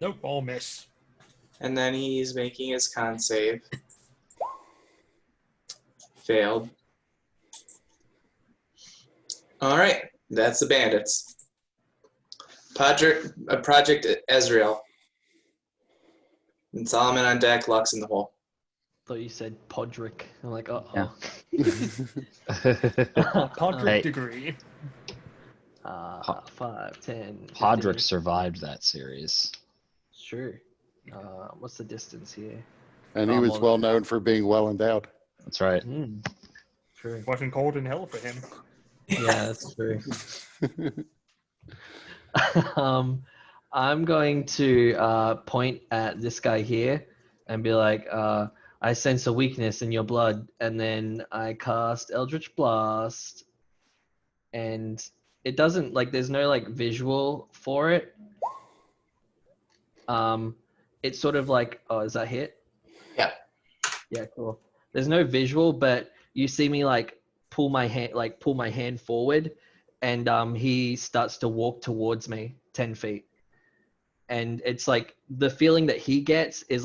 Nope, all miss. And then he's making his con save. Failed. All right, that's the bandits. Project Ezreal. And Solomon on deck, Lux in the hole. Thought you said Podrick. I'm like, oh. Yeah. Podrick Hey. degree. 5, 10. 15. Podrick survived that series. Sure. What's the distance here? And he Oh, was well- well known for being well endowed. That's right. True. Wasn't cold in hell for him. Yeah, that's true. I'm going to point at this guy here and be like, I sense a weakness in your blood, and then I cast Eldritch Blast, and it doesn't there's no visual for it. It's sort of like, oh, is that hit? Yeah. Yeah, cool. There's no visual, but you see me pull my hand forward, and he starts to walk towards me 10 feet. And it's the feeling that he gets is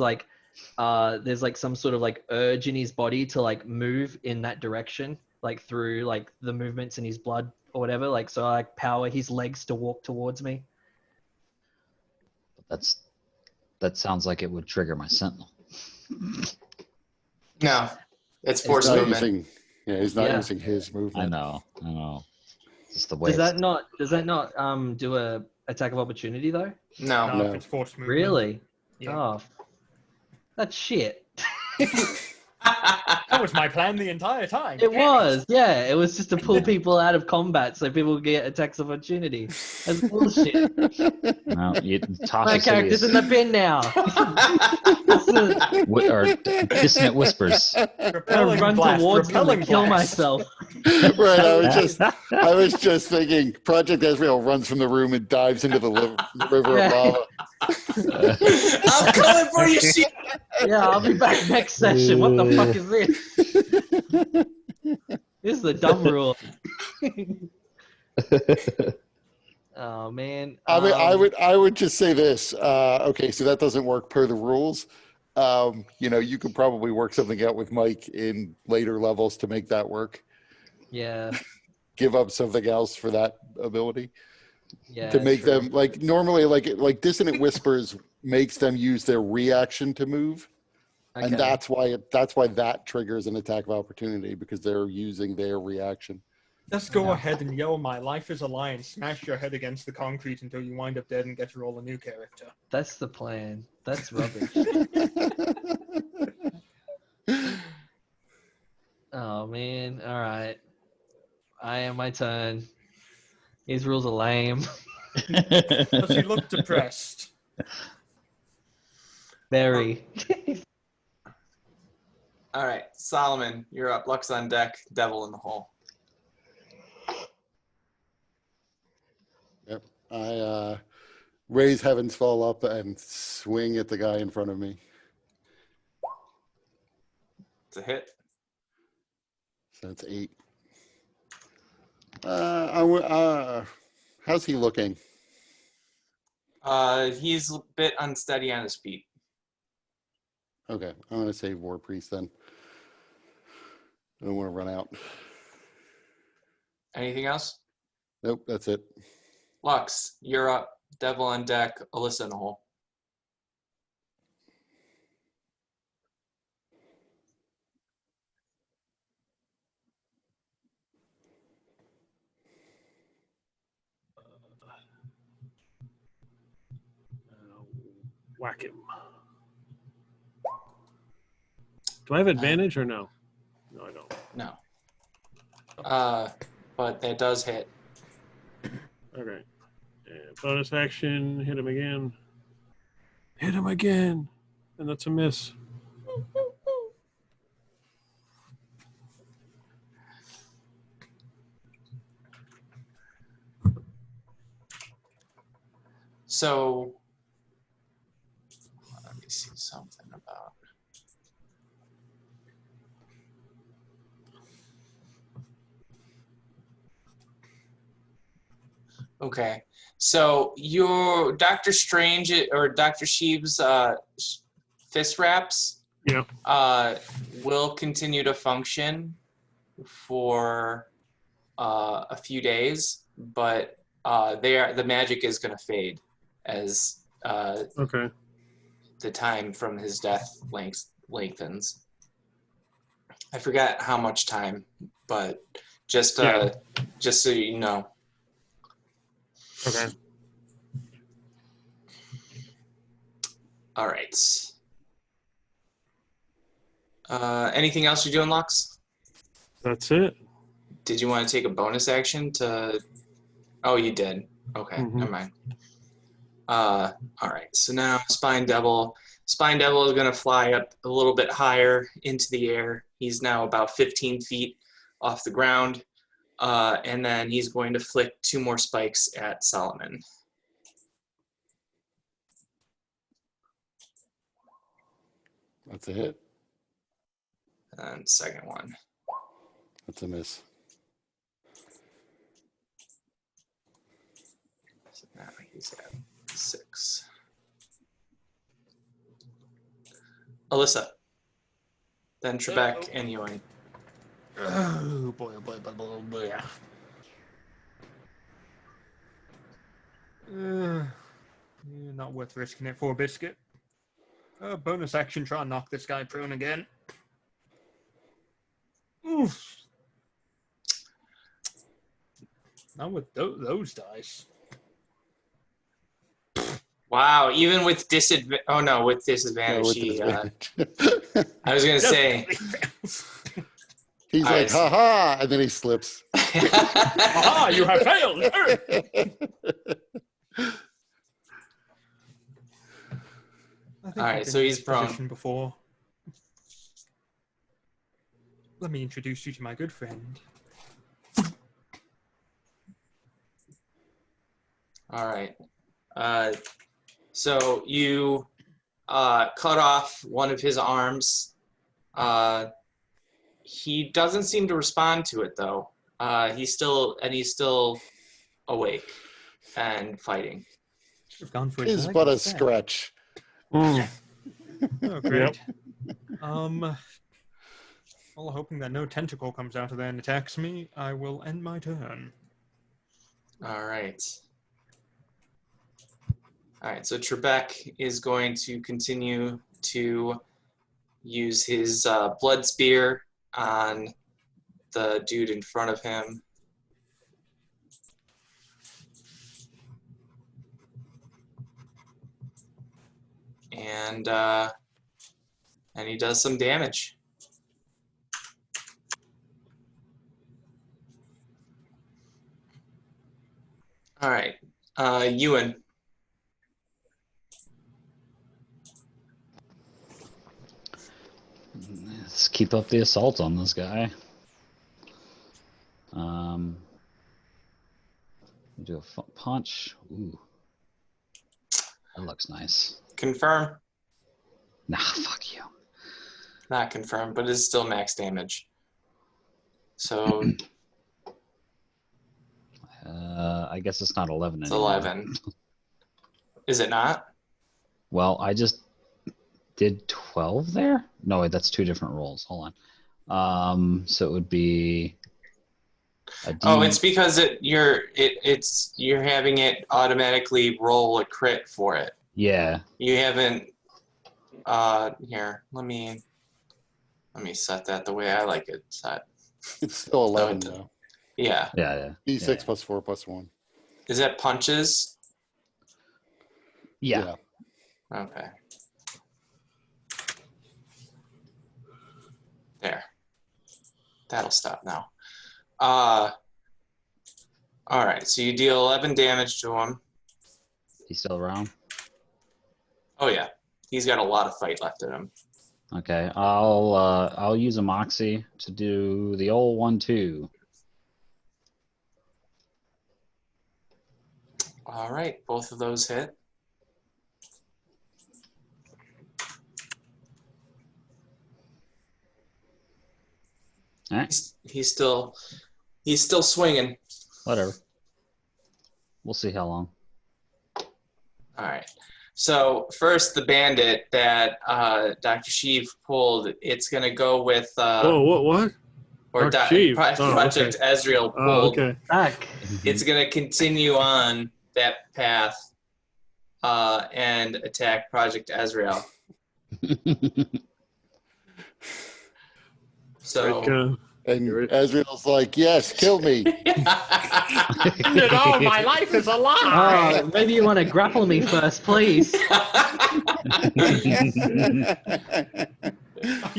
there's some sort of urge in his body to move in that direction, through the movements in his blood or whatever. So I power his legs to walk towards me. That sounds like it would trigger my sentinel. No, it's It's force He's not movement. using, he's not Yeah. using his I movement. know. Just the way. Does that not do a attack of opportunity though? No. No, No. if it's forced movement. Really? Yeah. Oh, that's shit. That was my plan the entire time. It was, yeah. It was just to pull people out of combat so people get attacks of opportunity. That's bullshit. No, My Tasha character's in the bin now. or dissonant whispers. I'm gonna Repelling run blast, towards them repelling and kill blast. myself. Right, I was just thinking, Project Ezreal runs from the room and dives into the river of lava. I'm coming for you, shit. Yeah, I'll be back next session. What the fuck is this? This is the dumb rule. Oh man. I mean, I would just say this. Okay, so that doesn't work per the rules. You could probably work something out with Mike in later levels to make that work. Yeah. give up something else for that ability Yeah, to make true. them like normally like Dissonant Whispers makes them use their reaction to move. Okay. And that's why that triggers an attack of opportunity because they're using their reaction. Just go ahead and yell, "My life is a lie," and smash your head against the concrete until you wind up dead and get to roll a new character. That's the plan. That's rubbish. Oh man. All right. I am my turn. These rules are lame. Does he look depressed? Very. All right, Solomon, you're up. Lux on deck, devil in the hole. Yep. I raise Heaven's Fall up and swing at the guy in front of me. It's a hit. So that's 8. How's he looking? He's a bit unsteady on his feet. Okay, I'm going to save War Priest then. I don't want to run out. Anything else? Nope, that's it. Lux, you're up. Devil on deck, Alyssa in the hole. Whack him. Do I have advantage or no? No, I don't. No. But that does hit. Okay. And bonus action, hit him again. Hit him again. And that's a miss. So, let me see something about. Okay, so your Dr. Strange or Dr. Sheeb's fist wraps will continue to function for a few days, but the magic is going to fade as Okay. the time from his death lengthens. I forgot how much time, but just so you know. Okay. All right. Anything else you're doing, Lux? That's it. Did you want to take a bonus action to? Oh, you did. Okay, Mhm. never mind. All right. So now Spine Devil. Spine Devil is going to fly up a little bit higher into the air. He's now about 15 feet off the ground. And then he's going to flick 2 more spikes at Solomon. That's a hit. And second one. That's a miss. So now he's at 6. Alyssa. Then Trebek and Ewing. Oh boy, oh boy, oh boy, oh boy. Not worth risking it for a biscuit. Bonus action, try and knock this guy prone again. Oof. Not with those dice. Wow, even with disadvantage. Oh no, with disadvantage. No, with he, disadvantage. I was gonna say. He's All like, right. ha, and then he slips. Aha, you have failed! All right, so he's prone. Before. Let me introduce you to my good friend. All right. So you cut off one of his arms. He doesn't seem to respond to it though. He's still awake and fighting. Should've gone for It's leg but a instead. scratch. Mm. Oh, great. I'll Well, hoping that no tentacle comes out of there and attacks me, I will end my turn. All right. All right, so Trebek is going to continue to use his blood spear on the dude in front of him. And he does some damage. All right, Ewan. Let's keep up the assault on this guy. Do a punch. Ooh, that looks nice. Confirm. Nah, fuck you. Not confirmed, but it's still max damage. So I guess it's not 11 it's anymore. 11. Is it not? Well, I just did 12 there? No, wait, that's two different rolls. Hold on. So it would be a D. Oh, it's because you're having it automatically roll a crit for it. Yeah. You haven't. Here, let me set that the way I like it set. It's still 11 So though. Yeah. Yeah. D6 Yeah. plus 4 plus 1. Is that punches? Yeah. Okay. There. That'll stop now. All right, so you deal 11 damage to him. He's still around? Oh yeah, he's got a lot of fight left in him. Okay. I'll use a moxie to do the old 1-2. All right, both of those hit. All right. He's still swinging. Whatever. We'll see how long. All right. So first, the bandit that Dr. Sheev pulled, it's going to go with What? or Dr. Sheev. Oh, Project okay. Ezreal Oh, pulled. okay. Back. It's going to continue on that path and attack Project Ezreal. So. And You're it. Ezreal's like, yes, kill me. No, my life is a lie! Oh, maybe you want to grapple me first, please. You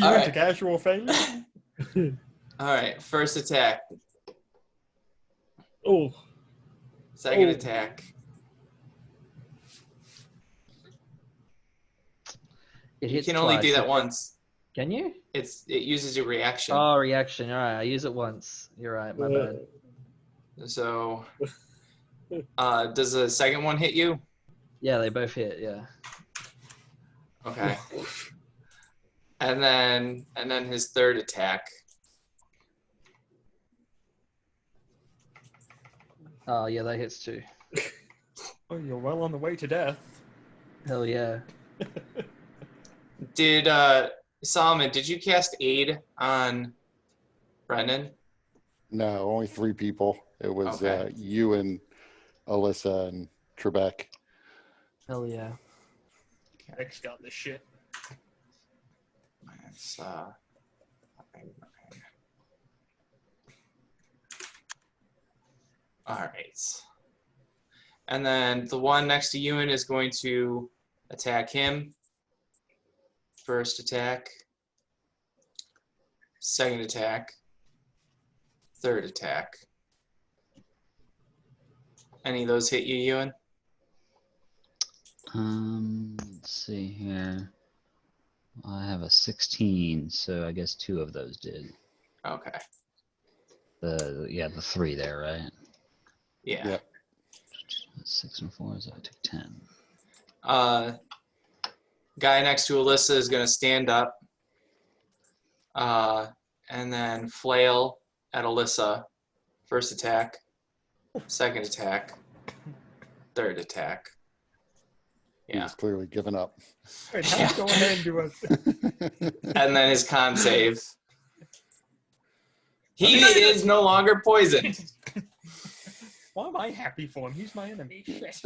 All into right. casual phase? All right, first attack, Oh, second Oh. attack. It You hits can only twice, do that okay. once. Can you? It uses your reaction. Oh, reaction. All right, I use it once. You're right. My bad. So, does the second one hit you? Yeah, they both hit. Yeah. Okay. And then his third attack. Oh, yeah, that hits too. Oh, you're well on the way to death. Hell yeah. Did Solomon? Did you cast aid on Brendan? No, only 3 people. It was Okay. you and Alyssa and Trebek. Hell yeah. X got this shit. It's, all right. And then the one next to Ewan is going to attack him. First attack. Second attack. Third attack. Any of those hit you, Ewan? Let's see here. I have a 16, so I guess 2 of those did. Okay. The 3 there, right? Yeah. Yep. 6 and 4, so I took 10. Guy next to Alyssa is going to stand up and then flail at Alyssa. First attack, second attack, third attack. Yeah. He's clearly given up. Wait, how go ahead and do a... And then his con save. He is no longer poisoned. Why am I happy for him? He's my enemy. Shit.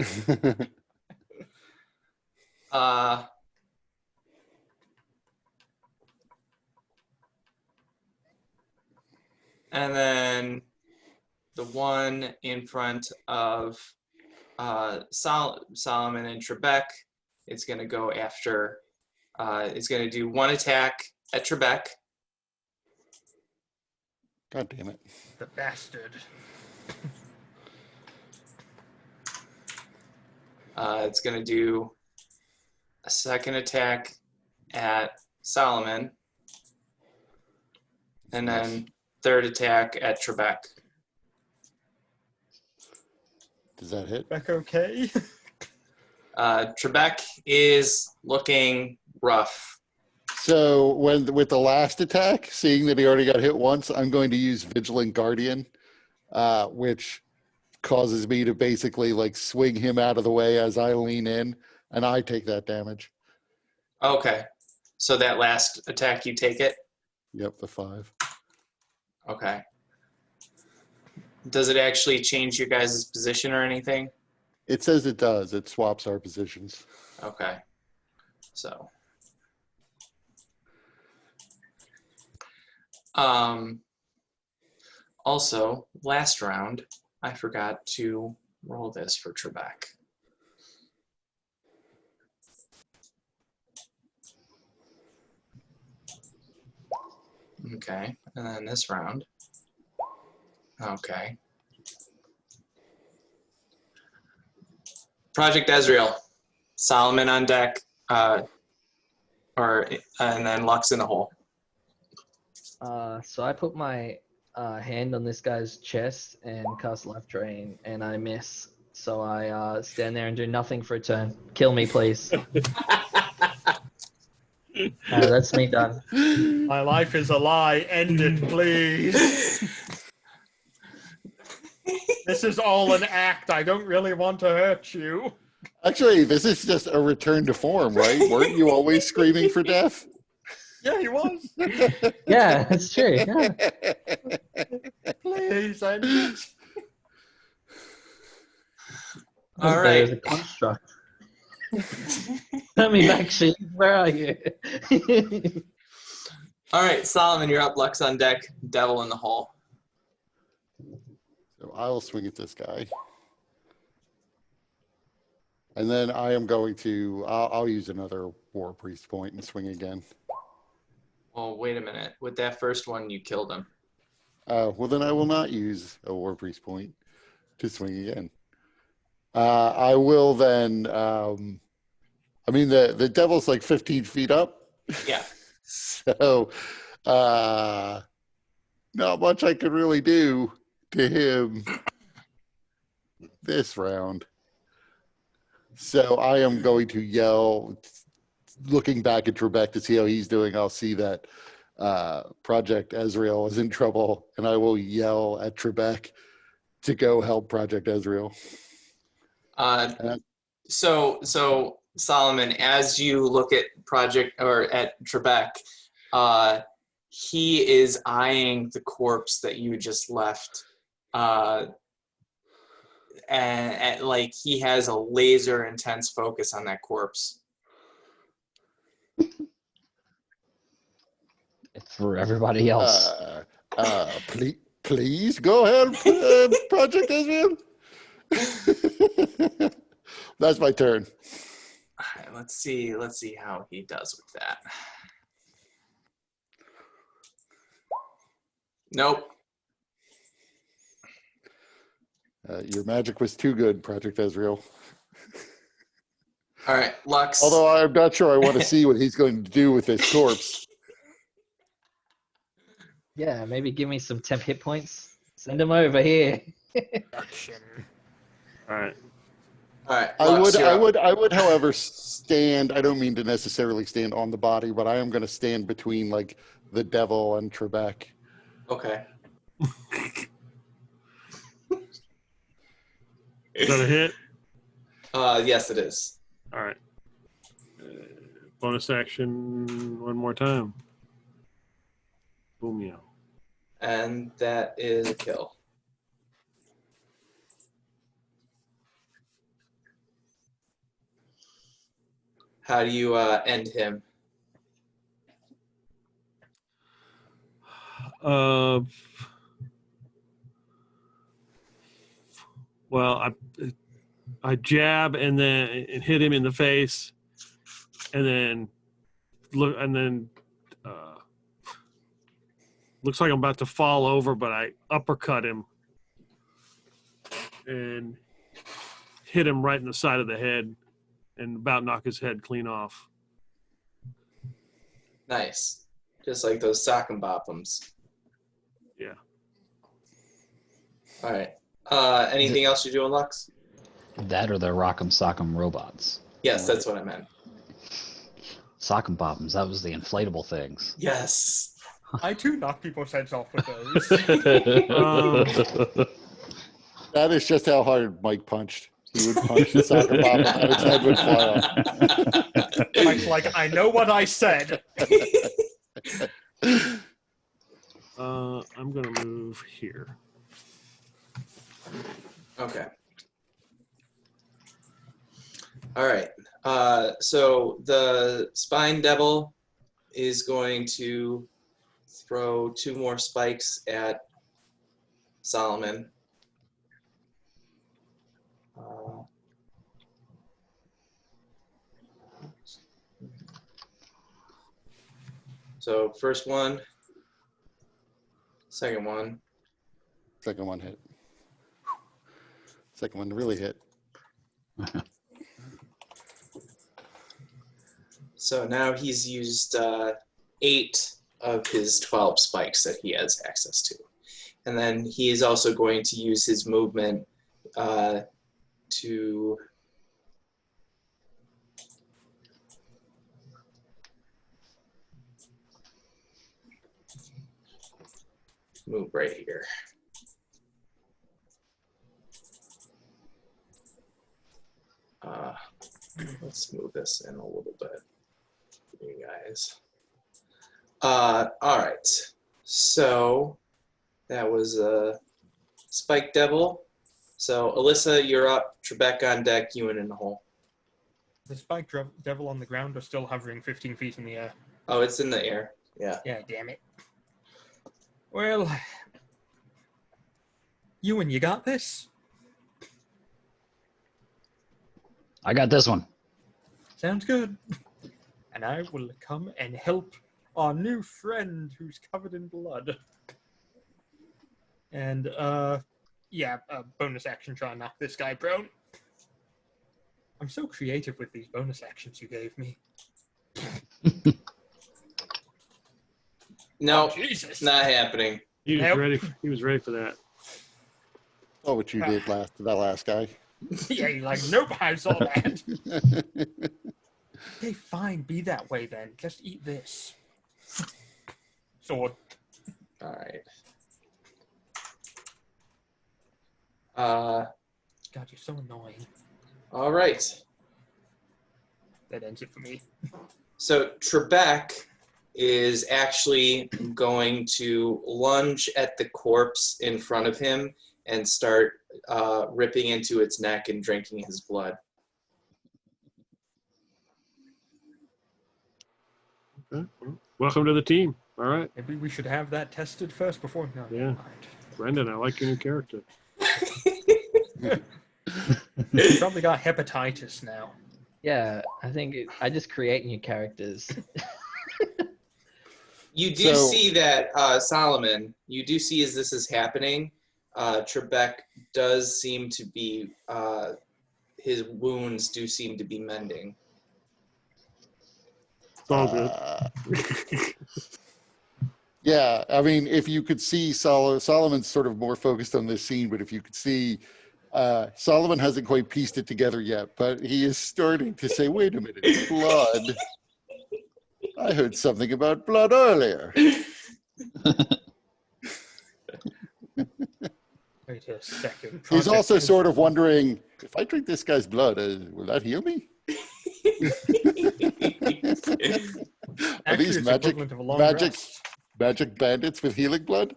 And then the one in front of Solomon and Trebek, it's going to go after, it's going to do one attack at Trebek. God damn it. The bastard. It's going to do a second attack at Solomon. And then third attack at Trebek. Does that hit? Back okay? Trebek is looking rough. So with the last attack, seeing that he already got hit once, I'm going to use Vigilant Guardian, which causes me to basically like swing him out of the way as I lean in, and I take that damage. Okay. So that last attack, you take it? Yep, the 5. Okay. Does it actually change your guys' position or anything? It says it does. It swaps our positions. Okay. So. Also, last round, I forgot to roll this for Trebek. Okay, and then this round. Okay. Project Ezreal, Solomon on deck, and then Lux in the hole. So I put my hand on this guy's chest and cast Life Drain, and I miss. So I stand there and do nothing for a turn. Kill me, please. That's me done. My life is a lie. End it, please. This is all an act. I don't really want to hurt you. Actually, this is just a return to form, right? Weren't you always screaming for death? Yeah, he was. Yeah, that's true. Yeah. Please, end it. All There's right. a construct. Let me back, shit. Where are you? All right, Solomon, you're up. Lux on deck. Devil in the hole. So I'll swing at this guy. And then I am going to, I'll use another War Priest point and swing again. Well, wait a minute. With that first one, you killed him. Well, then I will not use a War Priest point to swing again. I will then, I mean, the devil's like 15 feet up. Yeah. So, not much I could really do to him this round. So I am going to yell, looking back at Trebek to see how he's doing. I'll see that Project Ezreal is in trouble, and I will yell at Trebek to go help Project Ezreal. So Solomon, as you look at at Trebek, he is eyeing the corpse that you just left, and like he has a laser intense focus on that corpse. For everybody else. Please go ahead, Project Ezreal. That's my turn. All right, let's see how he does with that. Nope. Your magic was too good, Project Ezreal. All right, Lux. Although I'm not sure I want to see what he's going to do with this corpse. Yeah, maybe give me some temp hit points. Send him over here. Action. All right. All right, Lux, I would, however, stand. I don't mean to necessarily stand on the body, but I am going to stand between like the devil and Trebek. Okay. Is that a hit? Yes, it is. All right. Bonus action one more time. Boom, yeah. And that is a kill. How do you end him? Well, I jab and then hit him in the face, and then looks like I'm about to fall over, but I uppercut him and hit him right in the side of the head and about knock his head clean off. Nice. Just like those sock and bop'ems. Yeah. All right. Anything else you're doing, Lux? That or the Rock'em Sock'em robots. Yes, that's what I meant. Sock'em Bopp'ems, that was the inflatable things. Yes. I too knock people's heads off with those. That is just how hard Mike punched. He would punch the soccer ball and his head would fly off. Mike's like, I know what I said. I'm going to move here. Okay. All right. So the Spine Devil is going to throw 2 more spikes at Solomon. So first one, second one. Second one hit. Second one really hit. So now he's used 8 of his 12 spikes that he has access to. And then he is also going to use his movement to move right here. Let's move this in a little bit for you guys. All right, so that was a Spike Devil. So Alyssa, you're up. Trebek on deck, Ewan in the hole. The spike devil on the ground are still hovering 15 feet in the air. Oh, it's in the air. Yeah. Yeah, damn it. Well, Ewan, you got this? I got this one. Sounds good. And I will come and help our new friend who's covered in blood. And, yeah, bonus action, try and knock this guy prone. I'm so creative with these bonus actions you gave me. No, Oh, Jesus. not happening. He was Nope. ready. He was ready for that. Oh, what you did to that last guy. Yeah, you're like, nope, I saw that. Okay, fine, be that way then. Just eat this. Sword. All right. God, you're so annoying. All right. That ends it for me. So Trebek is actually going to lunge at the corpse in front of him and start ripping into its neck and drinking his blood. Okay. Well, welcome to the team. All right. Maybe we should have that tested first before. No, Yeah. never mind. Brendan, I like your new character. He's probably got hepatitis now. Yeah, I think I just create new characters. You do So- see that, Solomon, you do see as this is happening, Trebek does seem to be, his wounds do seem to be mending. It's all good. Yeah, I mean, if you could see Solomon's sort of more focused on this scene, but if you could see, Solomon hasn't quite pieced it together yet, but he is starting to say, wait a minute, blood. I heard something about blood earlier. Wait a second. He's also Project- sort of wondering, if I drink this guy's blood, will that heal me? Are Actually, these it's magic equivalent of a long magic rest. magic bandits with healing blood?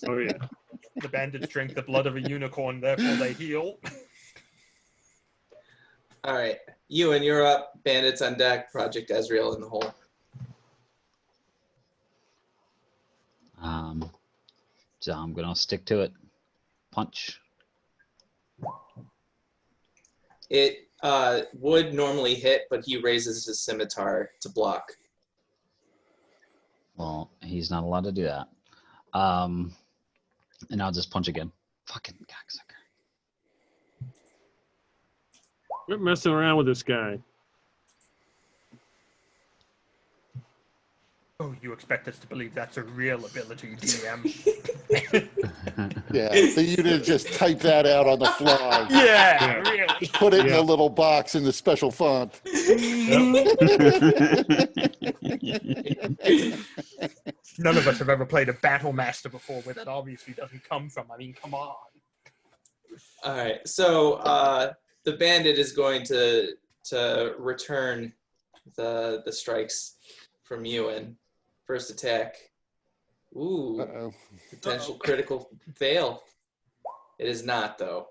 Oh yeah. The bandits drink the blood of a unicorn, therefore they heal. All right, Ewan, you're up. Bandits on deck. Project Ezreal in the hole. So I'm gonna stick to it. Punch. It would normally hit, but he raises his scimitar to block. Well, he's not allowed to do that. And I'll just punch again. Fucking cocksucker. Quit messing around with this guy. Oh, you expect us to believe that's a real ability, DM? Yeah, so you didn't just type that out on the fly. Yeah, really. Just put it in Yeah. a little box in the special font. None of us have ever played a Battle Master before where that obviously doesn't come from. I mean, come on. All right, so the bandit is going to return the strikes from Ewan. First attack. Ooh, Uh-oh. potential critical fail. It is not though.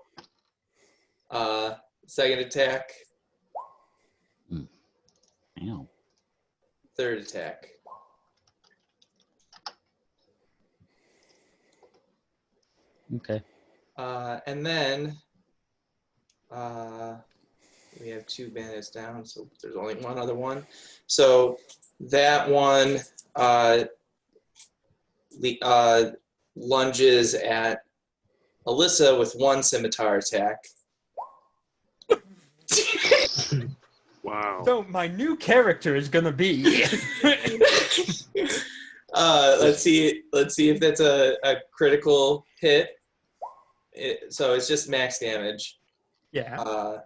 Second attack. Ow. Third attack. Okay. And then we have 2 bandits down, so there's only one other one. So that one lunges at Alyssa with 1 scimitar attack. Wow. So my new character is gonna be. Let's see if that's a critical hit. So it's just max damage, Yeah,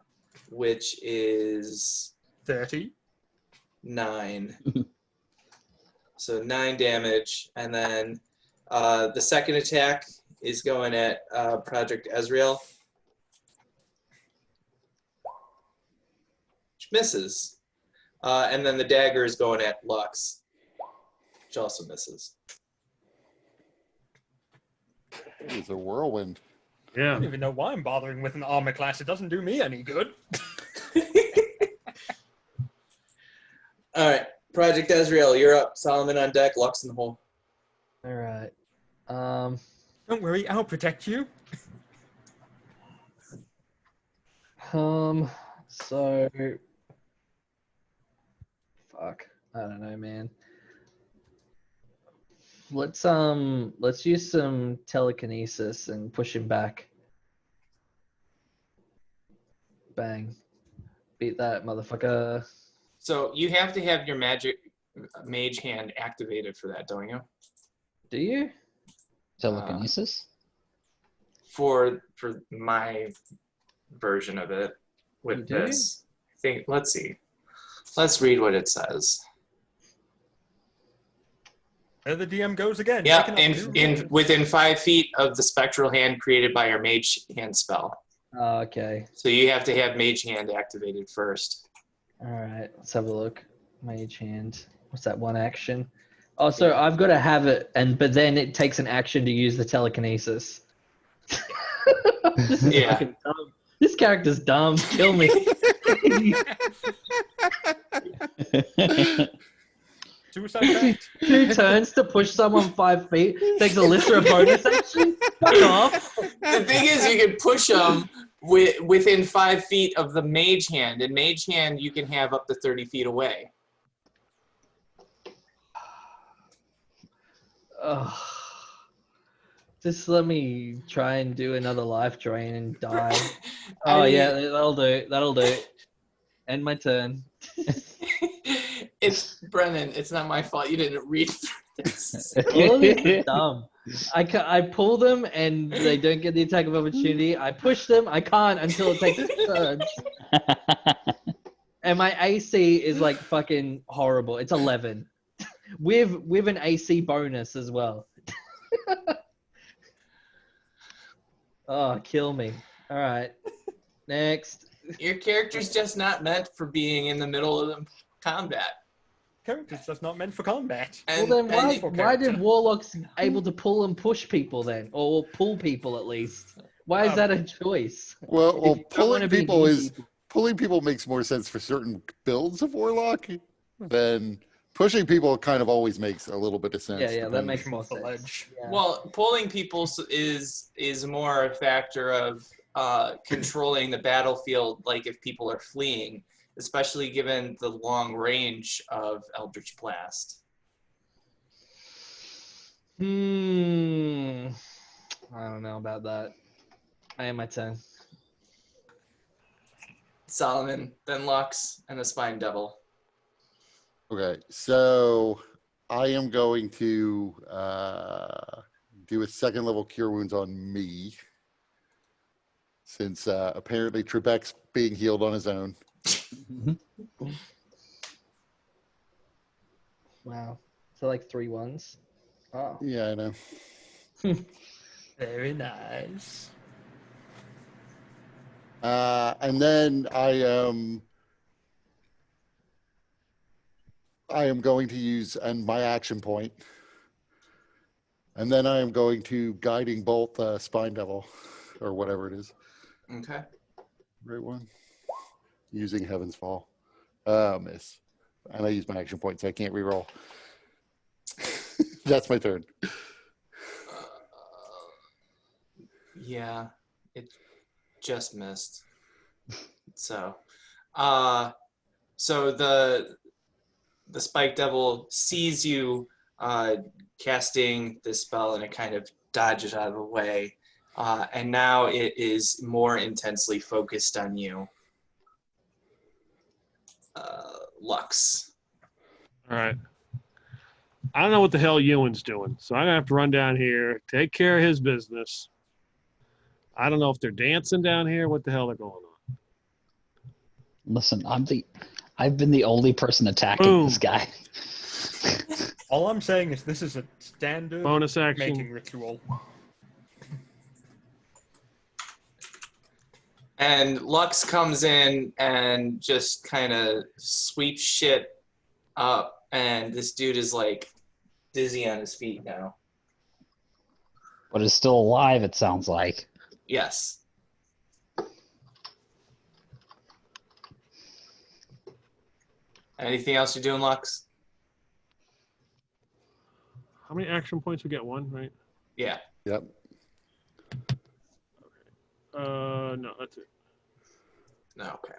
which is 30. 9. So 9 damage, and then the second attack is going at Project Ezreal, which misses, and then the dagger is going at Lux, which also misses. It's a whirlwind. I Yeah. don't even know why I'm bothering with an armor class. It doesn't do me any good. All right, Project Ezreal, you're up. Solomon on deck, Lux in the hole. All right. Don't worry, I'll protect you. So fuck. I don't know, man. Let's use some telekinesis and push him back. Bang. Beat that motherfucker. So you have to have your mage hand activated for that, don't you? Do you? Telekinesis? For my version of it with You do? this. Let's see. Let's read what it says. There the DM goes again. Yeah, making up new in rules. within 5 feet of the spectral hand created by your mage hand spell. Oh, okay. So you have to have mage hand activated first. All right. Let's have a look. Mage hand. What's that one action? Oh, so I've got to have it, but then it takes an action to use the telekinesis. This is Yeah. fucking dumb. This character's dumb. Kill me. Suicide pact. 2 turns to push someone 5 feet. Takes Alyssa a bonus action. Fuck off. The thing is, you can push them within 5 feet of the mage hand. And mage hand, you can have up to 30 feet away. Ugh. Just let me try and do another life drain and die. I Oh mean, yeah, that'll do. That'll do. End my turn. It's Brennan. It's not my fault. You didn't read through this. All of this is dumb. I pull them and they don't get the attack of opportunity. I push them. I can't until it takes its turn. And my AC is like fucking horrible. It's 11. With an AC bonus as well. Oh, kill me. All right. Next. Your character's just not meant for being in the middle of the combat. characters that's not meant for combat. And, Well, then and why did warlocks able to pull and push people then, or pull people at least? Why is that a choice? Well, If you don't wanna be near people. pulling people makes more sense for certain builds of warlock than pushing people. Kind of always makes a little bit of sense. Yeah, that depending- makes more Off the sense. ledge. Yeah. well, pulling people is more a factor of controlling the battlefield, like if people are fleeing, especially given the long range of Eldritch Blast. I don't know about that. I am my turn. Solomon, then Lux, and the Spine Devil. Okay, so I am going to do a second level cure wounds on me, since apparently Trebek's being healed on his own. Wow. So like 3 ones. Oh. Yeah, I know. Very nice. And then I am going to use my action point, and then I am going to guiding bolt Spine Devil, or whatever it is. Okay. Right one. Using Heaven's Fall. Miss. And I use my action point, so I can't reroll. That's my turn. Yeah, it just missed. So the Spike Devil sees you casting this spell, and it kind of dodges out of the way. And now it is more intensely focused on you. Lux. All right. I don't know what the hell Ewan's doing, so I'm gonna have to run down here, take care of his business. I don't know if they're dancing down here, what the hell they're going on. Listen, I've been the only person attacking this guy. All I'm saying is this is a standard Bonus action. mating ritual. And Lux comes in and just kind of sweeps shit up, and this dude is like dizzy on his feet now. But is still alive, it sounds like. Yes. Anything else you're doing, Lux? How many action points we get? 1, right? Yeah. Yep. No, that's it. No, okay.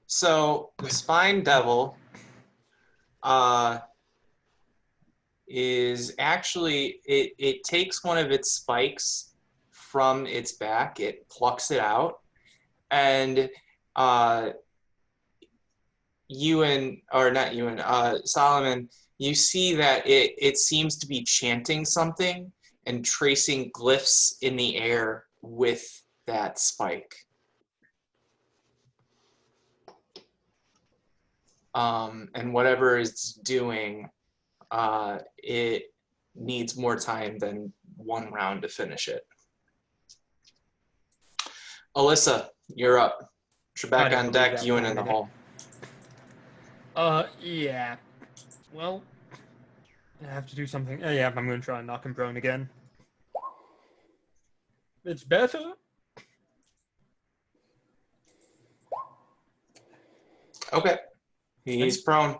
So the Spine Devil is actually, it takes one of its spikes from its back, it plucks it out, and Solomon, you see that it seems to be chanting something and tracing glyphs in the air with that spike. And whatever it's doing, it needs more time than 1 round to finish it. Alyssa, you're up. Trebek on deck, Ewan in the hole. Yeah. Well, I have to do something. Yeah, I'm going to try and knock him prone again. It's better. Okay. He's prone.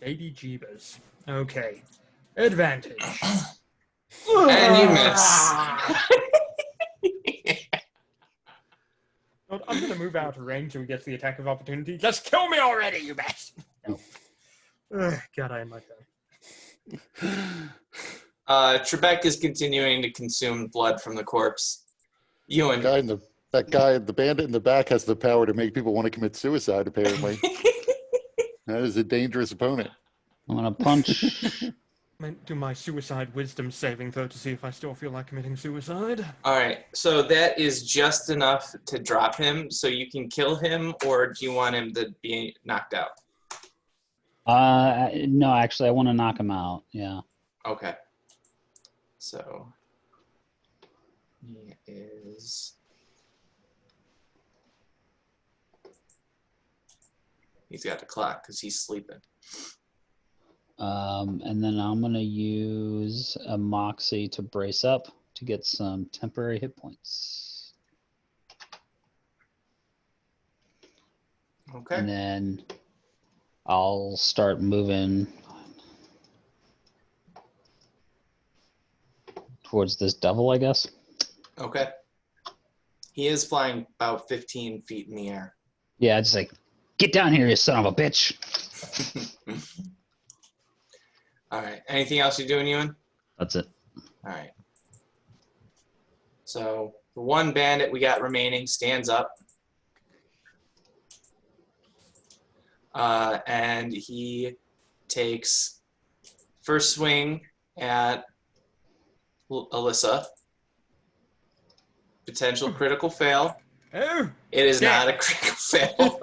80 jeebas. Okay. Advantage. And you miss. Well, I'm going to move out of range so he gets the attack of opportunity. Just kill me already, you bastard! No. God, I am my turn. Trebek is continuing to consume blood from the corpse. Ewan. That guy, the bandit in the back, has the power to make people want to commit suicide, apparently. That is a dangerous opponent. I'm gonna punch. I'm going to do my suicide wisdom saving throw to see if I still feel like committing suicide. All right, so that is just enough to drop him, so you can kill him, or do you want him to be knocked out? No, actually, I want to knock him out. Yeah. Okay. So he is He's got the clock because he's sleeping. And then I'm gonna use a Moxie to brace up to get some temporary hit points. Okay. And then I'll start moving towards this devil, I guess. Okay. He is flying about 15 feet in the air. Yeah, just like, get down here, you son of a bitch. All right. Anything else you're doing, Ewan? That's it. All right. So the one bandit we got remaining stands up. And he takes first swing at Alyssa. Potential critical fail. Oh, It is damn. not a critical fail.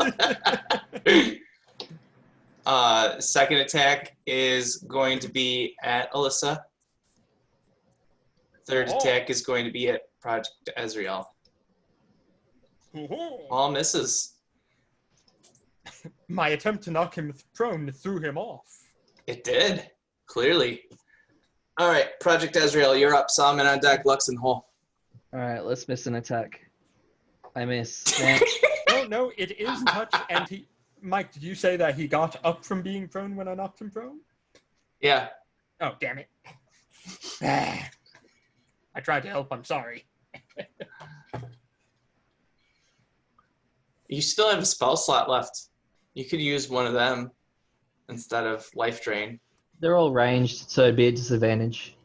Second attack is going to be at Alyssa. Third attack is going to be at Project Ezreal. All misses. My attempt to knock him prone threw him off. It did, clearly. All right, Project Ezreal, you're up. Salmon on deck, Lux and Hole. All right, let's miss an attack. I miss. Man, No, it is touch, and he... Mike, did you say that he got up from being prone when I knocked him prone? Yeah. Oh, damn it. I tried to help, I'm sorry. You still have a spell slot left. You could use one of them instead of life drain. they're all ranged, so it'd be a disadvantage.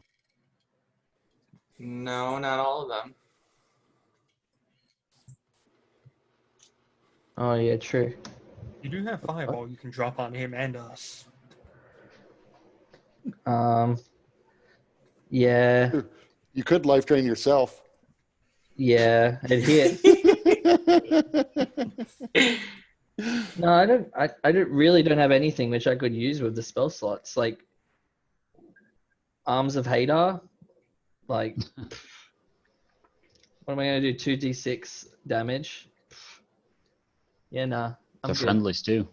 No, not all of them. Oh yeah, true. You do have Fireball you can drop on him and us. Yeah, You could life drain yourself. yeah, it hit. No, I don't. I don't really don't have anything which I could use with the spell slots. Like Arms of Hadar. Like, what am I gonna do? 2d6 damage. Yeah, nah. I'm The good. friendlies too.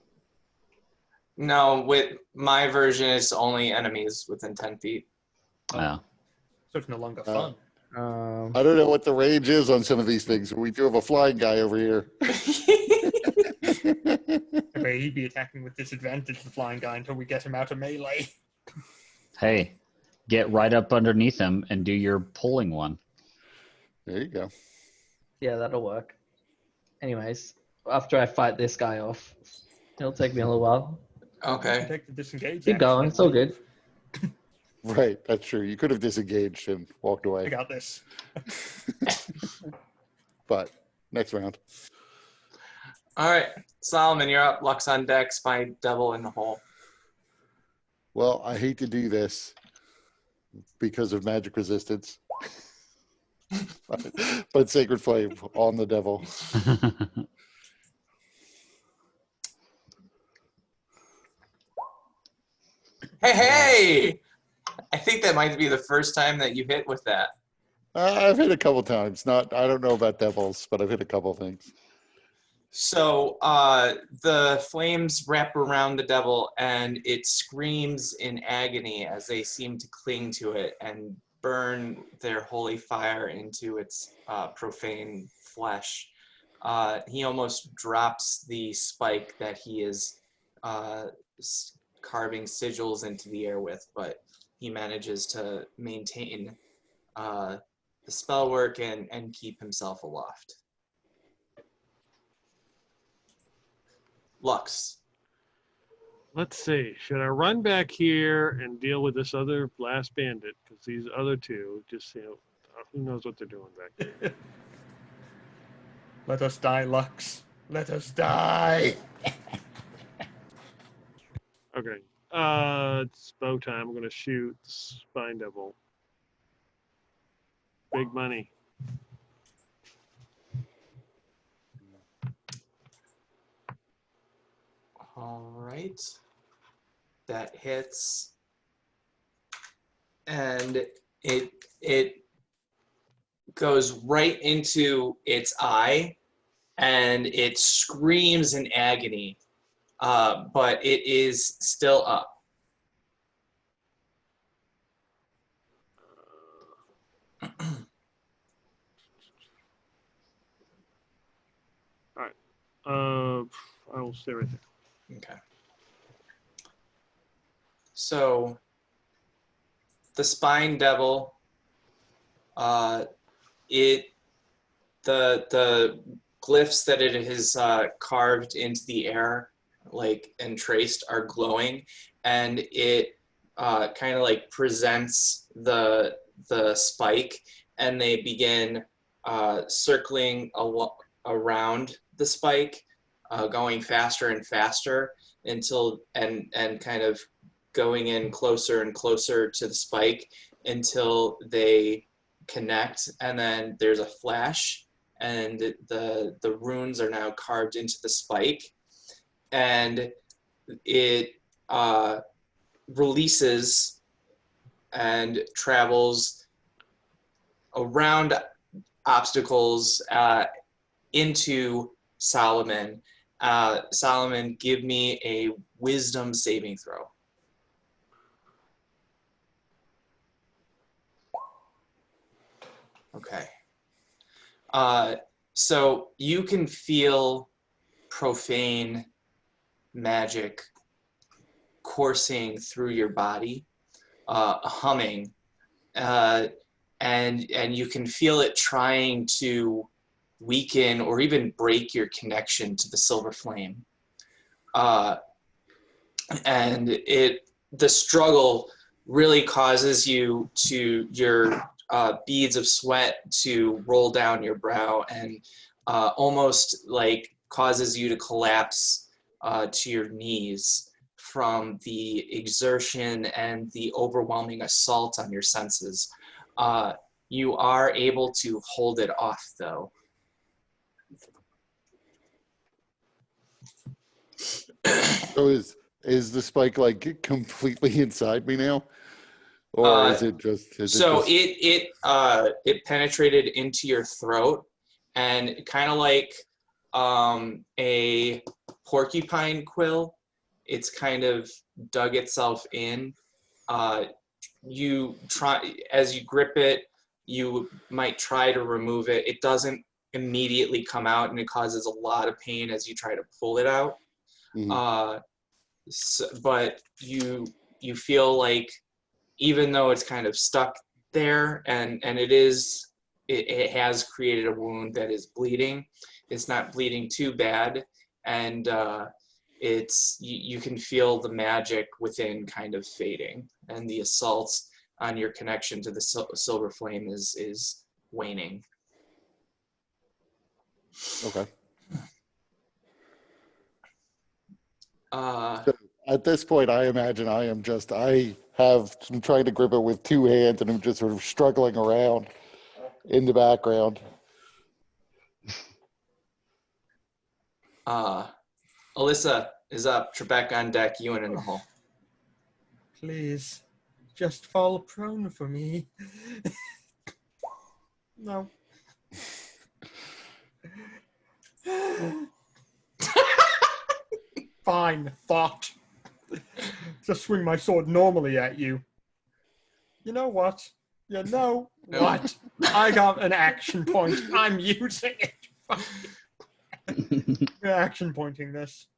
No, with my version, it's only enemies within 10 feet. Wow. So it's no longer fun. I don't know what the range is on some of these things. We do have a flying guy over here. Okay, he'd be attacking with disadvantage, the flying guy, until we get him out of melee. Hey, get right up underneath him and do your pulling one. There you go. Yeah, that'll work. Anyways, after I fight this guy off, it'll take me a little while. Okay. Take the disengage. Keep action going. and It's all leave. good. Right, that's true. You could have disengaged and walked I away. got this. But next round. All right. Solomon, you're up. Lux on deck, Spy Devil in the hole. Well, I hate to do this because of magic resistance. But Sacred Flame on the devil. Hey! I think that might be the first time that you hit with that. I've hit a couple times. I don't know about devils, but I've hit a couple things. So the flames wrap around the devil and it screams in agony as they seem to cling to it and burn their holy fire into its profane flesh. He almost drops the spike that he is carving sigils into the air with, but he manages to maintain the spell work and keep himself aloft. Lux. Let's see. Should I run back here and deal with this other last bandit? Because these other two just, who knows what they're doing back there. Let us die, Lux. Let us die. Okay. It's bow time. I'm going to shoot Spine Devil. Big money. All right. That hits. And it goes right into its eye and it screams in agony. but it is still up. I will stay right there. Okay. So the spine devil, the glyphs that it has carved into the air, like and traced, are glowing, and it kind of like presents the spike, and they begin circling around the spike, going faster and faster until and kind of going in closer and closer to the spike until they connect, and then there's a flash, and the runes are now carved into the spike, and it releases and travels around obstacles into Solomon. Solomon, give me a wisdom saving throw. Okay. So you can feel profane magic coursing through your body, humming, and you can feel it trying to weaken or even break your connection to the silver flame. And the struggle really causes your beads of sweat to roll down your brow, and almost like causes you to collapse to your knees from the exertion and the overwhelming assault on your senses. You are able to hold it off, though. So is the spike like completely inside me now, or is it just? It penetrated into your throat, and kind of like a porcupine quill, it's kind of dug itself in. You try, as you grip it, you might try to remove it. It doesn't immediately come out, and it causes a lot of pain as you try to pull it out. Mhm. But you feel like, even though it's kind of stuck there, and it has created a wound that is bleeding, it's not bleeding too bad, and you can feel the magic within kind of fading, and the assault on your connection to the silver flame is waning. Okay. Uh, At this point, I imagine I'm trying to grip it with two hands, and I'm just sort of struggling around in the background. Alyssa is up. Trebek on deck. Ewan in the hole. Please, just fall prone for me. No. Fine, thought. Just swing my sword normally at you. You know what? You know what? I got an action point. I'm using it. We're action pointing this.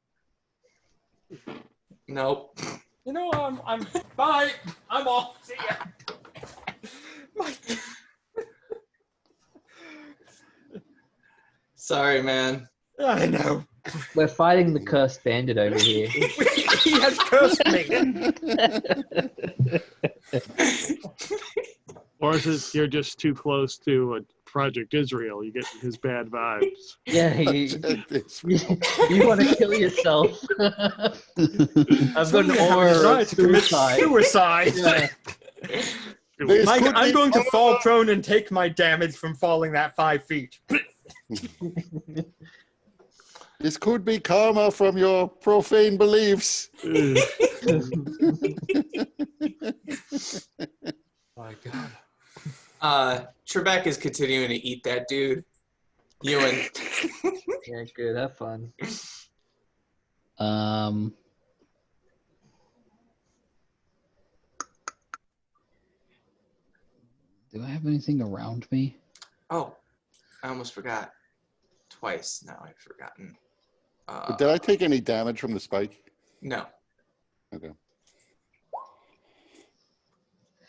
Nope. You know, I'm bye. I'm off. See ya. Sorry, man. I know. We're fighting the cursed bandit over here. He has cursed me. Or is it you're just too close to Project Israel? You get his bad vibes. Yeah, you want to kill yourself. I've got an aura of suicide. Yeah. Mike, I'm going to fall prone and take my damage from falling that 5 feet. This could be karma from your profane beliefs. My God. Trebek is continuing to eat that dude. Ewan. Yeah, good. Have fun. Um, do I have anything around me? Oh, I almost forgot. Twice now I've forgotten. But did I take any damage from the spike? No. Okay.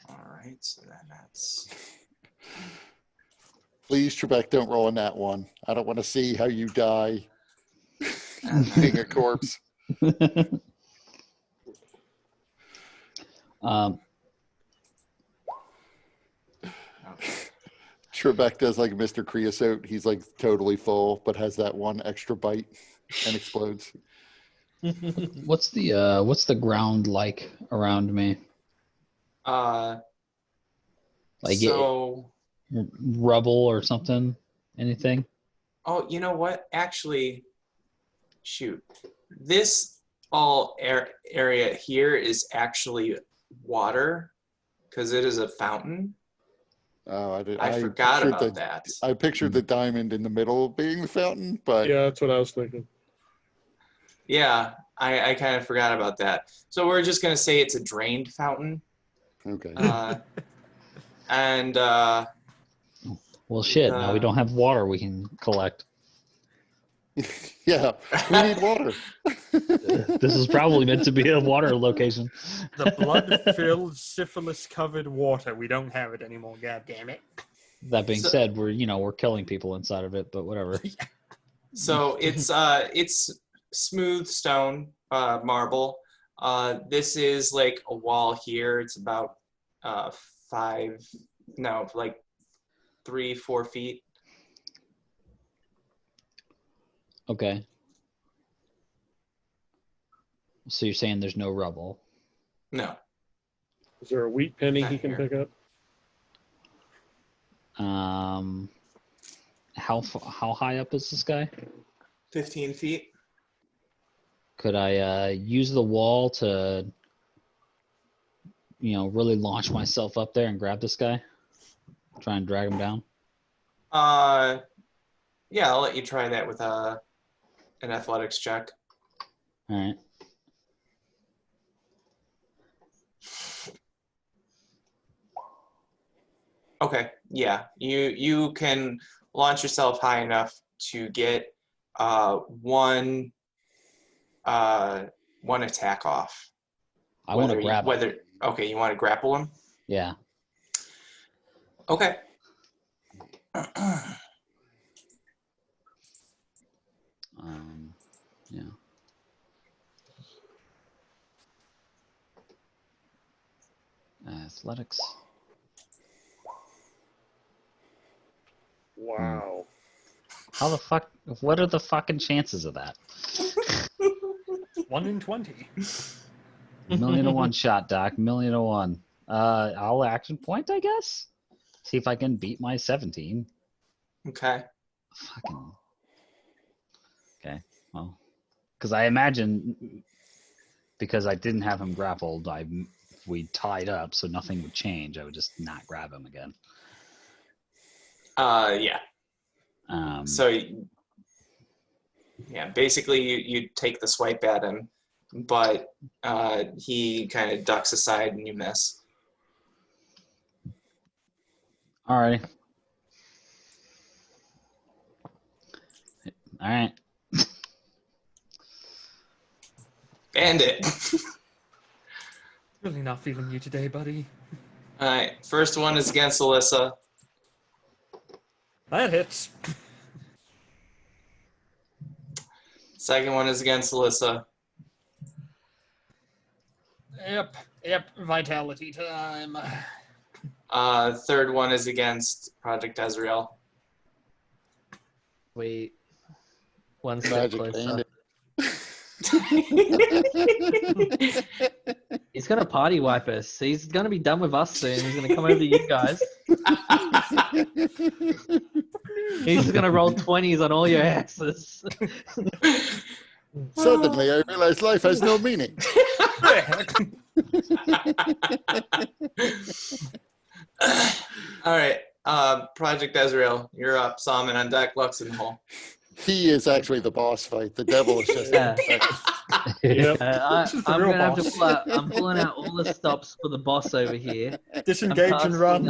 All right, so then that's... Please, Trebek, don't roll on that one. I don't want to see how you die being a corpse. Um, Okay. Trebek does like Mr. Creosote. He's like totally full, but has that one extra bite and explodes. what's the ground like around me? Like So... rubble or something? Anything? Oh, you know what? Actually, shoot. This area here is actually water because it is a fountain. Oh, I forgot pictured about that. I pictured the diamond in the middle being the fountain, but Yeah, that's what I was thinking. Yeah, I kind of forgot about that. So we're just going to say it's a drained fountain. okay. And Well, shit. Now we don't have water we can collect. Yeah, we need water. This is probably meant to be a water location. The blood-filled, syphilis-covered water. We don't have it anymore. God damn it! That being So- said, we're killing people inside of it, but whatever. So it's smooth stone, marble. This is like a wall here. It's about 3-4 feet. Okay. So you're saying there's no rubble? No. Is there a wheat penny Not he can here. pick up? How high up is this guy? 15 feet. Could I use the wall to, really launch myself up there and grab this guy? Try and drag him down? Yeah, I'll let you try that with an athletics check. All right. Okay, yeah, you can launch yourself high enough to get one attack off. I want to Whether you- grab him. whether okay, you want to grapple him? Yeah. Okay. Yeah. Athletics. Wow. How the fuck? What are the fucking chances of that? 1 in 20. 1,000,000 to 1 shot, Doc. 1,000,000 to 1. I'll action point, I guess. See if I can beat my 17. Okay. Fucking. Okay. Well, because I imagine because I didn't have him grappled, we tied up, so nothing would change. I would just not grab him again. Yeah. Um, So yeah, basically you take the swipe at him, but he kind of ducks aside and you miss. Alrighty. All right. Bandit. Really not feeling you today, buddy. All right. First one is against Alyssa. That hits. Second one is against Alyssa. Yep. Vitality time. Third one is against Project Ezreal. Wait. One step Magic closer. bandit. He's gonna party wipe us. He's gonna be done with us soon. He's gonna come over to you guys. He's gonna roll 20s on all your asses. Suddenly, I realize life has no meaning. All right. Project Ezreal, you're up. Salmon on deck, Lux in the hole. He is actually the boss fight. The devil is just. Yeah. Yep. This is the I'm real gonna have to boss. pull out. I'm pulling out all the stops for the boss over here. Disengage and run.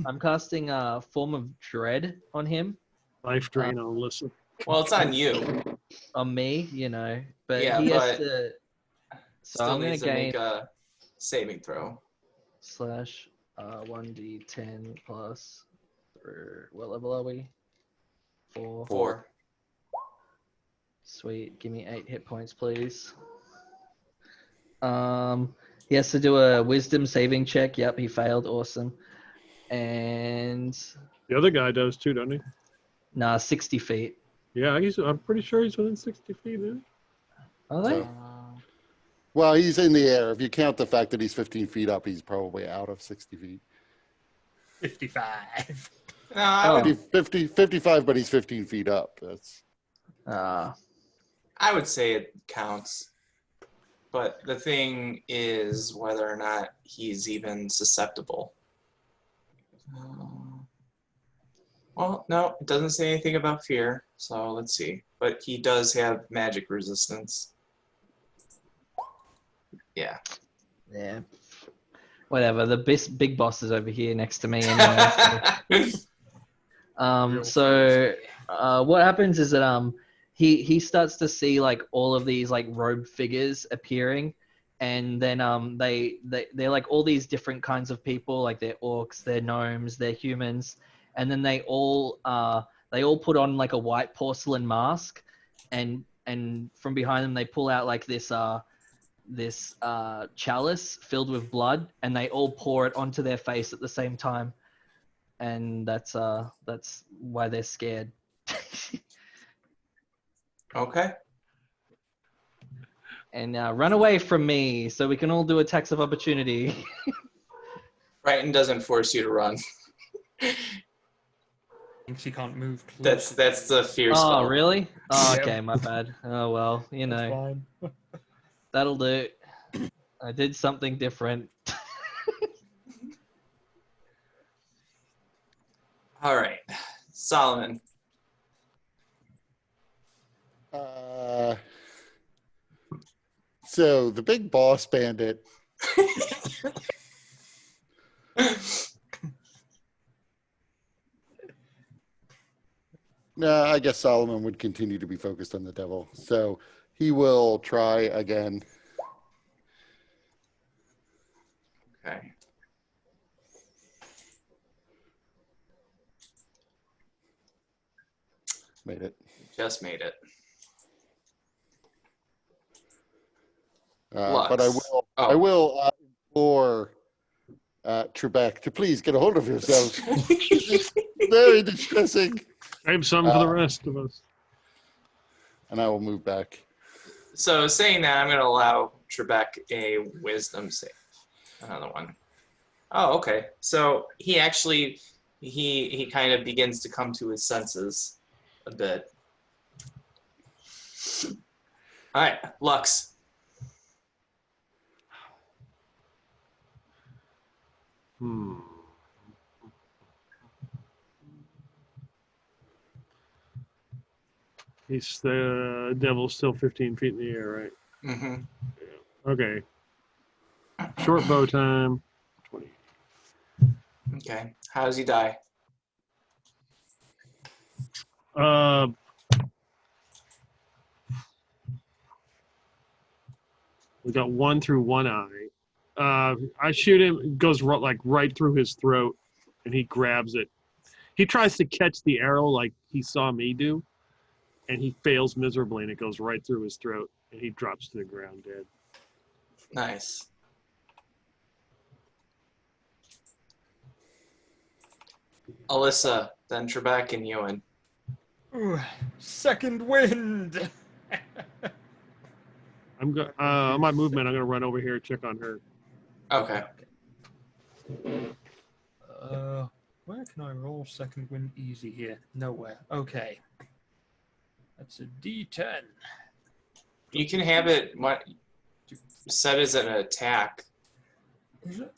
I'm casting a form of dread on him, Life drain on Alyssa. Well, it's on you. on me, you know. But Yeah, he has but to. So Still I'm gonna needs to gain make a saving throw. slash 1d10 plus. What level are we? 4. 4. Sweet. Give me 8 hit points, please. He has to do a wisdom saving check. Yep, he failed. Awesome. And The other guy does too, doesn't he? 60 feet. Yeah, I'm pretty sure he's within 60 feet. Isn't Are they? So- Well, he's in the air. If you count the fact that he's 15 feet up, he's probably out of 60 feet. 55. No, I would, 55, but he's 15 feet up. That's I would say it counts. But the thing is whether or not he's even susceptible. Well, no, it doesn't say anything about fear, so let's see. But he does have magic resistance. Yeah. yeah. Whatever. The big boss is over here next to me. Anyway, so what happens is that he starts to see like all of these like robed figures appearing, and then they're like all these different kinds of people, like they're orcs, they're gnomes, they're humans, and then they all put on like a white porcelain mask, and from behind them they pull out like this chalice filled with blood, and they all pour it onto their face at the same time, and that's why they're scared. Okay. And run away from me so we can all do attacks of opportunity. Frighten doesn't force you to run. Thinks he can't move. That's the fear spell. Oh, really? Oh, Yep. okay, my bad. Oh, well, you That's know, fine. that'll do. I did something different. All right. Solomon. So the big boss bandit. No, I guess Solomon would continue to be focused on the devil. So he will try again. Okay. Made it. Just made it. But I will. Oh. I will implore Trebek to please get a hold of yourself. It's very distressing. Save some for the rest of us. And I will move back. So saying that, I'm going to allow Trebek a wisdom save. Another one. Oh, okay. So he actually, he kind of begins to come to his senses a bit. All right, Lux. He's the devil's still 15 feet in the air, right? Mm-hmm. Okay. Short bow time. 20. Okay. How does he die? We got 1 through 1 eye. I shoot him, it goes right through his throat, and he grabs it. He tries to catch the arrow like he saw me do, and he fails miserably, and it goes right through his throat, and he drops to the ground dead. Nice. Alyssa, then Trebek, and Ewan. Ooh, second wind. On my movement, I'm going to run over here and check on her. Okay. Where can I roll second wind easy here? Nowhere. Okay. That's a D10. You can have it set as an attack. Is it?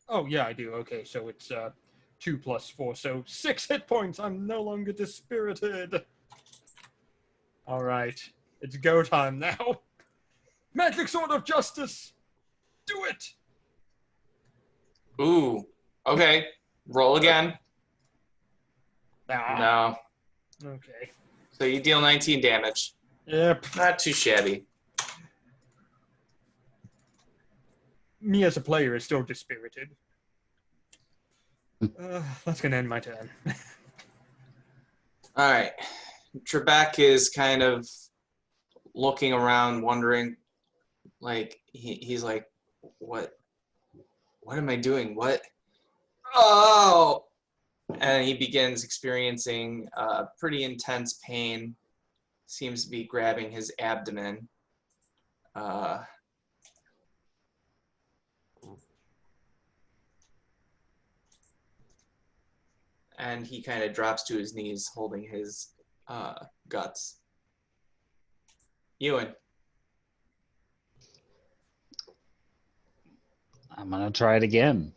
Oh yeah, I do. Okay, so it's 2 plus 4, so 6 hit points. I'm no longer dispirited. All right, it's go time now. Magic Sword of Justice, do it. Ooh. Okay. Roll again. Ah, No. okay. So you deal 19 damage. Yep. Not too shabby. Me as a player is still dispirited. That's gonna end my turn. All right. Trebek is kind of looking around, wondering, like, he's like, what am I doing? What? Oh! And he begins experiencing pretty intense pain. Seems to be grabbing his abdomen. And he kind of drops to his knees, holding his guts. Ewan. I'm gonna try it again.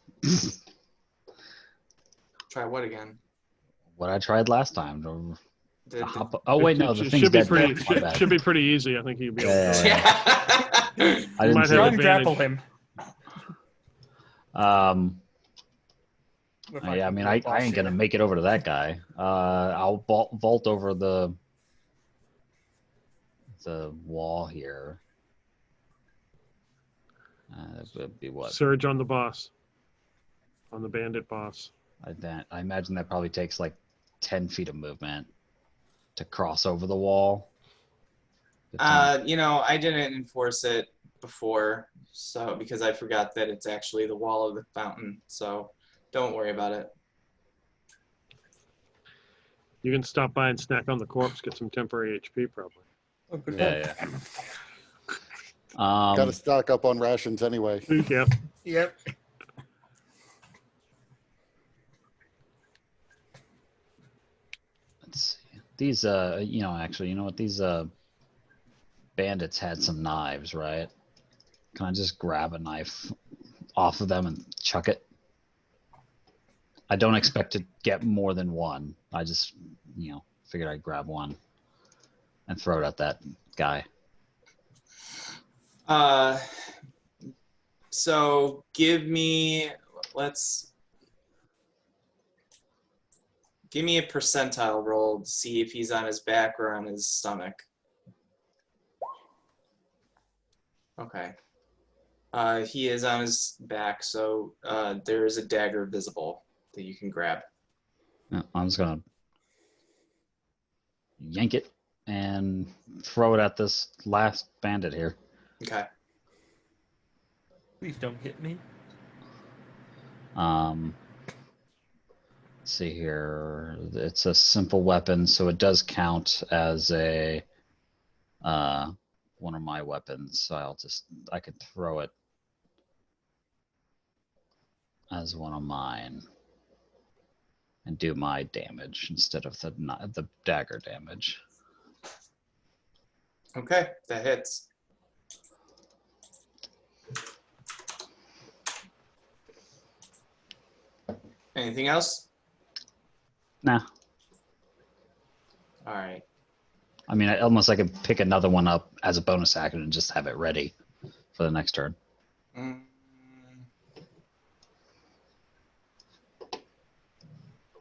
Try what again? What I tried last time. The- Oh wait, no, the thing's dead. My bad. Should be pretty easy. I think you'll be able to. Yeah. Yeah. I didn't Might see have Try it. and grapple advantage. him. Yeah, I mean, I ain't gonna make it over to that guy. I'll vault over the wall here. That would be what? Surge on the boss. On the bandit boss. I imagine that probably takes like 10 feet of movement to cross over the wall. 15. You know, I didn't enforce it before, so because I forgot that it's actually the wall of the fountain. So don't worry about it. You can stop by and snack on the corpse, get some temporary HP probably. Oh, good Yeah, point. Got to stock up on rations anyway. Yep. Yep. Let's see. These, actually, you know what? These bandits had some knives, right? Can I just grab a knife off of them and chuck it? I don't expect to get more than one. I just, figured I'd grab one and throw it at that guy. So give me a percentile roll to see if he's on his back or on his stomach. Okay. He is on his back, so there is a dagger visible that you can grab. Yeah, I'm just gonna yank it and throw it at this last bandit here. Okay. Please don't hit me. Let's see here. It's a simple weapon, so it does count as a one of my weapons. So I could throw it as one of mine and do my damage instead of the dagger damage. Okay, that hits. Anything else? Nah. All right. I mean, I could pick another one up as a bonus action and just have it ready for the next turn.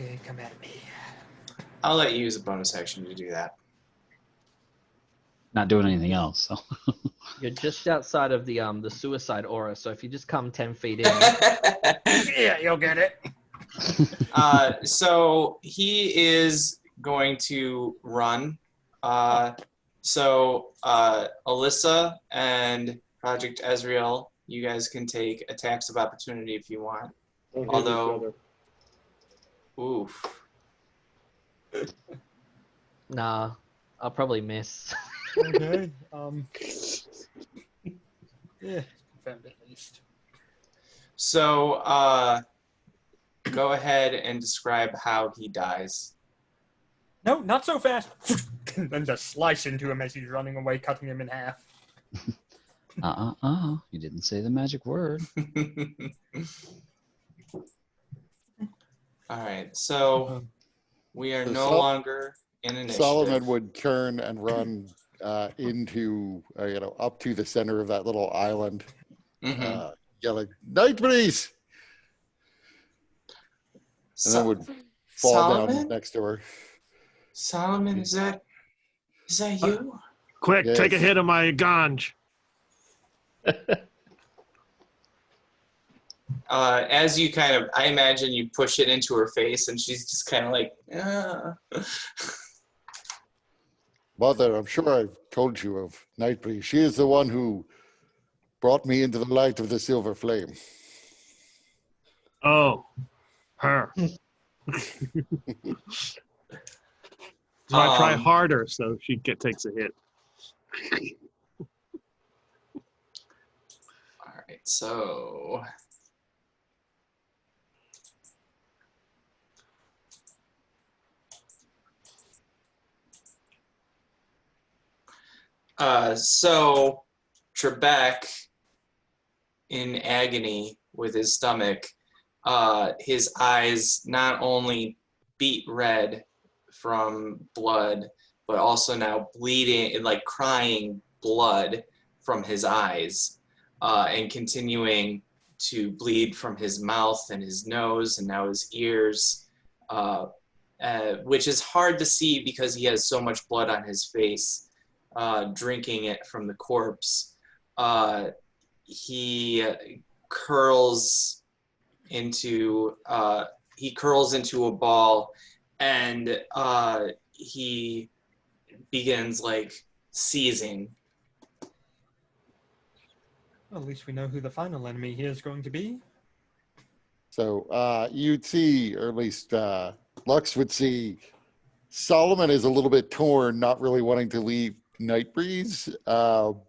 Okay, come at me. I'll let you use a bonus action to do that. Not doing anything else. So. You're just outside of the suicide aura, so if you just come 10 feet in, Yeah, you'll get it. So he is going to run. Alyssa and Project Ezreal, you guys can take attacks of opportunity if you want. Don't hit Although- each other. Oof. nah, I'll probably miss. Okay. Yeah, confirmed at least. So go ahead and describe how he dies. No, not so fast. And then just slice into him as he's running away, cutting him in half. You didn't say the magic word. All right, so we are So no longer in initiative. Solomon would turn and run into, up to the center of that little island, Mhm. yelling, "Night breeze!" And then would fall down Solomon? next to her. Solomon, is that you? Quick, take a Yes. hit of my ganj. As you kind of, I imagine you push it into her face, and she's just kind of like, Mother, I'm sure I've told you of Nightbreeze. She is the one who brought me into the light of the silver flame. Oh, her. So I try harder, so she takes a hit. All right, so so Trebek, in agony with his stomach, his eyes not only beat red from blood, but also now bleeding and like crying blood from his eyes, and continuing to bleed from his mouth and his nose and now his ears, which is hard to see because he has so much blood on his face, drinking it from the corpse. He curls into a ball, and he begins like seizing. Well, at least we know who the final enemy here is going to be. So you'd see, or at least Lux would see, Solomon is a little bit torn, not really wanting to leave Nightbreeze,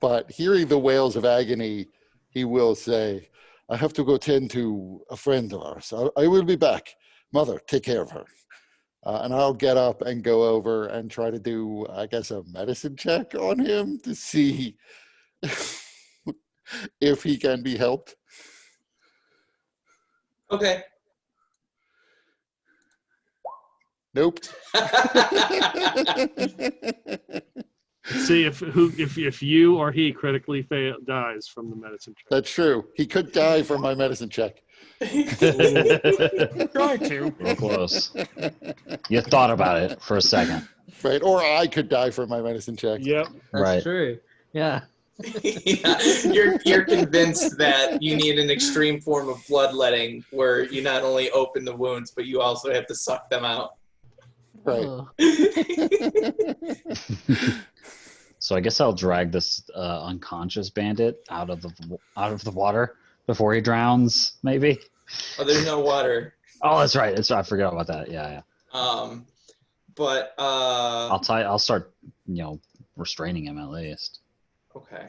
but hearing the wails of agony, he will say, "I have to go tend to a friend of ours. I will be back. Mother, take care of her." And I'll get up and go over and try to do, I guess, a medicine check on him to see if he can be helped. Okay. Nope. See if you or he critically dies from the medicine check. That's true. He could die from my medicine check. Try to. Real close. You thought about it for a second. Right. Or I could die from my medicine check. Yep. That's Right. true. Yeah. Yeah, you're convinced that you need an extreme form of bloodletting where you not only open the wounds, but you also have to suck them out. Right. Oh. So I guess I'll drag this unconscious bandit out of the water before he drowns. Maybe. Oh, there's no water. Oh, that's right. I forgot about that. Yeah. But I'll start, restraining him at least. okay.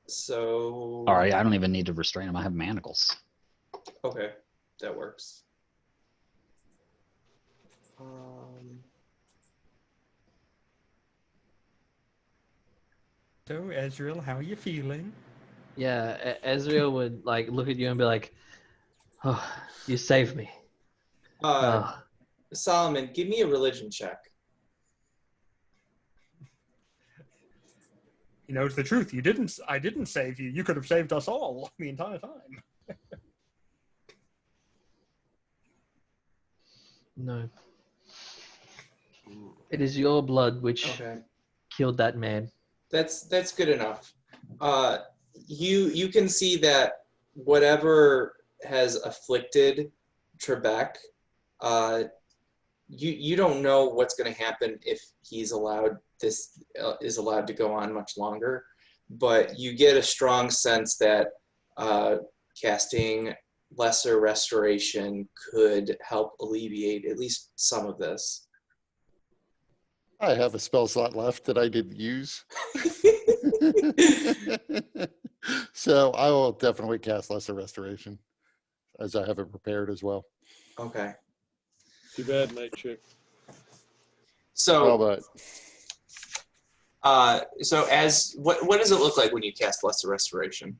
So. All right. I don't even need to restrain him. I have manacles. Okay, that works. So, Ezreal, how are you feeling? Yeah, Ezreal would like look at you and be like, "Oh, you saved me." Oh. Solomon, give me a religion check. He knows the truth. I didn't save you. You could have saved us all the entire time. No. It is your blood which Okay. killed that man. That's good enough. You can see that whatever has afflicted Trebek, you don't know what's going to happen if he's allowed is allowed to go on much longer, but you get a strong sense that casting lesser restoration could help alleviate at least some of this. I have a spell slot left that I didn't use. So I will definitely cast Lesser Restoration, as I have it prepared as well. Okay. Too bad, night chick. So, but so as what does it look like when you cast Lesser Restoration?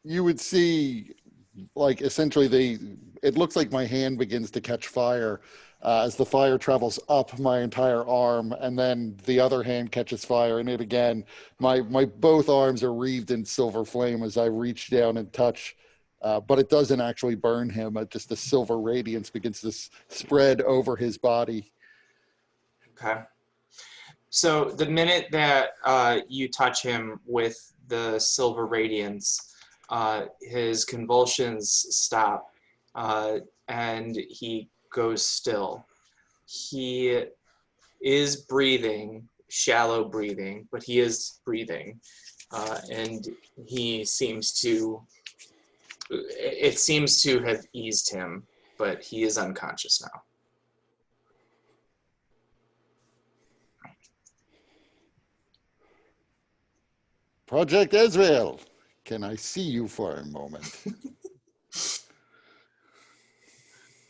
you would see like essentially it looks like my hand begins to catch fire as the fire travels up my entire arm, and then the other hand catches fire in it again. My both arms are wreathed in silver flame as I reach down and touch, but it doesn't actually burn him. Just the silver radiance begins to spread over his body. Okay. So the minute that you touch him with the silver radiance, his convulsions stop, and he goes still. He is breathing, shallow breathing, but he is breathing, and he seems to. It seems to have eased him, but he is unconscious now. Project Ezreal, can I see you for a moment?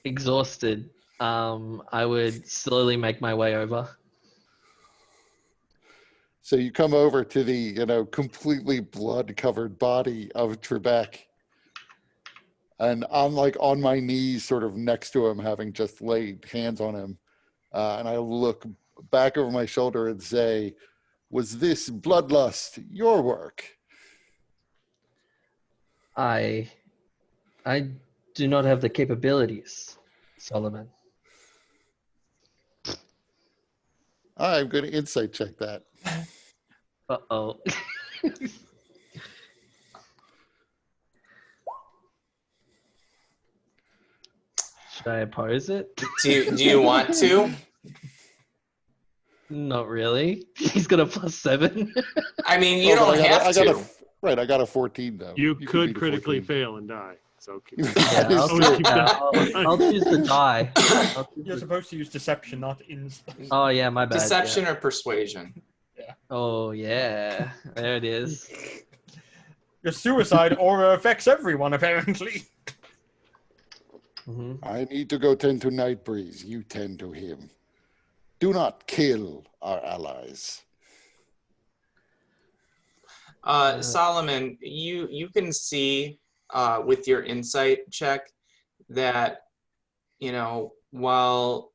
Exhausted. I would slowly make my way over. So you come over to the, completely blood-covered body of Trebek. And I'm like on my knees sort of next to him, having just laid hands on him. And I look back over my shoulder and say, was this bloodlust your work? I do not have the capabilities, Solomon. I'm going to insight check that. Uh-oh. Should I oppose it? Do you want to? Not really. He's got a +7. I mean, you Oh, but don't have to. I got a 14 though. You can could beat a critically 14. fail and die. So Yeah, That is I'll choose the die. You're supposed to use deception, not insight. Oh yeah, my bad. Deception Yeah. or persuasion? Oh yeah, there it is. Your suicide aura affects everyone, apparently. Hmm. I need to go tend to Nightbreeze. You tend to him. Do not kill our allies. Solomon, you can see with your insight check that, while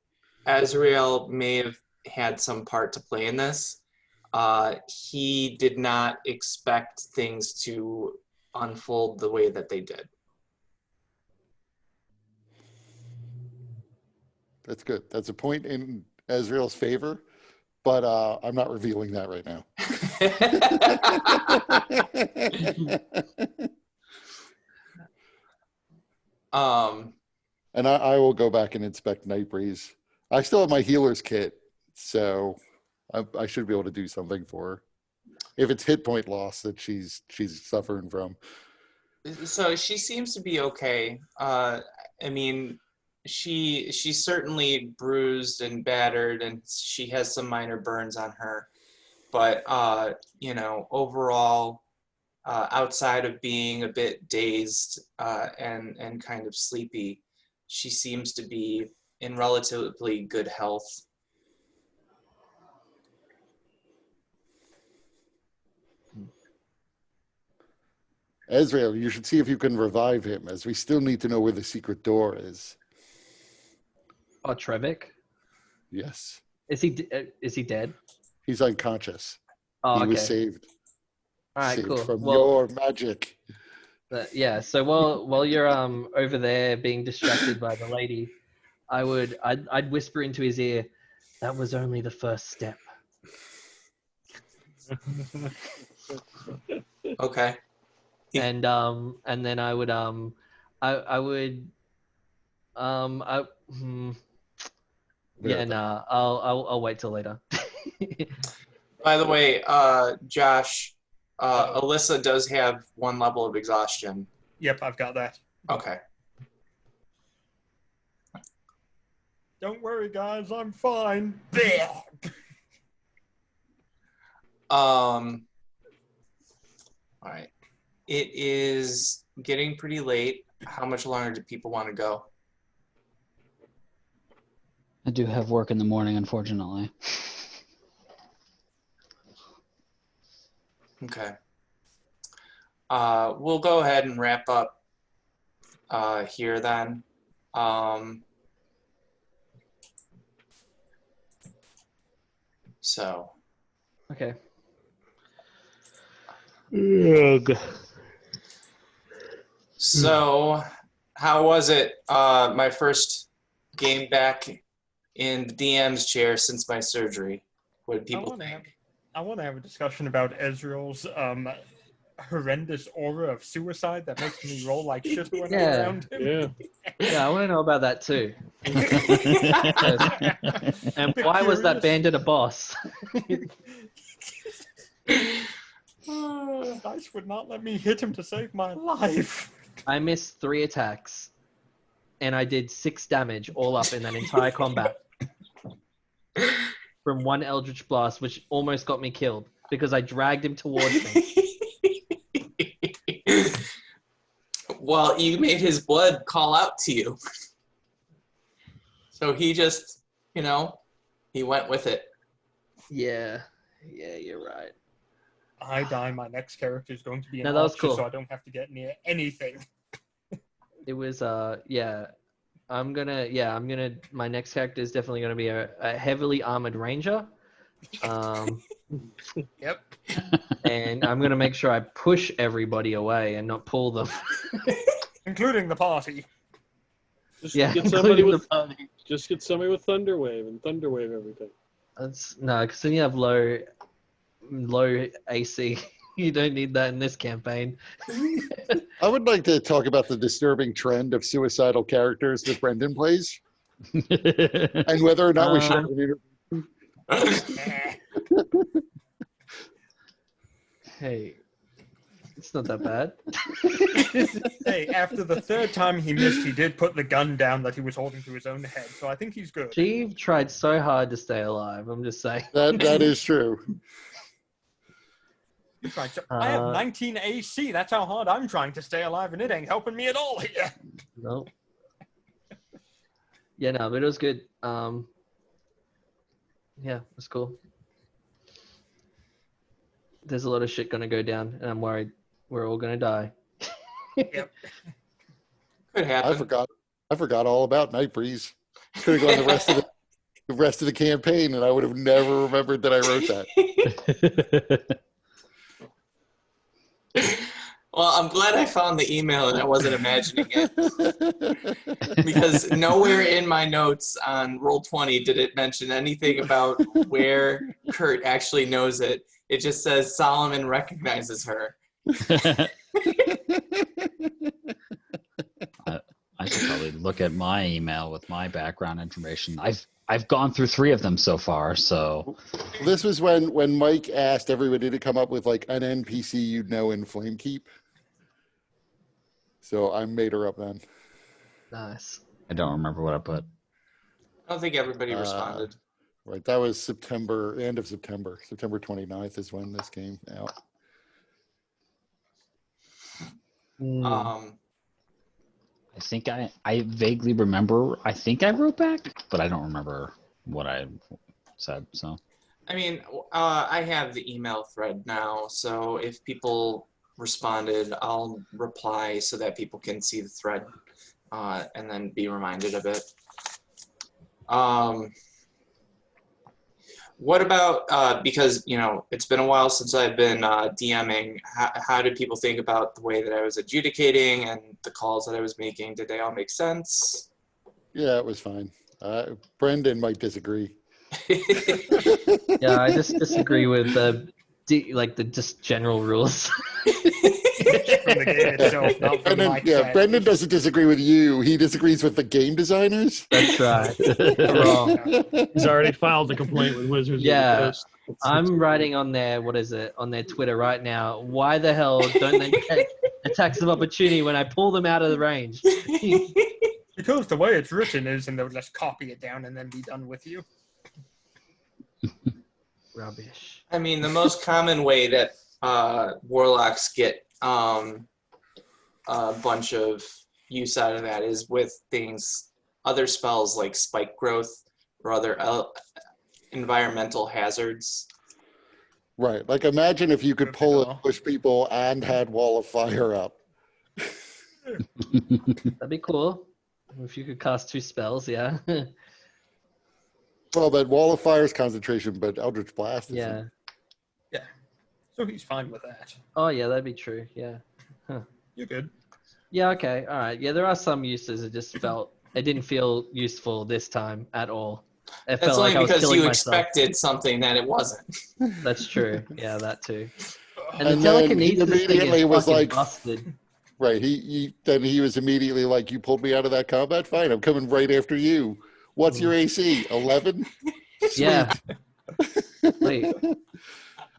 Azrael may have had some part to play in this, he did not expect things to unfold the way that they did. That's good. That's a point in Azrael's favor, but I'm not revealing that right now. And I will go back and inspect Nightbreeze. I still have my healer's kit, so I should be able to do something for her. If it's hit point loss that she's suffering from. So she seems to be okay. I mean, she's certainly bruised and battered, and she has some minor burns on her. But overall, outside of being a bit dazed and kind of sleepy, she seems to be in relatively good health. Ezreal, you should see if you can revive him, as we still need to know where the secret door is. Oh, Trevik? Yes. Is he dead? He's unconscious. Oh, He was okay. saved. All right, Saved cool. from Well, your magic. yeah. So while you're over there being distracted by the lady, I'd whisper into his ear, "That was only the first step." Okay. And then I would yeah, nah, I'll wait till later. By the way, Josh, Alyssa does have 1 level of exhaustion. Yep, I've got that. Okay. Don't worry, guys, I'm fine. All right. It is getting pretty late. How much longer do people want to go? I do have work in the morning, unfortunately. Okay. We'll go ahead and wrap up here then. So. Okay. So, how was it? My first game back in the DM's chair since my surgery. What did people think? I want to have a discussion about Ezreal's horrendous aura of suicide that makes me roll like shit when I'm Yeah. around him. Yeah. Yeah, I want to know about that too. And Bit why was that curious. bandit a boss? Dice would not let me hit him to save my life. I missed 3 attacks, and I did 6 damage all up in that entire combat from one Eldritch Blast, which almost got me killed because I dragged him towards me. Well, you made his blood call out to you. So he just, he went with it. Yeah, you're right. I die, my next character is going to be an No, that was archer, cool. so I don't have to get near anything. It was my next character is definitely gonna be a heavily armored ranger. Yep. And I'm gonna make sure I push everybody away and not pull them. Including the party. Just Yeah, get somebody including with the party. just get somebody with Thunderwave and Thunderwave everything. No, because then you have low AC. You don't need that in this campaign. I would like to talk about the disturbing trend of suicidal characters that Brendan plays, and whether or not we should have an interview. Hey, it's not that bad. Hey, after the 3rd time he missed, he did put the gun down that he was holding to his own head, so I think he's good. She tried so hard to stay alive. I'm just saying. That is true. Right, so I have 19 AC. That's how hard I'm trying to stay alive, and it ain't helping me at all here. No. Yeah, no, but it was good. Yeah, it was cool. There's a lot of shit gonna go down, and I'm worried we're all gonna die. Yep. Could happen. I forgot all about Night Breeze. Could have gone the rest of the campaign, and I would have never remembered that I wrote that. Well, I'm glad I found the email and I wasn't imagining it. Because nowhere in my notes on Roll20 did it mention anything about where Kurt actually knows it. It just says Solomon recognizes her. I should probably look at my email with my background information. I've gone through 3 of them so far, so This was when Mike asked everybody to come up with like an NPC you'd know in Flamekeep. So I made her up then. Nice. I don't remember what I put. I don't think everybody responded. Right, that was September, end of September. September 29th is when this came out. Um, I think I vaguely remember. I think I wrote back, but I don't remember what I said. So I mean, I have the email thread now, so if people responded, I'll reply so that people can see the thread and then be reminded of it. What about, because, it's been a while since I've been DMing, how did people think about the way that I was adjudicating and the calls that I was making? Did they all make sense? Yeah, it was fine. Brendan might disagree. Yeah, I just disagree with the just general rules. From the game itself, not from my chat. Brendan doesn't disagree with you. He disagrees with the game designers. That's right. Wrong. He's already filed a complaint with Wizards of the Yeah. Coast. I'm writing on their on their Twitter right now. Why the hell don't they get attacks of opportunity when I pull them out of the range? Because the way it's written is, and they'll just copy it down and then be done with you. Rubbish. I mean, the most common way that warlocks get a bunch of use out of that is with other spells like spike growth or other environmental hazards. Right. Like imagine if you could pull and push people and had Wall of Fire up. That'd be cool. If you could cast 2 spells, yeah. Well, that Wall of Fire's concentration, but Eldritch Blast isn't. Yeah. Yeah. So he's fine with that. Oh, yeah, that'd be true. Yeah. You're good. Yeah, okay. All right. Yeah, there are some uses. It didn't feel useful this time at all. It That's felt only like I was because killing you myself. expected something that it wasn't. That's true. Yeah, that too. And And the then he telekinesis thing immediately is was fucking like, busted. right, then he was immediately like, you pulled me out of that combat? Fine, I'm coming right after you. What's your AC? 11? Yeah. Wait.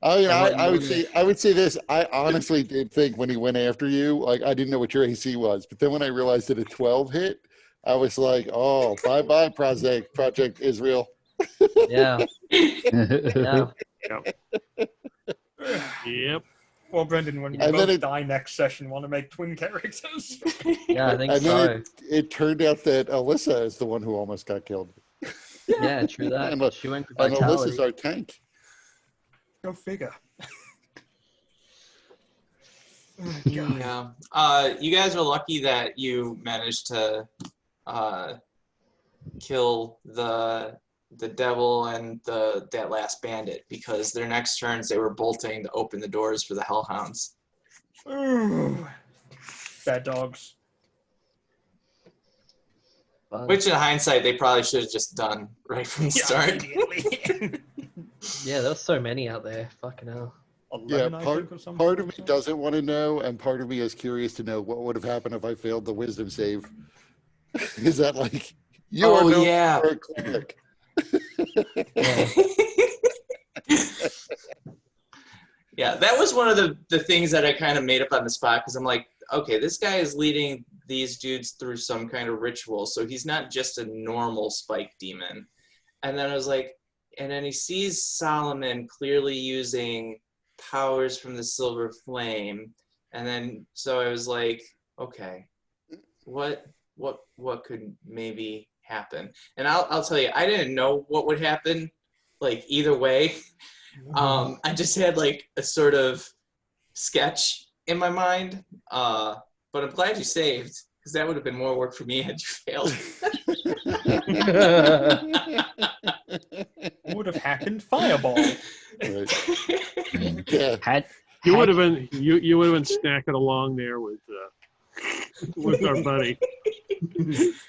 I mean, And what I would say this. I honestly did think when he went after you, like I didn't know what your AC was, but then when I realized that a 12 hit, I was like, oh, bye Project Israel. Yeah. Yeah. Yep. Well, Brendan, when we And then both it- die next session, want to make twin characters? Yeah, I think And so. then it turned out that Alyssa is the one who almost got killed. Yeah, true that. And, She went to And vitality. Alyssa's our tank. Go figure. Yeah. You guys are lucky that you managed to kill the devil and that last bandit, because their next turns they were bolting to open the doors for the hellhounds. Ooh. Bad dogs. Fun. Which in hindsight they probably should have just done right from the start. Immediately. Yeah, there was so many out there. Fucking hell. 11, I think, or something. Part of me doesn't want to know, and part of me is curious to know what would have happened if I failed the wisdom save. Is that like you Oh, are no yeah. longer a cleric? Yeah, that was one of the things that I kind of made up on the spot, because I'm like, okay, this guy is leading these dudes through some kind of ritual, so he's not just a normal spike demon. And then I was like, and then he sees Solomon clearly using powers from the silver flame, and then so I was like, okay, what could maybe happen? And I'll tell you, I didn't know what would happen, like either way. I just had like a sort of sketch in my mind, but I'm glad you saved, because that would have been more work for me had you failed. What would have happened? Fireball. Right. Yeah. You would have been snacking along there with our buddy,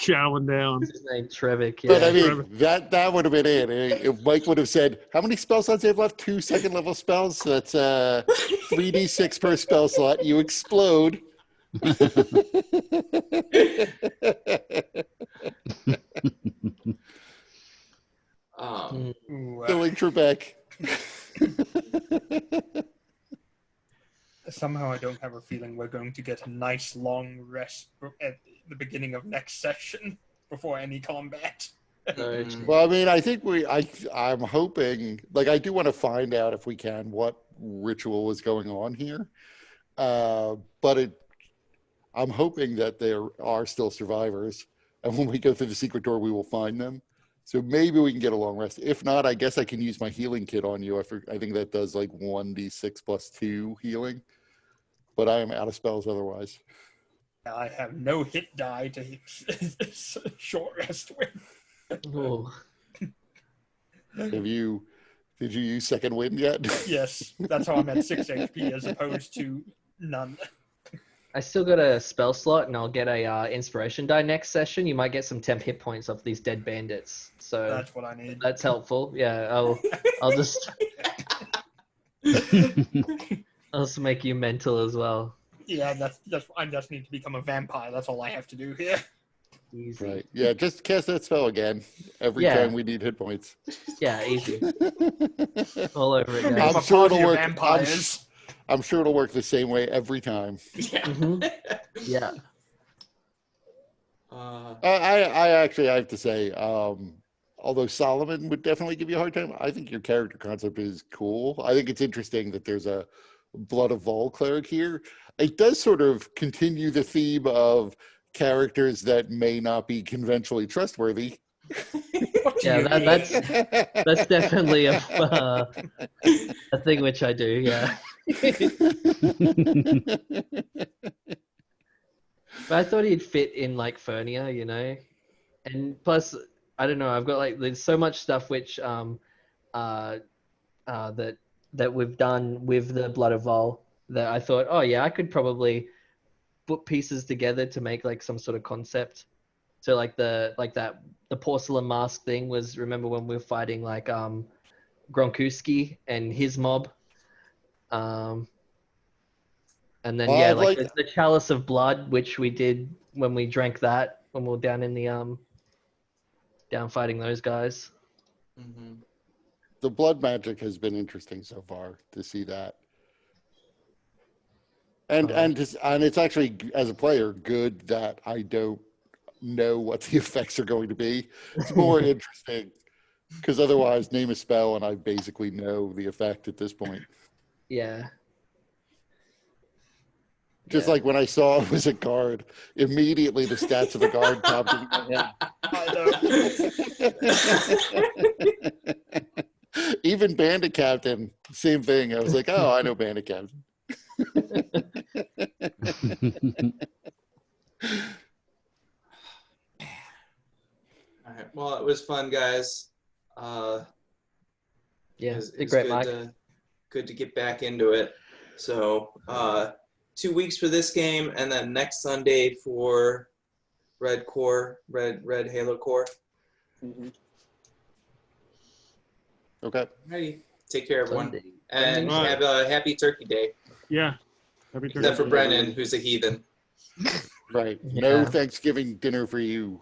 chowing down. His name Trevik. But Yeah. I mean, that would have been it. If Mike would have said, how many spell slots do you have left? 2 second level spells. So that's 3d6 per spell slot. You explode. Ooh, Killing Trebek. somehow I don't have a feeling we're going to get a nice long rest at the beginning of next session before any combat. No, Well, I mean, I think I'm hoping, like, I do want to find out if we can what ritual is going on here. But I'm hoping that there are still survivors, and when we go through the secret door, we will find them. So maybe we can get a long rest. If not, I guess I can use my healing kit on you. I think that does like 1d6 plus 2 healing. But I am out of spells otherwise. I have no hit die to short rest with. oh, Did you use second wind yet? Yes, that's how I'm at 6 HP as opposed to none. I still got a spell slot, and I'll get a inspiration die next session. You might get some temp hit points off these dead bandits, so That's what I need. that's helpful. Yeah, I'll just I'll just make you mental as well. Yeah, that's I just need to become a vampire. That's all I have to do here. Easy. Right. Yeah, just cast that spell again every Yeah. time we need hit points. Yeah, easy. All over it, Become guys. a sure party it'll of work. vampires. I'm sure it'll work the same way every time. Yeah. Mhm. Yeah. I actually have to say, although Solomon would definitely give you a hard time, I think your character concept is cool. I think it's interesting that there's a Blood of Vol cleric here. It does sort of continue the theme of characters that may not be conventionally trustworthy. What do Yeah, you mean? that's definitely a thing which I do. Yeah. But I thought he'd fit in like Fernia, and plus I don't know. I've got like there's so much stuff which uh that we've done with the Blood of Vol that I thought, oh yeah, I could probably put pieces together to make like some sort of concept. So like the porcelain mask thing was, remember when we were fighting like Gronkowski and his mob, and then Well, yeah, I'd like like the chalice of blood, which we did when we drank that when we were down in the down fighting those guys. Hmm. the blood magic has been interesting so far to see that. And Oh. and it's actually, as a player, good that I don't know what the effects are going to be. It's more interesting because otherwise, name a spell and I basically know the effect at this point. Yeah. Just Yeah. like when I saw it was a guard, immediately the stats of a guard popped into my head. Even Bandit Captain, same thing. I was like, oh, I know Bandit Captain. All right. Well, it was fun, guys. Yeah. It's Did great, good Mike. good to get back into it. So 2 weeks for this game, and then next Sunday for Red Halo Core. Okay. Alrighty. Take care, everyone, Sunday. and Sunday. have a happy Turkey Day. Yeah. Happy Except Turkey for Day. Brennan, who's a heathen. Right. No Yeah. Thanksgiving dinner for you.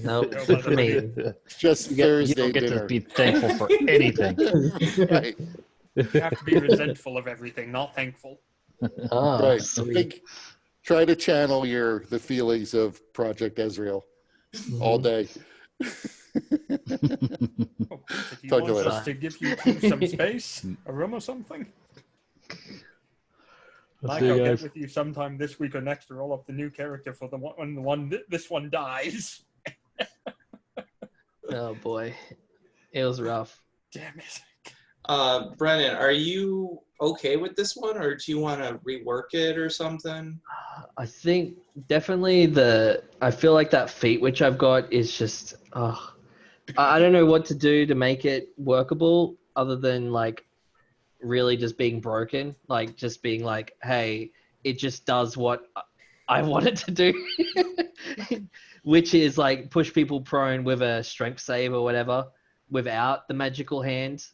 No, No, good for but- me. It's just You Thursday don't get dinner. to be thankful for anything. Right. You have to be resentful of everything, not thankful. Oh, Right. sweet. Try to channel the feelings of Project Ezreal all day. Oh, if you Talk to want you us later. to give you two some space, a room or something, Mike, see you I'll get guys. with you sometime this week or next to roll up the new character for this one dies. Oh boy, it was rough. Damn it. Brennan, are you okay with this one, or do you want to rework it or something? I think definitely I feel like that feat which I've got is just, I don't know what to do to make it workable other than like really just being broken, like just being like, hey, it just does what I want it to do, which is like push people prone with a strength save or whatever without the magical hand.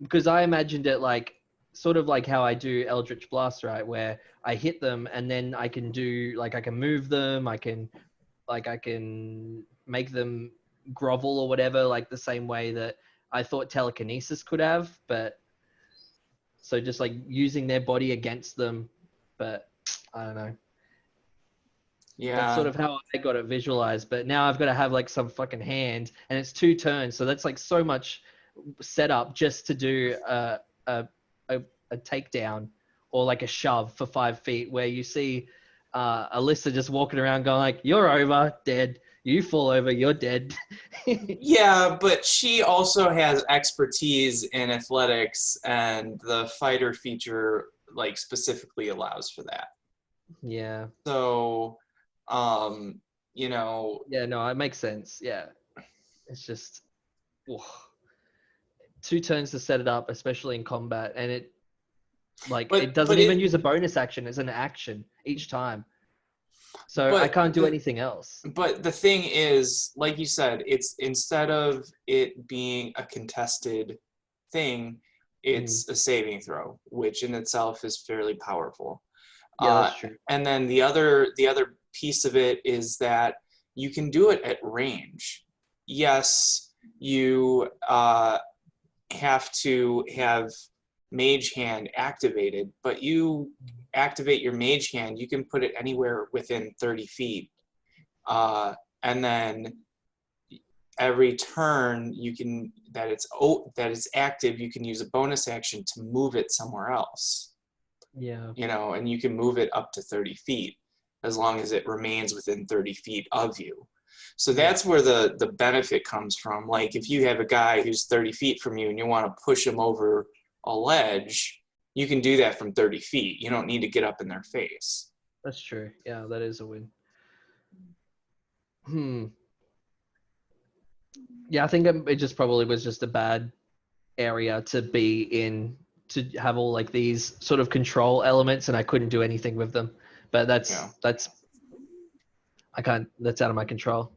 Because I imagined it like sort of like how I do Eldritch Blast, right? Where I hit them and then I can do like I can move them, I can make them grovel or whatever, like the same way that I thought telekinesis could have, but so just like using their body against them, but I don't know. Yeah. That's sort of how I got it visualized, but now I've got to have like some fucking hand, and it's 2 turns, so that's like so much setup just to do a takedown or like a shove for 5 feet, where you see Alyssa just walking around going like, "You're over, dead. You fall over, you're dead." Yeah, but she also has expertise in athletics, and the fighter feature like specifically allows for that. Yeah. So, you know, Yeah, no, it makes sense. Yeah. It's just 2 turns to set it up, especially in combat, and it doesn't even use a bonus action. It's an action each time. So I can't do anything else. But the thing is, like you said, it's instead of it being a contested thing, it's a saving throw, which in itself is fairly powerful. Yeah, that's true. And then the other piece of it is that you can do it at range. Yes, you have to have Mage Hand activated, but you activate your Mage Hand, you can put it anywhere within 30 feet. And then every turn that it's active, you can use a bonus action to move it somewhere else. Yeah. You know, and you can move it up to 30 feet as long as it remains within 30 feet of you. So that's where the benefit comes from. Like if you have a guy who's 30 feet from you and you want to push him over a ledge, you can do that from 30 feet. You don't need to get up in their face. That's true. Yeah, that is a win. Yeah, I think it just probably was just a bad area to be in, to have all like these sort of control elements, and I couldn't do anything with them. But that's I can't. That's out of my control.